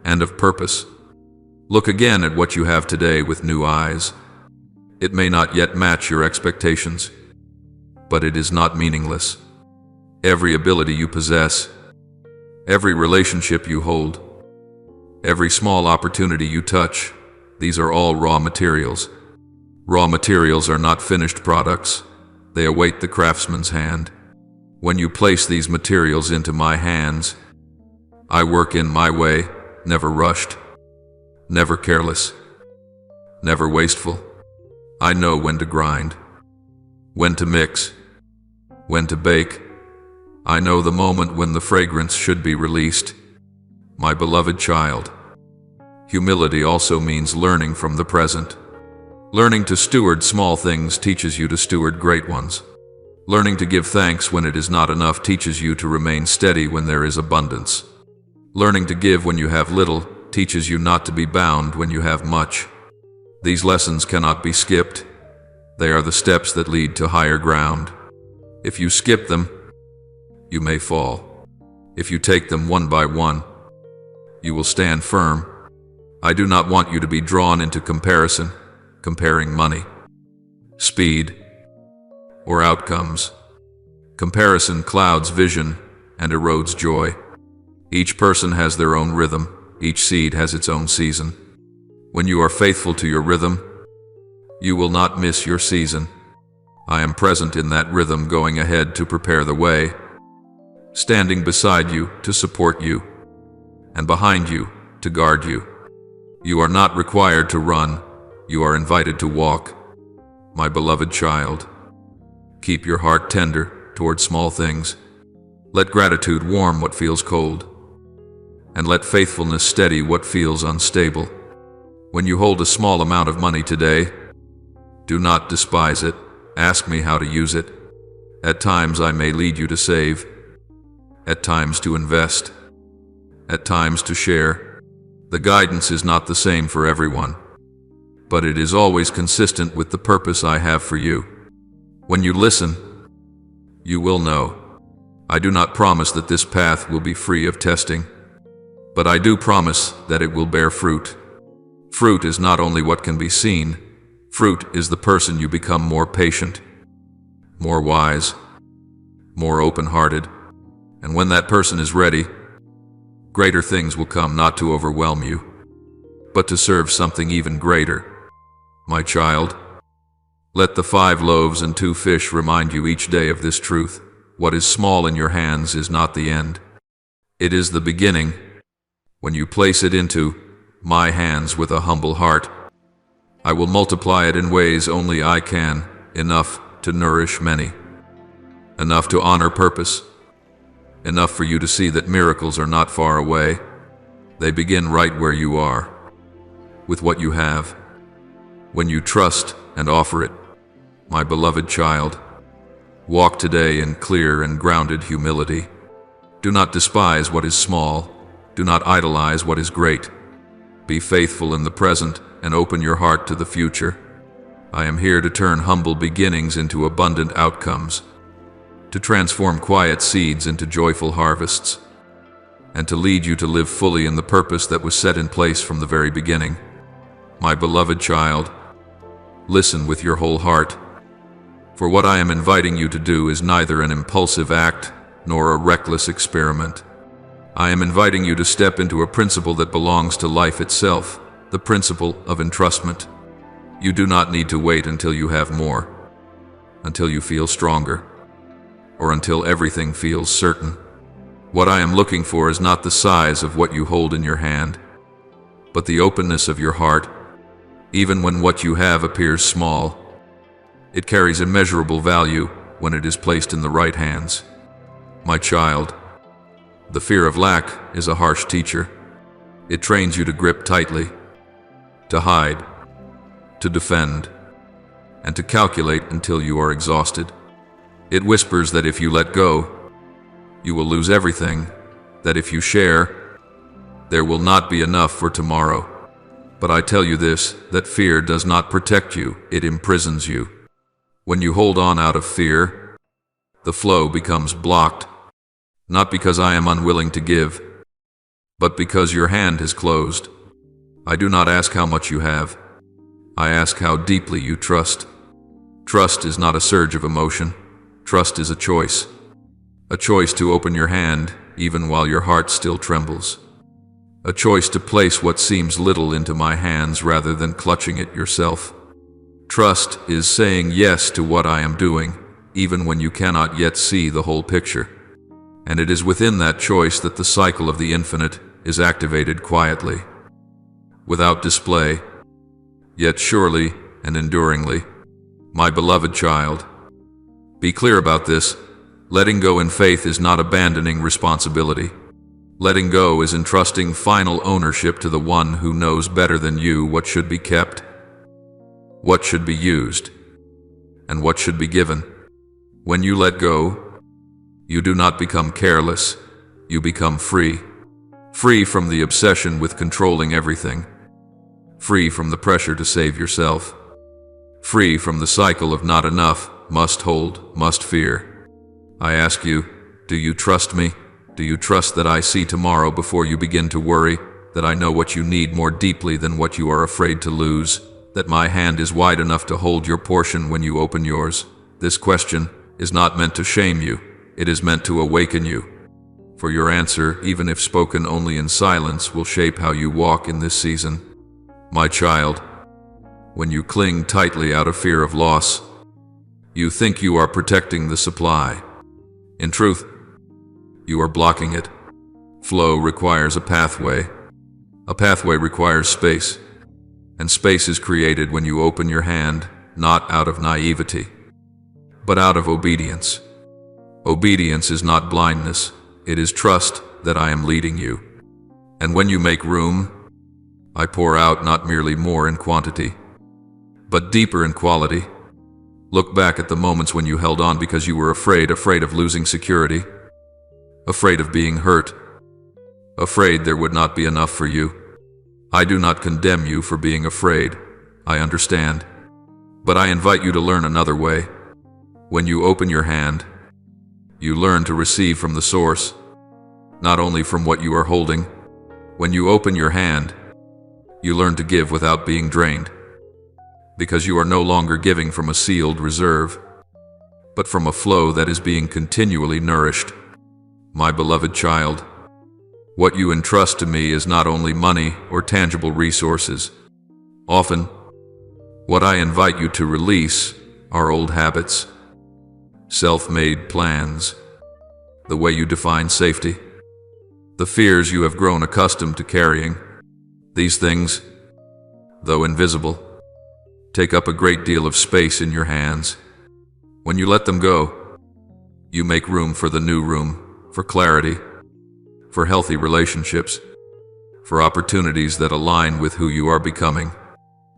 and of purpose. Look again at what you have today with new eyes. It may not yet match your expectations, but it is not meaningless. Every ability you possess, every relationship you hold, every small opportunity you touch, these are all raw materials. Raw materials are not finished products. They await the craftsman's hand. When you place these materials into my hands, I work in my way, never rushed, never careless, never wasteful. I know when to grind, when to mix, when to bake. I know the moment when the fragrance should be released. My beloved child, humility also means learning from the present. Learning to steward small things teaches you to steward great ones. Learning to give thanks when it is not enough teaches you to remain steady when there is abundance. Learning to give when you have little teaches you not to be bound when you have much. These lessons cannot be skipped. They are the steps that lead to higher ground. If you skip them, you may fall. If you take them one by one, you will stand firm. I do not want you to be drawn into comparison, comparing money, speed, or outcomes. Comparison clouds vision and erodes joy. Each person has their own rhythm. Each seed has its own season. When you are faithful to your rhythm, you will not miss your season. I am present in that rhythm, going ahead to prepare the way, standing beside you to support you, and behind you to guard you. You are not required to run. You are invited to walk. My beloved child, keep your heart tender toward small things. Let gratitude warm what feels cold, and let faithfulness steady what feels unstable. When you hold a small amount of money today, do not despise it. Ask me how to use it. At times I may lead you to save, at times to invest, at times to share. The guidance is not the same for everyone, but it is always consistent with the purpose I have for you. When you listen, you will know. I do not promise that this path will be free of testing, but I do promise that it will bear fruit. Fruit is not only what can be seen. Fruit is the person you become, more patient, more wise, more open-hearted. And when that person is ready, greater things will come, not to overwhelm you, but to serve something even greater. My child, let the 5 loaves and 2 fish remind you each day of this truth. What is small in your hands is not the end. It is the beginning. When you place it into my hands with a humble heart, I will multiply it in ways only I can, enough to nourish many, enough to honor purpose, enough for you to see that miracles are not far away. They begin right where you are, with what you have, when you trust and offer it. My beloved child, walk today in clear and grounded humility. Do not despise what is small. Do not idolize what is great. Be faithful in the present and open your heart to the future. I am here to turn humble beginnings into abundant outcomes, to transform quiet seeds into joyful harvests, and to lead you to live fully in the purpose that was set in place from the very beginning. My beloved child, listen with your whole heart, for what I am inviting you to do is neither an impulsive act nor a reckless experiment. I am inviting you to step into a principle that belongs to life itself, the principle of entrustment. You do not need to wait until you have more, until you feel stronger, or until everything feels certain. What I am looking for is not the size of what you hold in your hand, but the openness of your heart. Even when what you have appears small, it carries immeasurable value when it is placed in the right hands. My child, the fear of lack is a harsh teacher. It trains you to grip tightly, to hide, to defend, and to calculate until you are exhausted. It whispers that if you let go, you will lose everything, that if you share, there will not be enough for tomorrow. But I tell you this, that fear does not protect you, it imprisons you. When you hold on out of fear, the flow becomes blocked, not because I am unwilling to give, but because your hand is closed. I do not ask how much you have. I ask how deeply you trust. Trust is not a surge of emotion. Trust is a choice. A choice to open your hand, even while your heart still trembles. A choice to place what seems little into my hands rather than clutching it yourself. Trust is saying yes to what I am doing, even when you cannot yet see the whole picture. And it is within that choice that the cycle of the infinite is activated quietly, without display, yet surely and enduringly. My beloved child, be clear about this. Letting go in faith is not abandoning responsibility. Letting go is entrusting final ownership to the one who knows better than you what should be kept, what should be used, and what should be given. When you let go, you do not become careless, you become free. Free from the obsession with controlling everything. Free from the pressure to save yourself. Free from the cycle of not enough, must hold, must fear. I ask you, do you trust me? Do you trust that I see tomorrow before you begin to worry, that I know what you need more deeply than what you are afraid to lose, that my hand is wide enough to hold your portion when you open yours? This question is not meant to shame you, it is meant to awaken you. For your answer, even if spoken only in silence, will shape how you walk in this season. My child, when you cling tightly out of fear of loss, you think you are protecting the supply. In truth, you are blocking it. Flow requires a pathway. A pathway requires space. And space is created when you open your hand, not out of naivety, but out of obedience. Obedience is not blindness. It is trust that I am leading you. And when you make room, I pour out not merely more in quantity, but deeper in quality. Look back at the moments when you held on because you were afraid of losing security, afraid of being hurt, afraid there would not be enough for you. I do not condemn you for being afraid. I understand. But I invite you to learn another way. When you open your hand, you learn to receive from the source, not only from what you are holding. When you open your hand, you learn to give without being drained, because you are no longer giving from a sealed reserve, but from a flow that is being continually nourished. My beloved child, what you entrust to me is not only money or tangible resources. Often, what I invite you to release are old habits, self-made plans, the way you define safety, the fears you have grown accustomed to carrying. These things, though invisible, take up a great deal of space in your hands. When you let them go, you make room for the new room, for clarity, for healthy relationships, for opportunities that align with who you are becoming.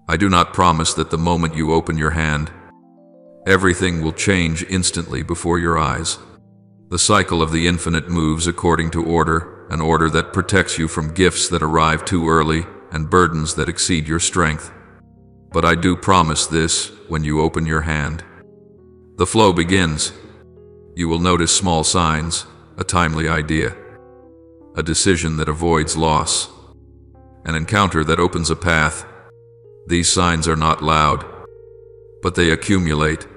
I do not promise that the moment you open your hand, everything will change instantly before your eyes. The cycle of the infinite moves according to order, an order that protects you from gifts that arrive too early and burdens that exceed your strength. But I do promise this: when you open your hand, the flow begins. You will notice small signs, a timely idea, a decision that avoids loss, an encounter that opens a path. These signs are not loud, but they accumulate.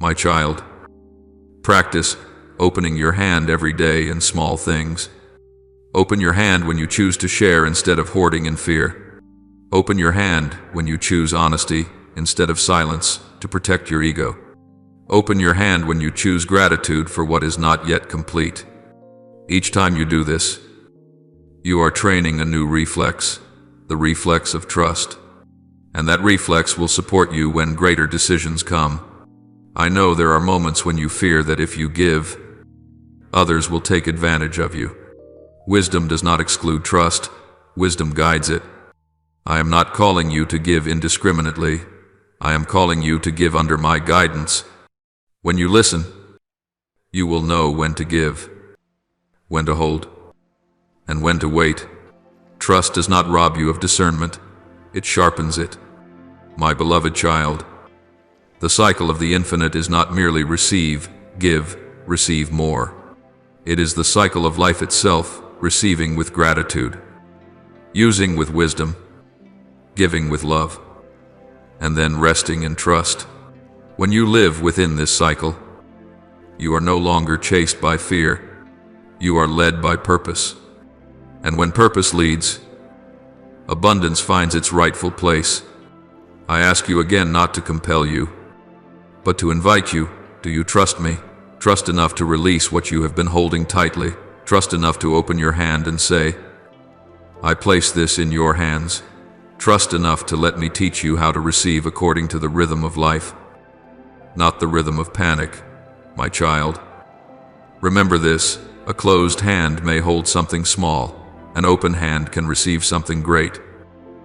My child, practice opening your hand every day in small things. Open your hand when you choose to share instead of hoarding in fear. Open your hand when you choose honesty instead of silence to protect your ego. Open your hand when you choose gratitude for what is not yet complete. Each time you do this, you are training a new reflex, the reflex of trust. And that reflex will support you when greater decisions come. I know there are moments when you fear that if you give, others will take advantage of you. Wisdom does not exclude trust, wisdom guides it. I am not calling you to give indiscriminately. I am calling you to give under my guidance. When you listen, you will know when to give, when to hold, and when to wait. Trust does not rob you of discernment, it sharpens it. My beloved child, the cycle of the infinite is not merely receive, give, receive more. It is the cycle of life itself, receiving with gratitude, using with wisdom, giving with love, and then resting in trust. When you live within this cycle, you are no longer chased by fear. You are led by purpose. And when purpose leads, abundance finds its rightful place. I ask you again not to compel you, but to invite you. Do you trust me? Trust enough to release what you have been holding tightly. Trust enough to open your hand and say, I place this in your hands. Trust enough to let me teach you how to receive according to the rhythm of life, not the rhythm of panic, my child. Remember this, a closed hand may hold something small. An open hand can receive something great.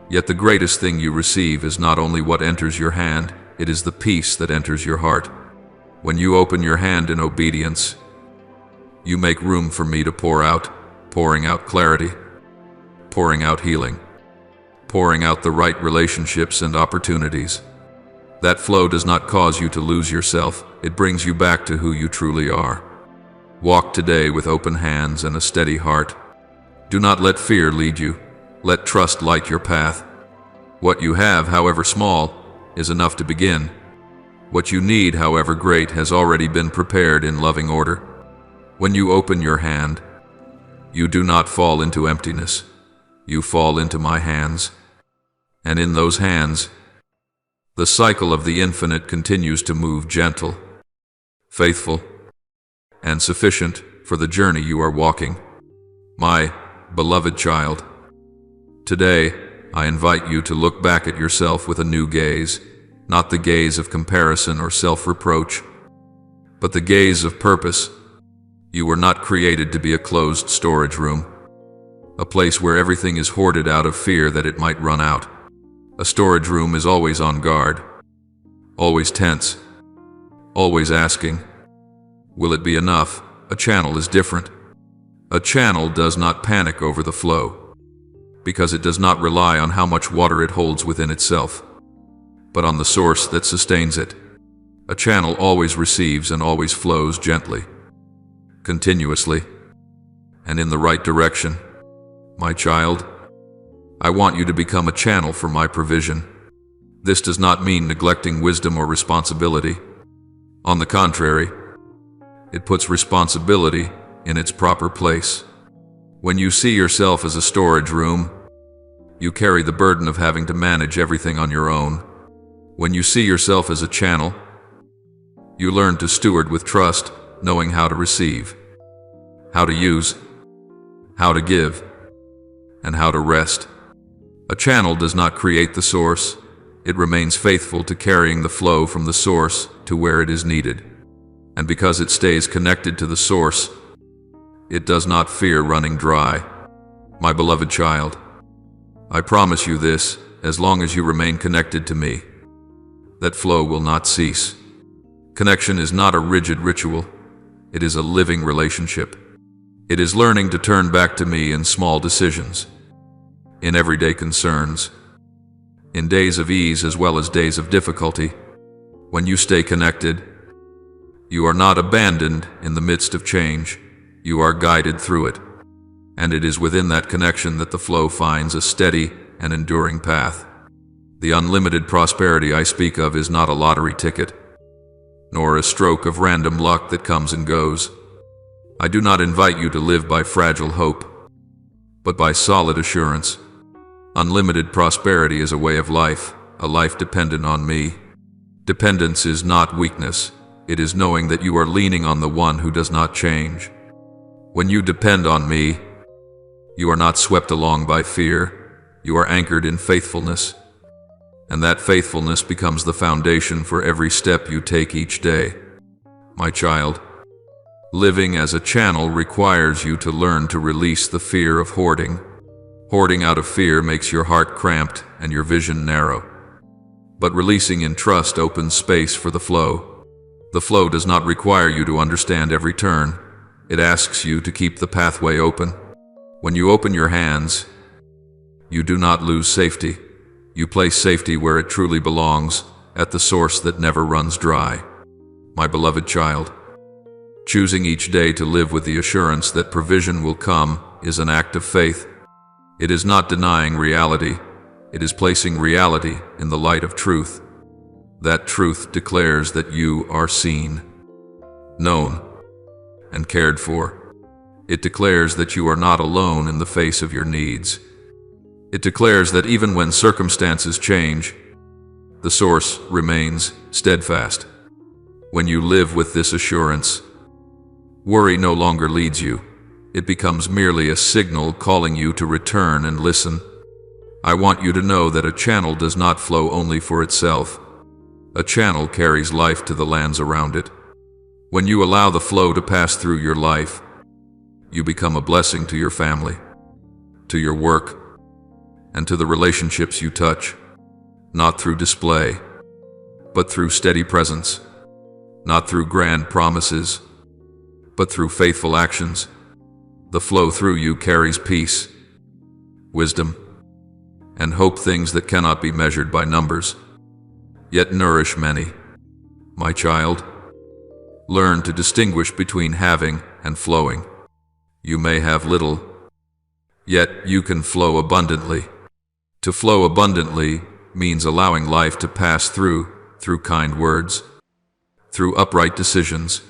Yet the greatest thing you receive is not only what enters your hand, it is the peace that enters your heart. When you open your hand in obedience, you make room for me to pouring out clarity, pouring out healing, pouring out the right relationships and opportunities. That flow does not cause you to lose yourself, it brings you back to who you truly are. Walk today with open hands and a steady heart. Do not let fear lead you. Let trust light your path. What you have, however small, is enough to begin. What you need, however great, has already been prepared in loving order. When you open your hand, you do not fall into emptiness. You fall into my hands. And in those hands, the cycle of the infinite continues to move gentle, faithful, and sufficient for the journey you are walking. My beloved child, today I invite you to look back at yourself with a new gaze, not the gaze of comparison or self-reproach, but the gaze of purpose. You were not created to be a closed storage room, a place where everything is hoarded out of fear that it might run out. A storage room is always on guard, always tense, always asking, will it be enough? A channel is different. A channel does not panic over the flow, because it does not rely on how much water it holds within itself, but on the source that sustains it. A channel always receives and always flows gently, continuously, and in the right direction. My child, I want you to become a channel for my provision. This does not mean neglecting wisdom or responsibility. On the contrary, it puts responsibility in its proper place. When you see yourself as a storage room, you carry the burden of having to manage everything on your own. When you see yourself as a channel, you learn to steward with trust, knowing how to receive, how to use, how to give, and how to rest. A channel does not create the source. It remains faithful to carrying the flow from the source to where it is needed. And because it stays connected to the source, it does not fear running dry. My beloved child, I promise you this, as long as you remain connected to me, that flow will not cease. Connection is not a rigid ritual. It is a living relationship. It is learning to turn back to me in small decisions, in everyday concerns, in days of ease as well as days of difficulty. When you stay connected, you are not abandoned in the midst of change. You are guided through it. And it is within that connection that the flow finds a steady and enduring path. The unlimited prosperity I speak of is not a lottery ticket, nor a stroke of random luck that comes and goes. I do not invite you to live by fragile hope, but by solid assurance. Unlimited prosperity is a way of life, a life dependent on me. Dependence is not weakness. It is knowing that you are leaning on the one who does not change. When you depend on me, you are not swept along by fear. You are anchored in faithfulness. And that faithfulness becomes the foundation for every step you take each day. My child, living as a channel requires you to learn to release the fear of hoarding. Hoarding out of fear makes your heart cramped and your vision narrow. But releasing in trust opens space for the flow. The flow does not require you to understand every turn. It asks you to keep the pathway open. When you open your hands, you do not lose safety. You place safety where it truly belongs, at the source that never runs dry. My beloved child, choosing each day to live with the assurance that provision will come is an act of faith. It is not denying reality. It is placing reality in the light of truth. That truth declares that you are seen, known, and cared for. It declares that you are not alone in the face of your needs. It declares that even when circumstances change, the source remains steadfast. When you live with this assurance, worry no longer leads you. It becomes merely a signal calling you to return and listen. I want you to know that a channel does not flow only for itself. A channel carries life to the lands around it. When you allow the flow to pass through your life, you become a blessing to your family, to your work, and to the relationships you touch, not through display, but through steady presence, not through grand promises, but through faithful actions. The flow through you carries peace, wisdom, and hope, things that cannot be measured by numbers, yet nourish many. My child, learn to distinguish between having and flowing. You may have little, yet you can flow abundantly. To flow abundantly means allowing life to pass through kind words, through upright decisions,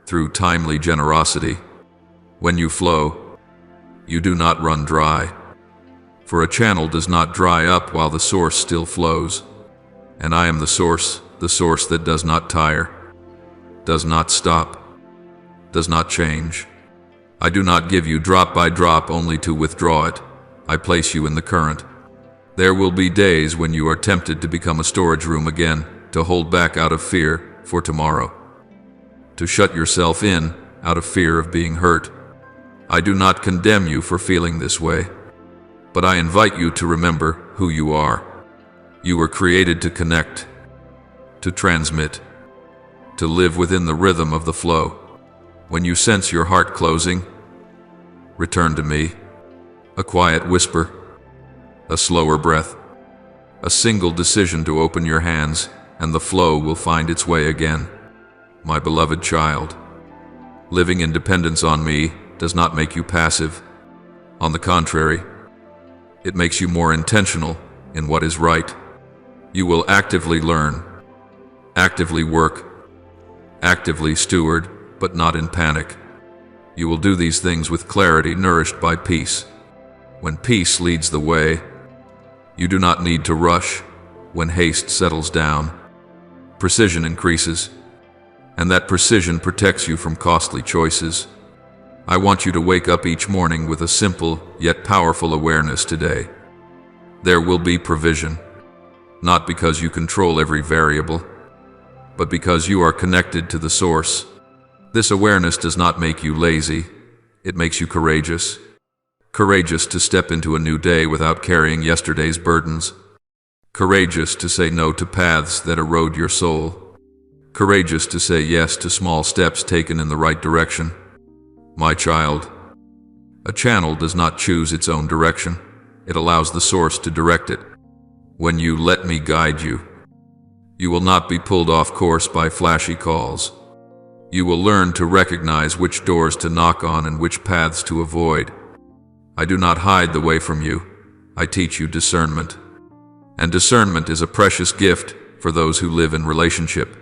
through timely generosity. When you flow, you do not run dry, for a channel does not dry up while the source still flows. And I am the source that does not tire, does not stop, does not change. I do not give you drop by drop only to withdraw it. I place you in the current. There will be days when you are tempted to become a storage room again, to hold back out of fear for tomorrow, to shut yourself in out of fear of being hurt. I do not condemn you for feeling this way, but I invite you to remember who you are. You were created to connect, to transmit, to live within the rhythm of the flow. When you sense your heart closing, return to me. A quiet whisper, a slower breath, a single decision to open your hands, and the flow will find its way again. My beloved child, living in dependence on me does not make you passive. On the contrary, it makes you more intentional in what is right. You will actively learn, actively work, actively steward, but not in panic. You will do these things with clarity, nourished by peace. When peace leads the way, you do not need to rush. When haste settles down, precision increases, and that precision protects you from costly choices. I want you to wake up each morning with a simple yet powerful awareness today. There will be provision, not because you control every variable, but because you are connected to the source. This awareness does not make you lazy. It makes you courageous. Courageous to step into a new day without carrying yesterday's burdens. Courageous to say no to paths that erode your soul. Courageous to say yes to small steps taken in the right direction. My child, a channel does not choose its own direction. It allows the source to direct it. When you let me guide you, you will not be pulled off course by flashy calls. You will learn to recognize which doors to knock on and which paths to avoid. I do not hide the way from you. I teach you discernment. And discernment is a precious gift for those who live in relationship.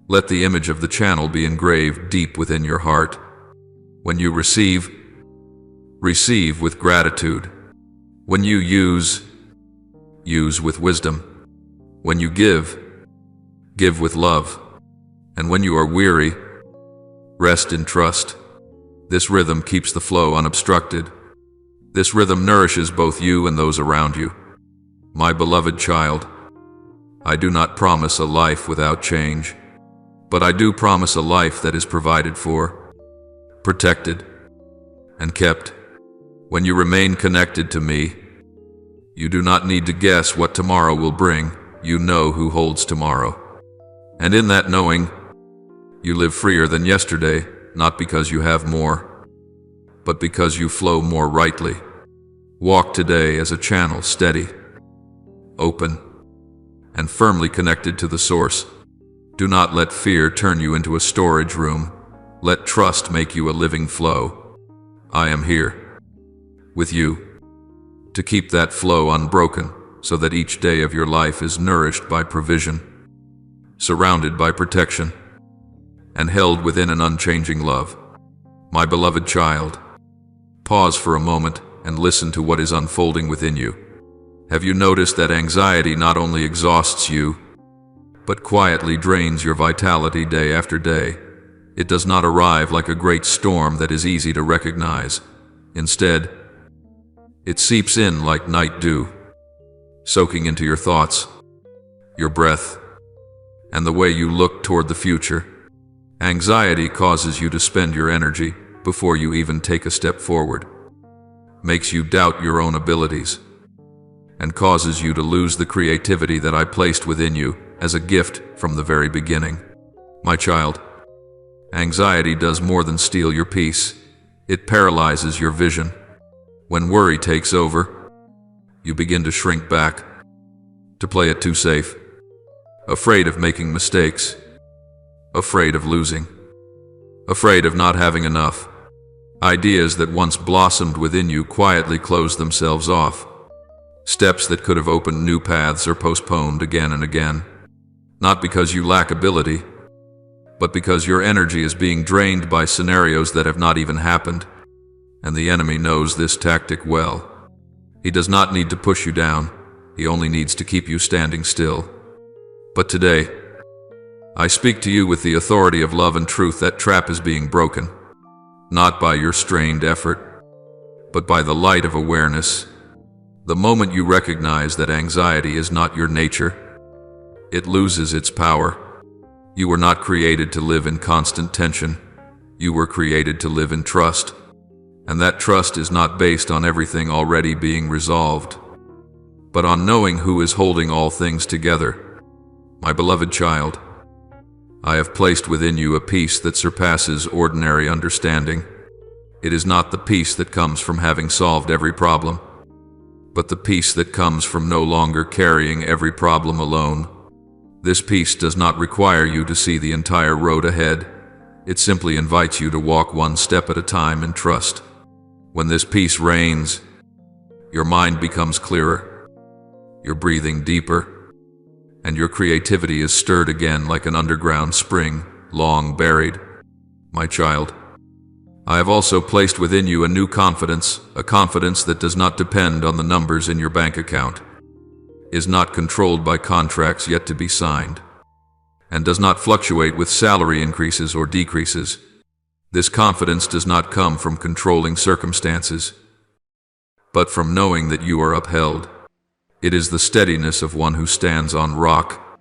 Let the image of the channel be engraved deep within your heart. When you receive with gratitude. When you use with wisdom. When you give with love. And when you are weary, rest in trust. This rhythm keeps the flow unobstructed. This rhythm nourishes both you and those around you. My beloved child, I do not promise a life without change, but I do promise a life that is provided for, protected, and kept. When you remain connected to me, you do not need to guess what tomorrow will bring. You know who holds tomorrow. And in that knowing, you live freer than yesterday, not because you have more, but because you flow more rightly. Walk today as a channel steady, open, and firmly connected to the source. Do not let fear turn you into a storage room. Let trust make you a living flow. I am here, with you, to keep that flow unbroken, so that each day of your life is nourished by provision, surrounded by protection, and held within an unchanging love. My beloved child, pause for a moment and listen to what is unfolding within you. Have you noticed that anxiety not only exhausts you, but quietly drains your vitality day after day? It does not arrive like a great storm that is easy to recognize. Instead, it seeps in like night dew, soaking into your thoughts, your breath, and the way you look toward the future. Anxiety causes you to spend your energy before you even take a step forward, makes you doubt your own abilities, and causes you to lose the creativity that I placed within you as a gift from the very beginning. My child, anxiety does more than steal your peace. It paralyzes your vision. When worry takes over, you begin to shrink back, to play it too safe, afraid of making mistakes, afraid of losing, afraid of not having enough. Ideas that once blossomed within you quietly close themselves off. Steps that could have opened new paths are postponed again and again. Not because you lack ability, but because your energy is being drained by scenarios that have not even happened. And the enemy knows this tactic well. He does not need to push you down. He only needs to keep you standing still. But today, I speak to you with the authority of love and truth. That trap is being broken. Not by your strained effort, but by the light of awareness. The moment you recognize that anxiety is not your nature, it loses its power. You were not created to live in constant tension. You were created to live in trust. And that trust is not based on everything already being resolved, but on knowing who is holding all things together. My beloved child, I have placed within you a peace that surpasses ordinary understanding. It is not the peace that comes from having solved every problem, but the peace that comes from no longer carrying every problem alone. This peace does not require you to see the entire road ahead. It simply invites you to walk one step at a time in trust. When this peace reigns, your mind becomes clearer, your breathing deeper, and your creativity is stirred again like an underground spring, long buried. My child, I have also placed within you a new confidence, a confidence that does not depend on the numbers in your bank account, is not controlled by contracts yet to be signed, and does not fluctuate with salary increases or decreases. This confidence does not come from controlling circumstances, but from knowing that you are upheld. It is the steadiness of one who stands on rock,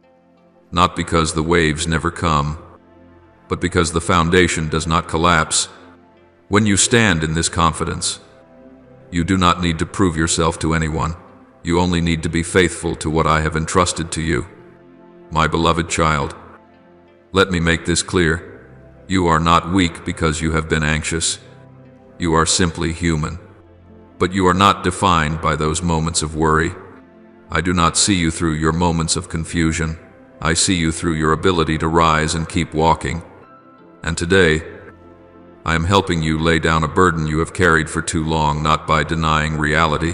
not because the waves never come, but because the foundation does not collapse. When you stand in this confidence, you do not need to prove yourself to anyone. You only need to be faithful to what I have entrusted to you. My beloved child, let me make this clear. You are not weak because you have been anxious. You are simply human. But you are not defined by those moments of worry. I do not see you through your moments of confusion. I see you through your ability to rise and keep walking. And today, I am helping you lay down a burden you have carried for too long, not by denying reality,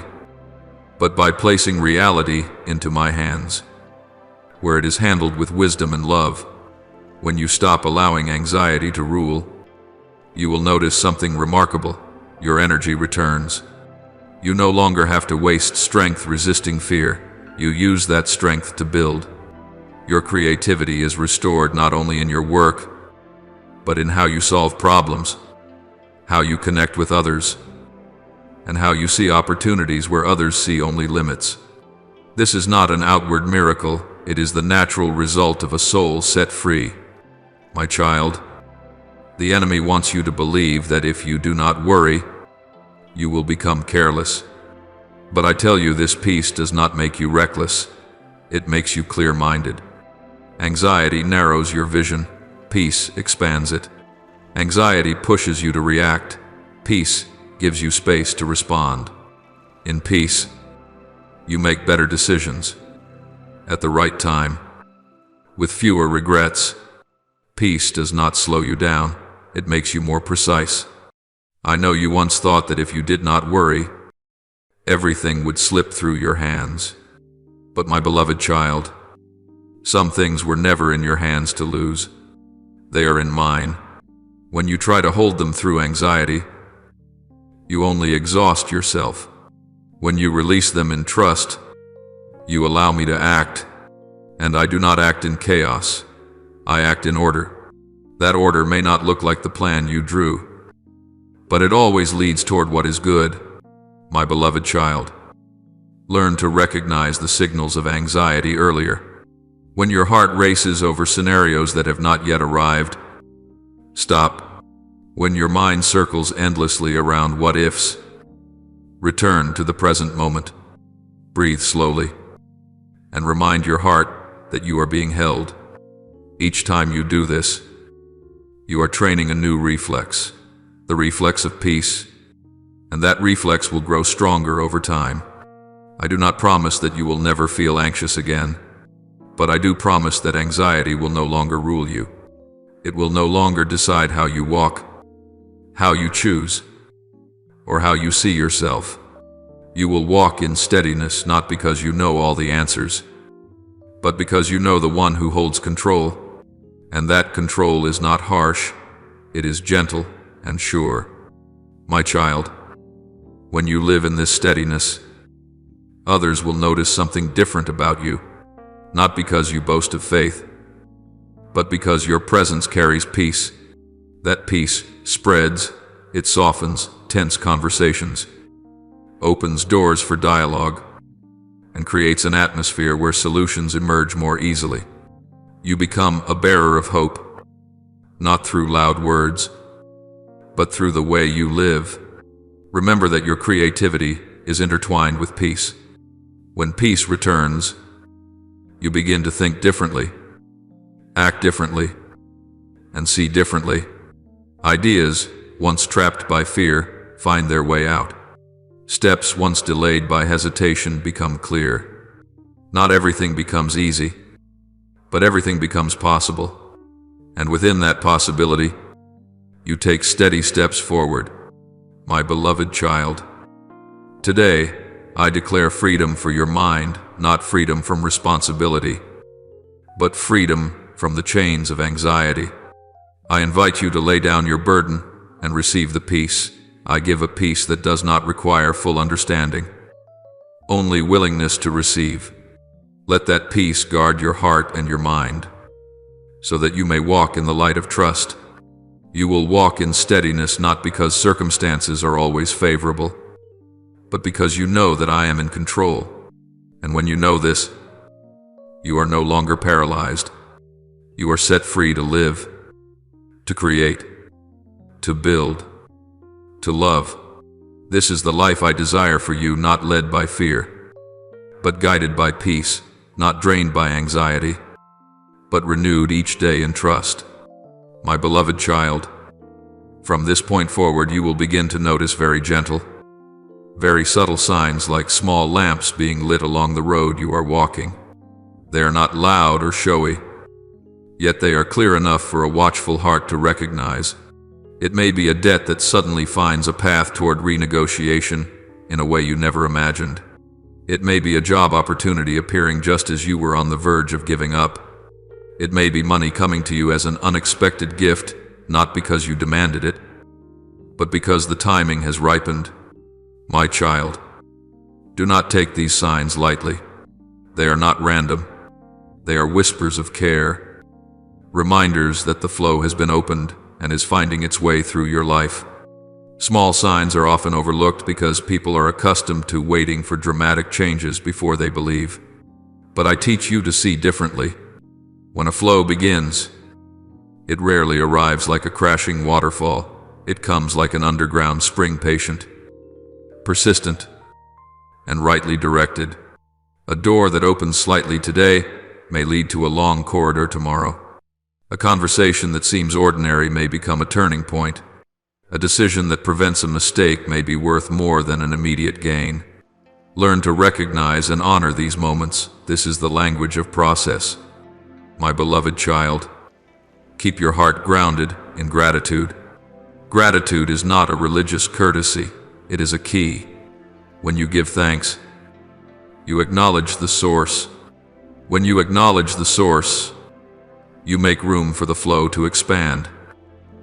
but by placing reality into my hands, where it is handled with wisdom and love. When you stop allowing anxiety to rule, you will notice something remarkable. Your energy returns. You no longer have to waste strength resisting fear. You use that strength to build. Your creativity is restored not only in your work, but in how you solve problems, how you connect with others, and how you see opportunities where others see only limits. This is not an outward miracle. It is the natural result of a soul set free. My child, the enemy wants you to believe that if you do not worry, you will become careless. But I tell you, this peace does not make you reckless. It makes you clear-minded. Anxiety narrows your vision. Peace expands it. Anxiety pushes you to react. Peace gives you space to respond. In peace, you make better decisions at the right time, with fewer regrets. Peace does not slow you down, it makes you more precise. I know you once thought that if you did not worry, everything would slip through your hands. But my beloved child, some things were never in your hands to lose. They are in mine. When you try to hold them through anxiety, you only exhaust yourself. When you release them in trust, you allow me to act, and I do not act in chaos. I act in order. That order may not look like the plan you drew, but it always leads toward what is good. My beloved child, learn to recognize the signals of anxiety earlier. When your heart races over scenarios that have not yet arrived, stop. When your mind circles endlessly around what-ifs, return to the present moment. Breathe slowly, and remind your heart that you are being held. Each time you do this, you are training a new reflex, the reflex of peace, and that reflex will grow stronger over time. I do not promise that you will never feel anxious again, but I do promise that anxiety will no longer rule you. It will no longer decide how you walk, how you choose, or how you see yourself. You will walk in steadiness not because you know all the answers, but because you know the one who holds control, and that control is not harsh, it is gentle and sure. My child, when you live in this steadiness, others will notice something different about you, not because you boast of faith, but because your presence carries peace. That peace spreads, it softens tense conversations, opens doors for dialogue, and creates an atmosphere where solutions emerge more easily. You become a bearer of hope, not through loud words, but through the way you live. Remember that your creativity is intertwined with peace. When peace returns, you begin to think differently, act differently, and see differently. Ideas, once trapped by fear, find their way out. Steps once delayed by hesitation become clear. Not everything becomes easy, but everything becomes possible. And within that possibility, you take steady steps forward. My beloved child, today, I declare freedom for your mind, not freedom from responsibility, but freedom from the chains of anxiety. I invite you to lay down your burden and receive the peace. I give a peace that does not require full understanding, only willingness to receive. Let that peace guard your heart and your mind, so that you may walk in the light of trust. You will walk in steadiness not because circumstances are always favorable, but because you know that I am in control. And when you know this, you are no longer paralyzed. You are set free to live, to create, to build, to love. This is the life I desire for you, not led by fear, but guided by peace, not drained by anxiety, but renewed each day in trust. My beloved child, from this point forward you will begin to notice very gentle, very subtle signs like small lamps being lit along the road you are walking. They are not loud or showy, yet they are clear enough for a watchful heart to recognize. It may be a debt that suddenly finds a path toward renegotiation in a way you never imagined. It may be a job opportunity appearing just as you were on the verge of giving up. It may be money coming to you as an unexpected gift, not because you demanded it, but because the timing has ripened. My child, do not take these signs lightly. They are not random. They are whispers of care, reminders that the flow has been opened and is finding its way through your life. Small signs are often overlooked because people are accustomed to waiting for dramatic changes before they believe. But I teach you to see differently. When a flow begins, it rarely arrives like a crashing waterfall. It comes like an underground spring, patient, persistent, and rightly directed. A door that opens slightly today may lead to a long corridor tomorrow. A conversation that seems ordinary may become a turning point. A decision that prevents a mistake may be worth more than an immediate gain. Learn to recognize and honor these moments. This is the language of process. My beloved child, keep your heart grounded in gratitude. Gratitude is not a religious courtesy, it is a key. When you give thanks, you acknowledge the source. When you acknowledge the source, you make room for the flow to expand.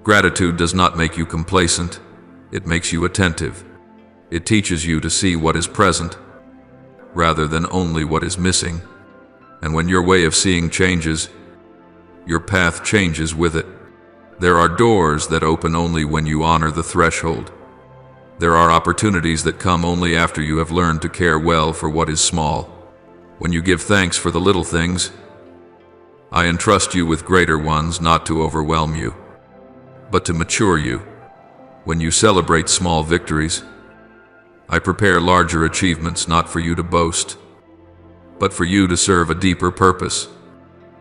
Gratitude does not make you complacent, it makes you attentive. It teaches you to see what is present, rather than only what is missing. And when your way of seeing changes, your path changes with it. There are doors that open only when you honor the threshold. There are opportunities that come only after you have learned to care well for what is small. When you give thanks for the little things, I entrust you with greater ones, not to overwhelm you, but to mature you. When you celebrate small victories, I prepare larger achievements, not for you to boast, but for you to serve a deeper purpose.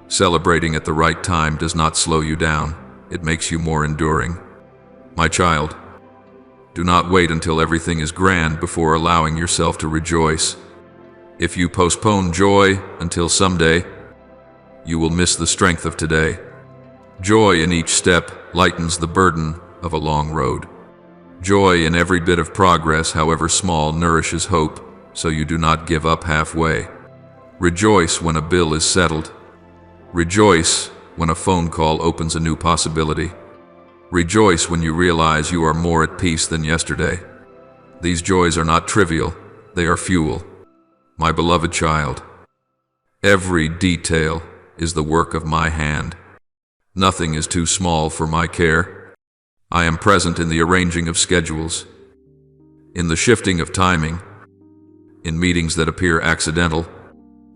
Celebrating at the right time does not slow you down, it makes you more enduring. My child, do not wait until everything is grand before allowing yourself to rejoice. If you postpone joy until someday, you will miss the strength of today. Joy in each step lightens the burden of a long road. Joy in every bit of progress, however small, nourishes hope, so you do not give up halfway. Rejoice when a bill is settled. Rejoice when a phone call opens a new possibility. Rejoice when you realize you are more at peace than yesterday. These joys are not trivial, they are fuel. My beloved child, every detail is the work of my hand. Nothing is too small for my care. I am present in the arranging of schedules, in the shifting of timing, in meetings that appear accidental.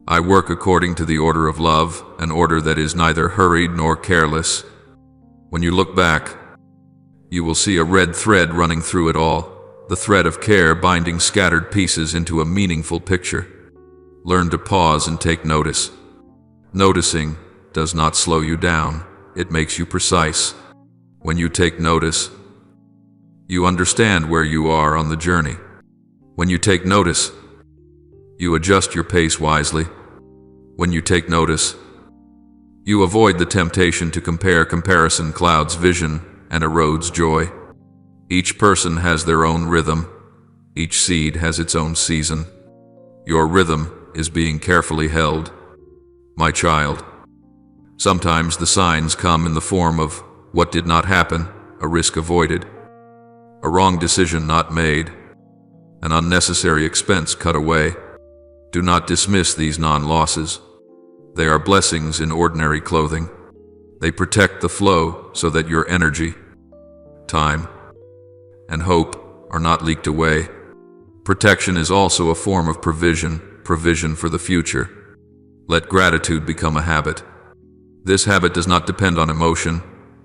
I work according to the order of love, an order that is neither hurried nor careless. When you look back, you will see a red thread running through it all, the thread of care binding scattered pieces into a meaningful picture. Learn to pause and take notice. Noticing does not slow you down, it makes you precise. When you take notice, you understand where you are on the journey. When you take notice, you adjust your pace wisely. When you take notice, you avoid the temptation to compare. Comparison clouds vision and erodes joy. Each person has their own rhythm. Each seed has its own season. Your rhythm is being carefully held. My child, sometimes the signs come in the form of what did not happen, a risk avoided, a wrong decision not made, an unnecessary expense cut away. Do not dismiss these non-losses. They are blessings in ordinary clothing. They protect the flow so that your energy, time, and hope are not leaked away. Protection is also a form of provision for the future. Let gratitude become a habit. This habit does not depend on emotion.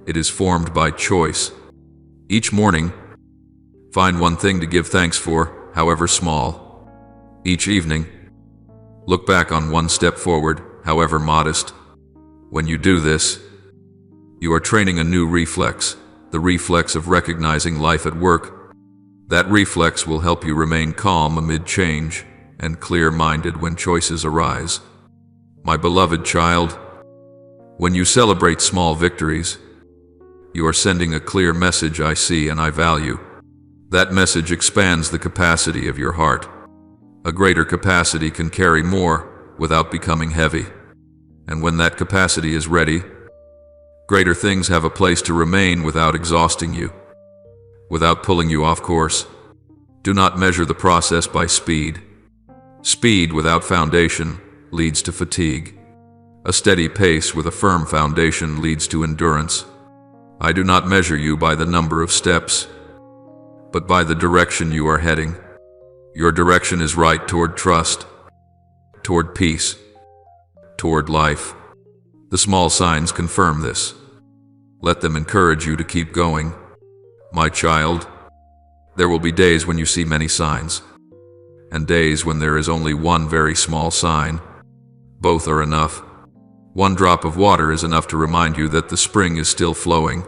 It is formed by choice. Each morning, find one thing to give thanks for, however small. Each evening, look back on one step forward, however modest. When you do this, you are training a new reflex, the reflex of recognizing life at work. That reflex will help you remain calm amid change and clear-minded when choices arise. My beloved child, when you celebrate small victories, you are sending a clear message: I see and I value. That message expands the capacity of your heart. A greater capacity can carry more without becoming heavy. And when that capacity is ready, greater things have a place to remain without exhausting you, without pulling you off course. Do not measure the process by speed. Speed without foundation leads to fatigue. A steady pace with a firm foundation leads to endurance. I do not measure you by the number of steps, but by the direction you are heading. Your direction is right toward trust, toward peace, toward life. The small signs confirm this. Let them encourage you to keep going. My child, there will be days when you see many signs, and days when there is only one very small sign. Both are enough. One drop of water is enough to remind you that the spring is still flowing.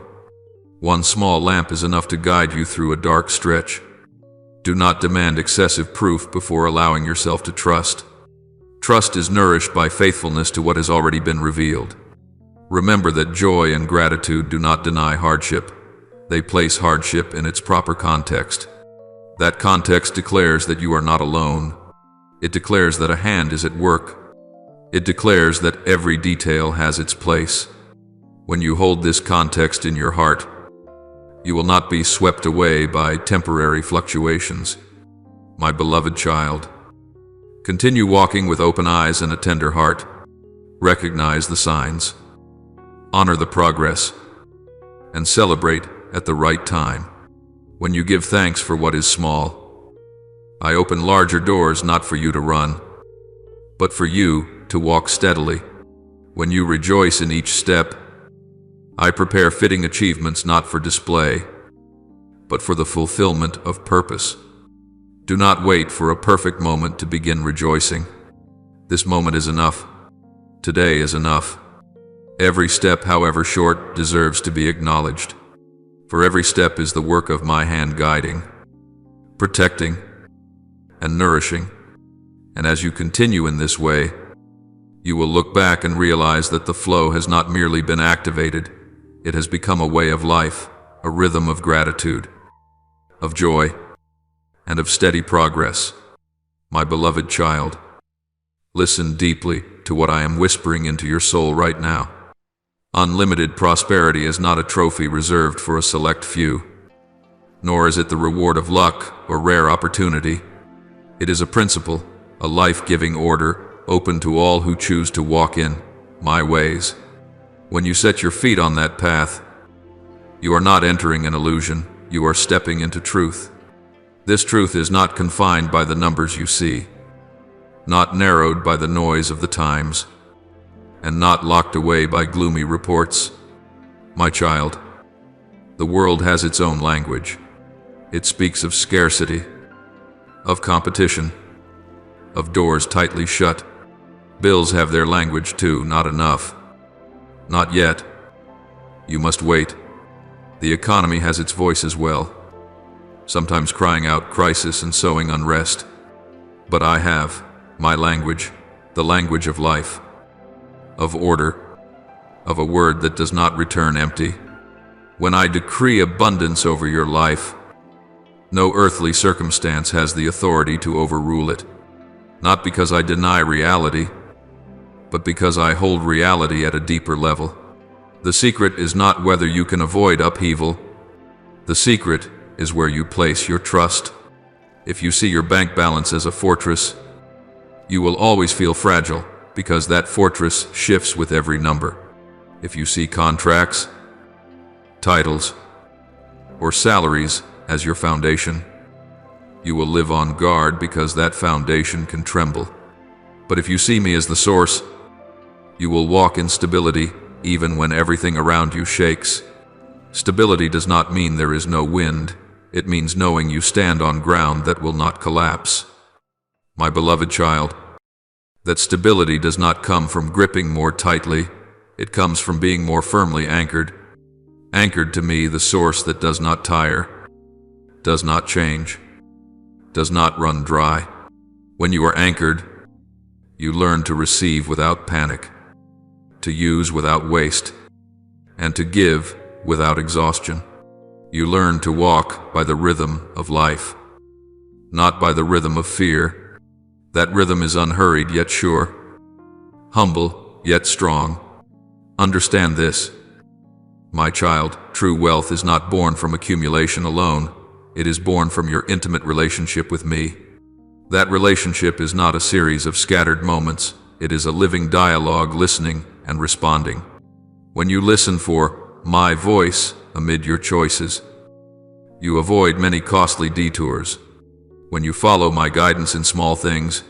One small lamp is enough to guide you through a dark stretch. Do not demand excessive proof before allowing yourself to trust. Trust is nourished by faithfulness to what has already been revealed. Remember that joy and gratitude do not deny hardship. They place hardship in its proper context. That context declares that you are not alone. It declares that a hand is at work. It declares that every detail has its place. When you hold this context in your heart, you will not be swept away by temporary fluctuations. My beloved child, continue walking with open eyes and a tender heart. Recognize the signs, honor the progress, and celebrate at the right time. When you give thanks for what is small, I open larger doors not for you to run, but for you to walk steadily. When you rejoice in each step, I prepare fitting achievements not for display, but for the fulfillment of purpose. Do not wait for a perfect moment to begin rejoicing. This moment is enough. Today is enough. Every step, however short, deserves to be acknowledged. For every step is the work of my hand guiding, protecting, and nourishing. And as you continue in this way, you will look back and realize that the flow has not merely been activated. It has become a way of life, a rhythm of gratitude, of joy, and of steady progress. My beloved child, listen deeply to what I am whispering into your soul right now. Unlimited prosperity is not a trophy reserved for a select few, nor is it the reward of luck or rare opportunity. It is a principle, a life-giving order, open to all who choose to walk in my ways. When you set your feet on that path, you are not entering an illusion, you are stepping into truth. This truth is not confined by the numbers you see, not narrowed by the noise of the times, and not locked away by gloomy reports. My child, the world has its own language. It speaks of scarcity, of competition, of doors tightly shut. Bills have their language too, not enough. Not yet. You must wait. The economy has its voice as well, sometimes crying out crisis and sowing unrest. But I have my language, the language of life, of order, of a word that does not return empty. When I decree abundance over your life, no earthly circumstance has the authority to overrule it. Not because I deny reality, but because I hold reality at a deeper level. The secret is not whether you can avoid upheaval. The secret is where you place your trust. If you see your bank balance as a fortress, you will always feel fragile, because that fortress shifts with every number. If you see contracts, titles, or salaries as your foundation, you will live on guard because that foundation can tremble. But if you see me as the source, you will walk in stability even when everything around you shakes. Stability does not mean there is no wind. It means knowing you stand on ground that will not collapse. My beloved child, that stability does not come from gripping more tightly. It comes from being more firmly anchored. Anchored to me, the source that does not tire, does not change, does not run dry. When you are anchored, you learn to receive without panic, to use without waste, and to give without exhaustion. You learn to walk by the rhythm of life, not by the rhythm of fear. That rhythm is unhurried yet sure, humble yet strong. Understand this, my child, true wealth is not born from accumulation alone. It is born from your intimate relationship with me. That relationship is not a series of scattered moments. It is a living dialogue, listening and responding. When you listen for my voice amid your choices, you avoid many costly detours. When you follow my guidance in small things,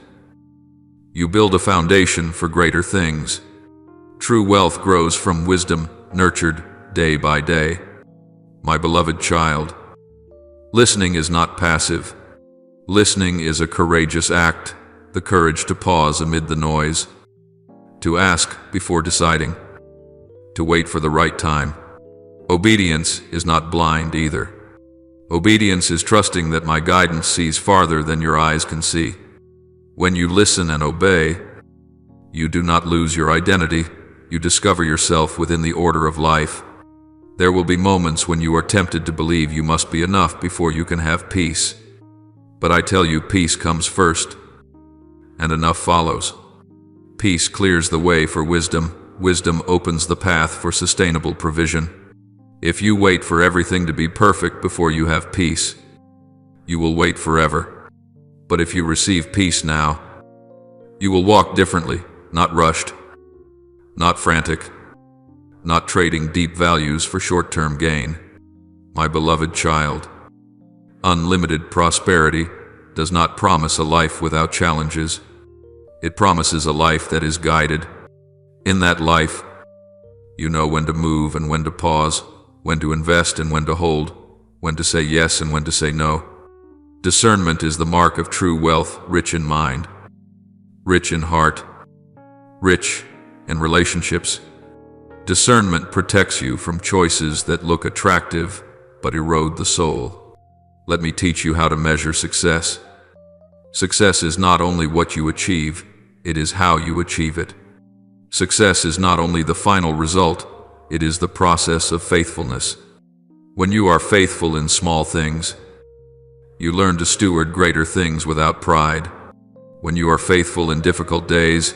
you build a foundation for greater things. True wealth grows from wisdom, nurtured day by day. My beloved child, listening is not passive. Listening is a courageous act, the courage to pause amid the noise, to ask before deciding, to wait for the right time. Obedience is not blind either. Obedience is trusting that my guidance sees farther than your eyes can see. When you listen and obey, you do not lose your identity, you discover yourself within the order of life. There will be moments when you are tempted to believe you must be enough before you can have peace. But I tell you, peace comes first, and enough follows. Peace clears the way for wisdom. Wisdom opens the path for sustainable provision. If you wait for everything to be perfect before you have peace, you will wait forever. But if you receive peace now, you will walk differently, not rushed, not frantic, not trading deep values for short-term gain. My beloved child, unlimited prosperity does not promise a life without challenges. It promises a life that is guided. In that life, you know when to move and when to pause, when to invest and when to hold, when to say yes and when to say no. Discernment is the mark of true wealth, rich in mind, rich in heart, rich in relationships. Discernment protects you from choices that look attractive but erode the soul. Let me teach you how to measure success. Success is not only what you achieve, it is how you achieve it. Success is not only the final result, it is the process of faithfulness. When you are faithful in small things, you learn to steward greater things without pride. When you are faithful in difficult days,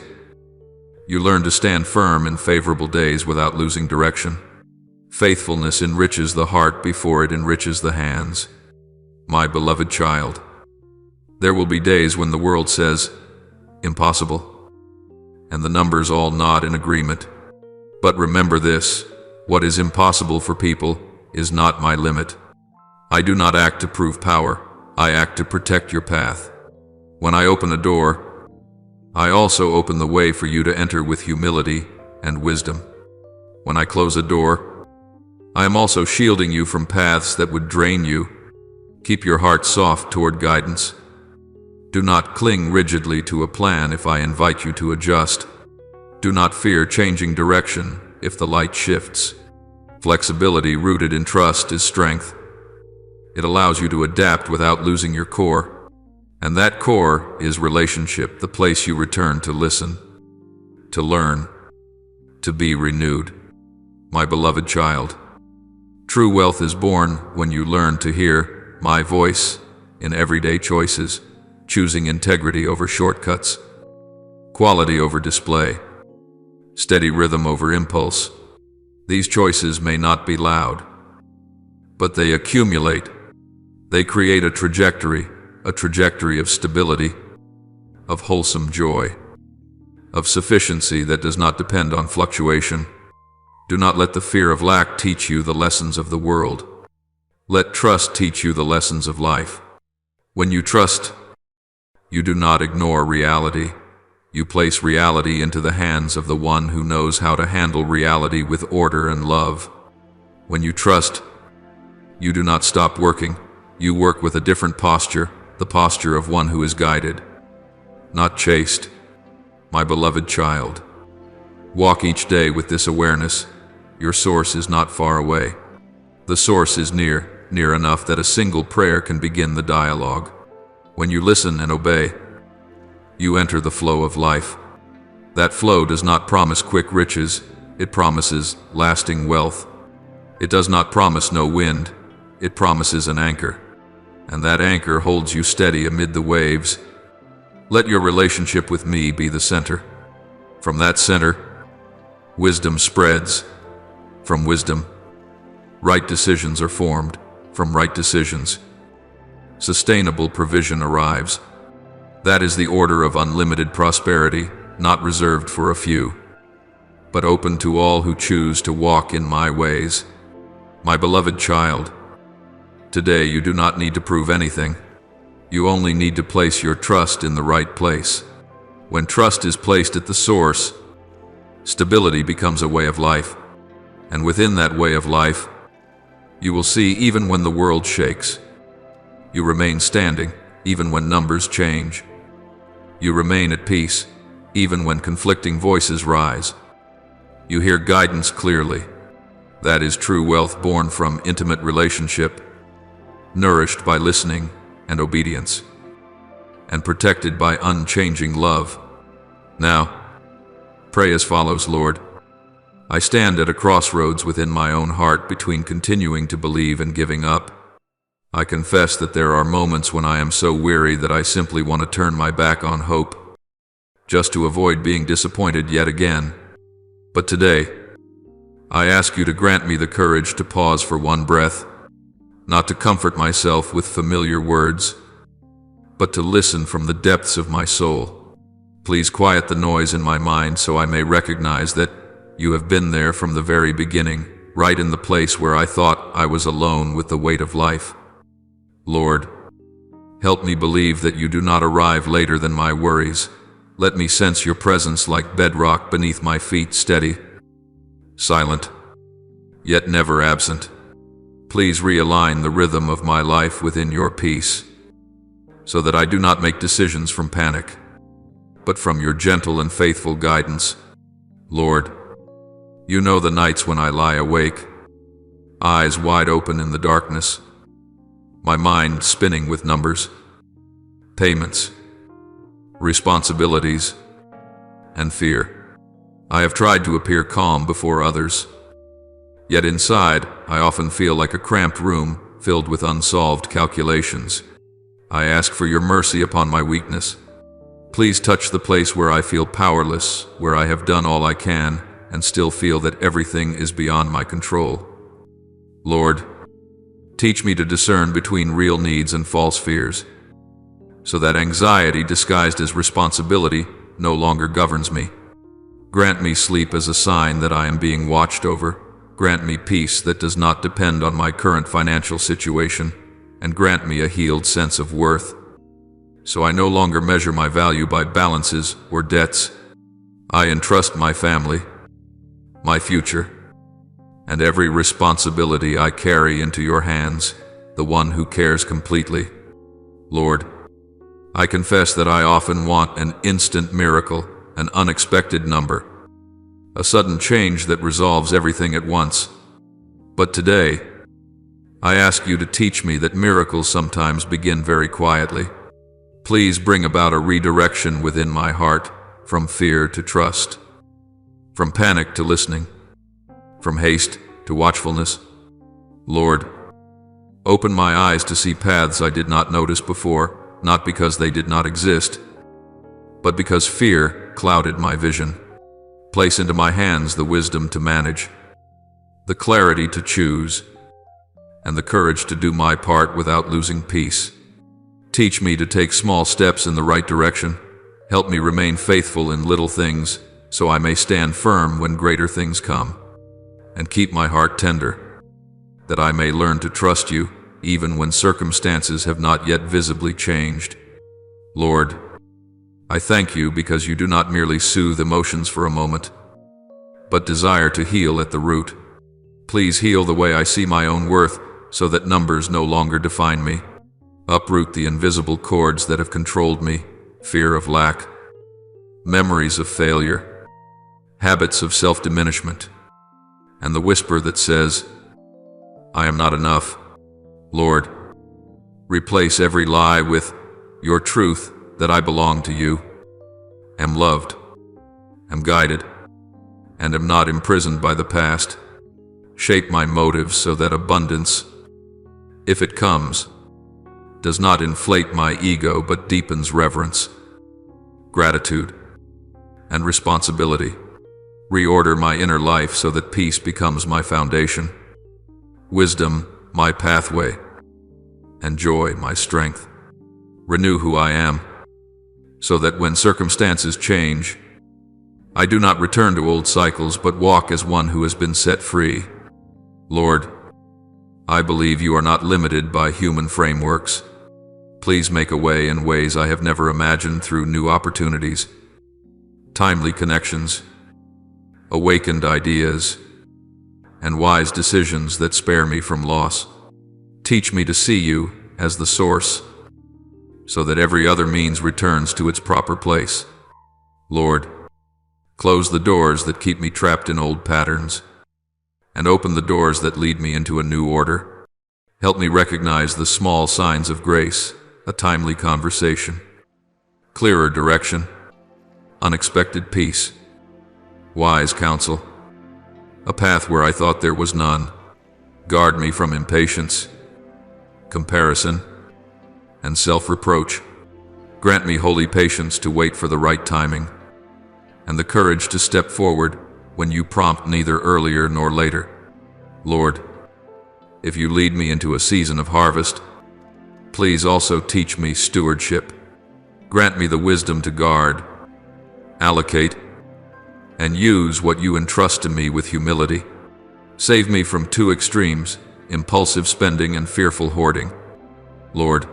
you learn to stand firm in favorable days without losing direction. Faithfulness enriches the heart before it enriches the hands. My beloved child, there will be days when the world says, impossible, and the numbers all nod in agreement. But remember this, what is impossible for people is not my limit. I do not act to prove power, I act to protect your path. When I open a door, I also open the way for you to enter with humility and wisdom. When I close a door, I am also shielding you from paths that would drain you. Keep your heart soft toward guidance. Do not cling rigidly to a plan if I invite you to adjust. Do not fear changing direction if the light shifts. Flexibility rooted in trust is strength. It allows you to adapt without losing your core. And that core is relationship, the place you return to listen, to learn, to be renewed. My beloved child, true wealth is born when you learn to hear my voice in everyday choices, choosing integrity over shortcuts, quality over display, steady rhythm over impulse. These choices may not be loud, but they accumulate. They create a trajectory of stability, of wholesome joy, of sufficiency that does not depend on fluctuation. Do not let the fear of lack teach you the lessons of the world. Let trust teach you the lessons of life. When you trust, you do not ignore reality. You place reality into the hands of the one who knows how to handle reality with order and love. When you trust, you do not stop working. You work with a different posture, the posture of one who is guided, not chased. My beloved child, walk each day with this awareness. Your source is not far away. The source is near enough that a single prayer can begin the dialogue. When you listen and obey, you enter the flow of life. That flow does not promise quick riches, it promises lasting wealth. It does not promise no wind, it promises an anchor. And that anchor holds you steady amid the waves. Let your relationship with me be the center. From that center, wisdom spreads. From wisdom, right decisions are formed. From right decisions, sustainable provision arrives. That is the order of unlimited prosperity, not reserved for a few, but open to all who choose to walk in my ways. My beloved child, today you do not need to prove anything. You only need to place your trust in the right place. When trust is placed at the source, stability becomes a way of life. And within that way of life, you will see even when the world shakes. You remain standing, even when numbers change. You remain at peace, even when conflicting voices rise. You hear guidance clearly, That is true wealth born from intimate relationship, nourished by listening and obedience, and protected by unchanging love. Now, pray as follows, Lord. I stand at a crossroads within my own heart between continuing to believe and giving up. I confess that there are moments when I am so weary that I simply want to turn my back on hope, just to avoid being disappointed yet again. But today, I ask you to grant me the courage to pause for one breath, not to comfort myself with familiar words, but to listen from the depths of my soul. Please quiet the noise in my mind so I may recognize that you have been there from the very beginning, right in the place where I thought I was alone with the weight of life. Lord, help me believe that you do not arrive later than my worries. Let me sense your presence like bedrock beneath my feet, steady, silent, yet never absent. Please realign the rhythm of my life within your peace, so that I do not make decisions from panic, but from your gentle and faithful guidance. Lord, you know the nights when I lie awake, eyes wide open in the darkness, my mind spinning with numbers, payments, responsibilities, and fear. I have tried to appear calm before others, yet inside I often feel like a cramped room filled with unsolved calculations. I ask for your mercy upon my weakness. Please touch the place where I feel powerless, where I have done all I can and still feel that everything is beyond my control. Lord, teach me to discern between real needs and false fears, so that anxiety disguised as responsibility no longer governs me. Grant me sleep as a sign that I am being watched over. Grant me peace that does not depend on my current financial situation, and grant me a healed sense of worth, so I no longer measure my value by balances or debts. I entrust my family, my future, and every responsibility I carry into your hands, the one who cares completely. Lord, I confess that I often want an instant miracle, an unexpected number, a sudden change that resolves everything at once. But today, I ask you to teach me that miracles sometimes begin very quietly. Please bring about a redirection within my heart, from fear to trust, from panic to listening, from haste to watchfulness. Lord, open my eyes to see paths I did not notice before, not because they did not exist, but because fear clouded my vision. Place into my hands the wisdom to manage, the clarity to choose, and the courage to do my part without losing peace. Teach me to take small steps in the right direction. Help me remain faithful in little things, so I may stand firm when greater things come. And keep my heart tender, that I may learn to trust you, even when circumstances have not yet visibly changed. Lord, I thank you because you do not merely soothe emotions for a moment, but desire to heal at the root. Please heal the way I see my own worth, so that numbers no longer define me. Uproot the invisible cords that have controlled me, fear of lack, memories of failure, habits of self-diminishment, and the whisper that says, I am not enough. Lord, replace every lie with your truth that I belong to you, am loved, am guided, and am not imprisoned by the past. Shape my motives so that abundance, if it comes, does not inflate my ego but deepens reverence, gratitude, and responsibility. Reorder my inner life so that peace becomes my foundation, wisdom my pathway, and joy my strength. Renew who I am, so that when circumstances change, I do not return to old cycles but walk as one who has been set free. Lord, I believe you are not limited by human frameworks. Please make a way in ways I have never imagined through new opportunities, timely connections, awakened ideas, and wise decisions that spare me from loss. Teach me to see you as the source, so that every other means returns to its proper place. Lord, close the doors that keep me trapped in old patterns, and open the doors that lead me into a new order. Help me recognize the small signs of grace, a timely conversation, clearer direction, unexpected peace, wise counsel, a path where I thought there was none. Guard me from impatience, comparison, and self-reproach. Grant me holy patience to wait for the right timing, and the courage to step forward when you prompt, neither earlier nor later. Lord, if you lead me into a season of harvest, please also teach me stewardship. Grant me the wisdom to guard, allocate, and use what you entrust to me with humility. Save me from two extremes, impulsive spending and fearful hoarding. Lord,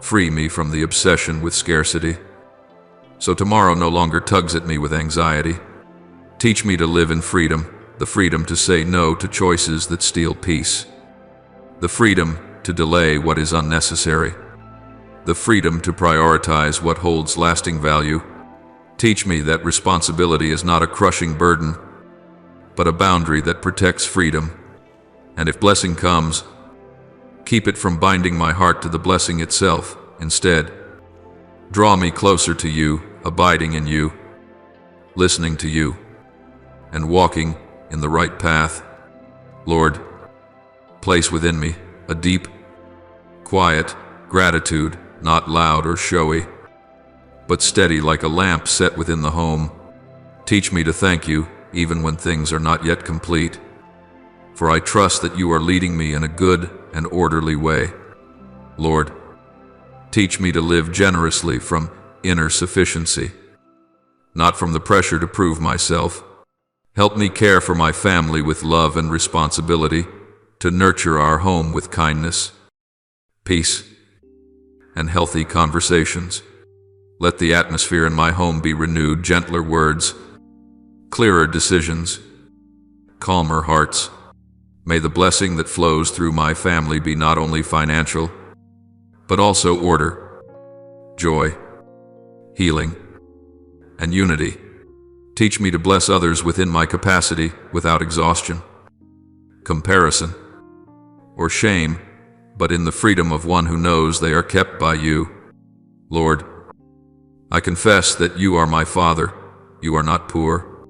free me from the obsession with scarcity, so tomorrow no longer tugs at me with anxiety. Teach me to live in freedom, the freedom to say no to choices that steal peace, the freedom to delay what is unnecessary, the freedom to prioritize what holds lasting value. Teach me that responsibility is not a crushing burden, but a boundary that protects freedom. And if blessing comes, keep it from binding my heart to the blessing itself. Instead, draw me closer to you, abiding in you, listening to you, and walking in the right path. Lord, place within me a deep, quiet gratitude, not loud or showy, but steady like a lamp set within the home. Teach me to thank you even when things are not yet complete, for I trust that you are leading me in a good and orderly way. Lord, teach me to live generously from inner sufficiency, not from the pressure to prove myself. Help me care for my family with love and responsibility, to nurture our home with kindness, peace, and healthy conversations. Let the atmosphere in my home be renewed, gentler words, clearer decisions, calmer hearts. May the blessing that flows through my family be not only financial, but also order, joy, healing, and unity. Teach me to bless others within my capacity without exhaustion, comparison, or shame, but in the freedom of one who knows they are kept by you. Lord, I confess that you are my Father. You are not poor,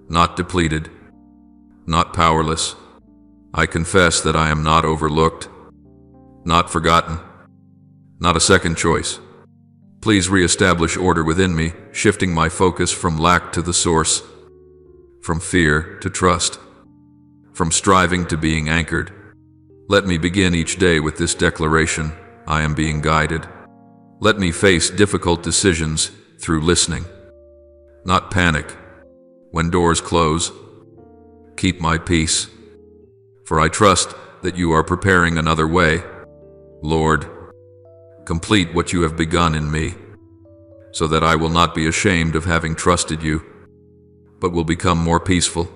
not depleted, not powerless. I confess that I am not overlooked, not forgotten, not a second choice. Please reestablish order within me, shifting my focus from lack to the source, from fear to trust, from striving to being anchored. Let me begin each day with this declaration: I am being guided. Let me face difficult decisions through listening, not panic. When doors close, keep my peace, for I trust that you are preparing another way. Lord, complete what you have begun in me, so that I will not be ashamed of having trusted you, but will become more peaceful,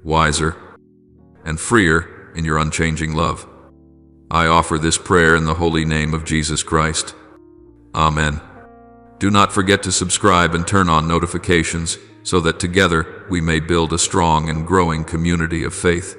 wiser, and freer in your unchanging love. I offer this prayer in the holy name of Jesus Christ. Amen. Do not forget to subscribe and turn on notifications so that together we may build a strong and growing community of faith.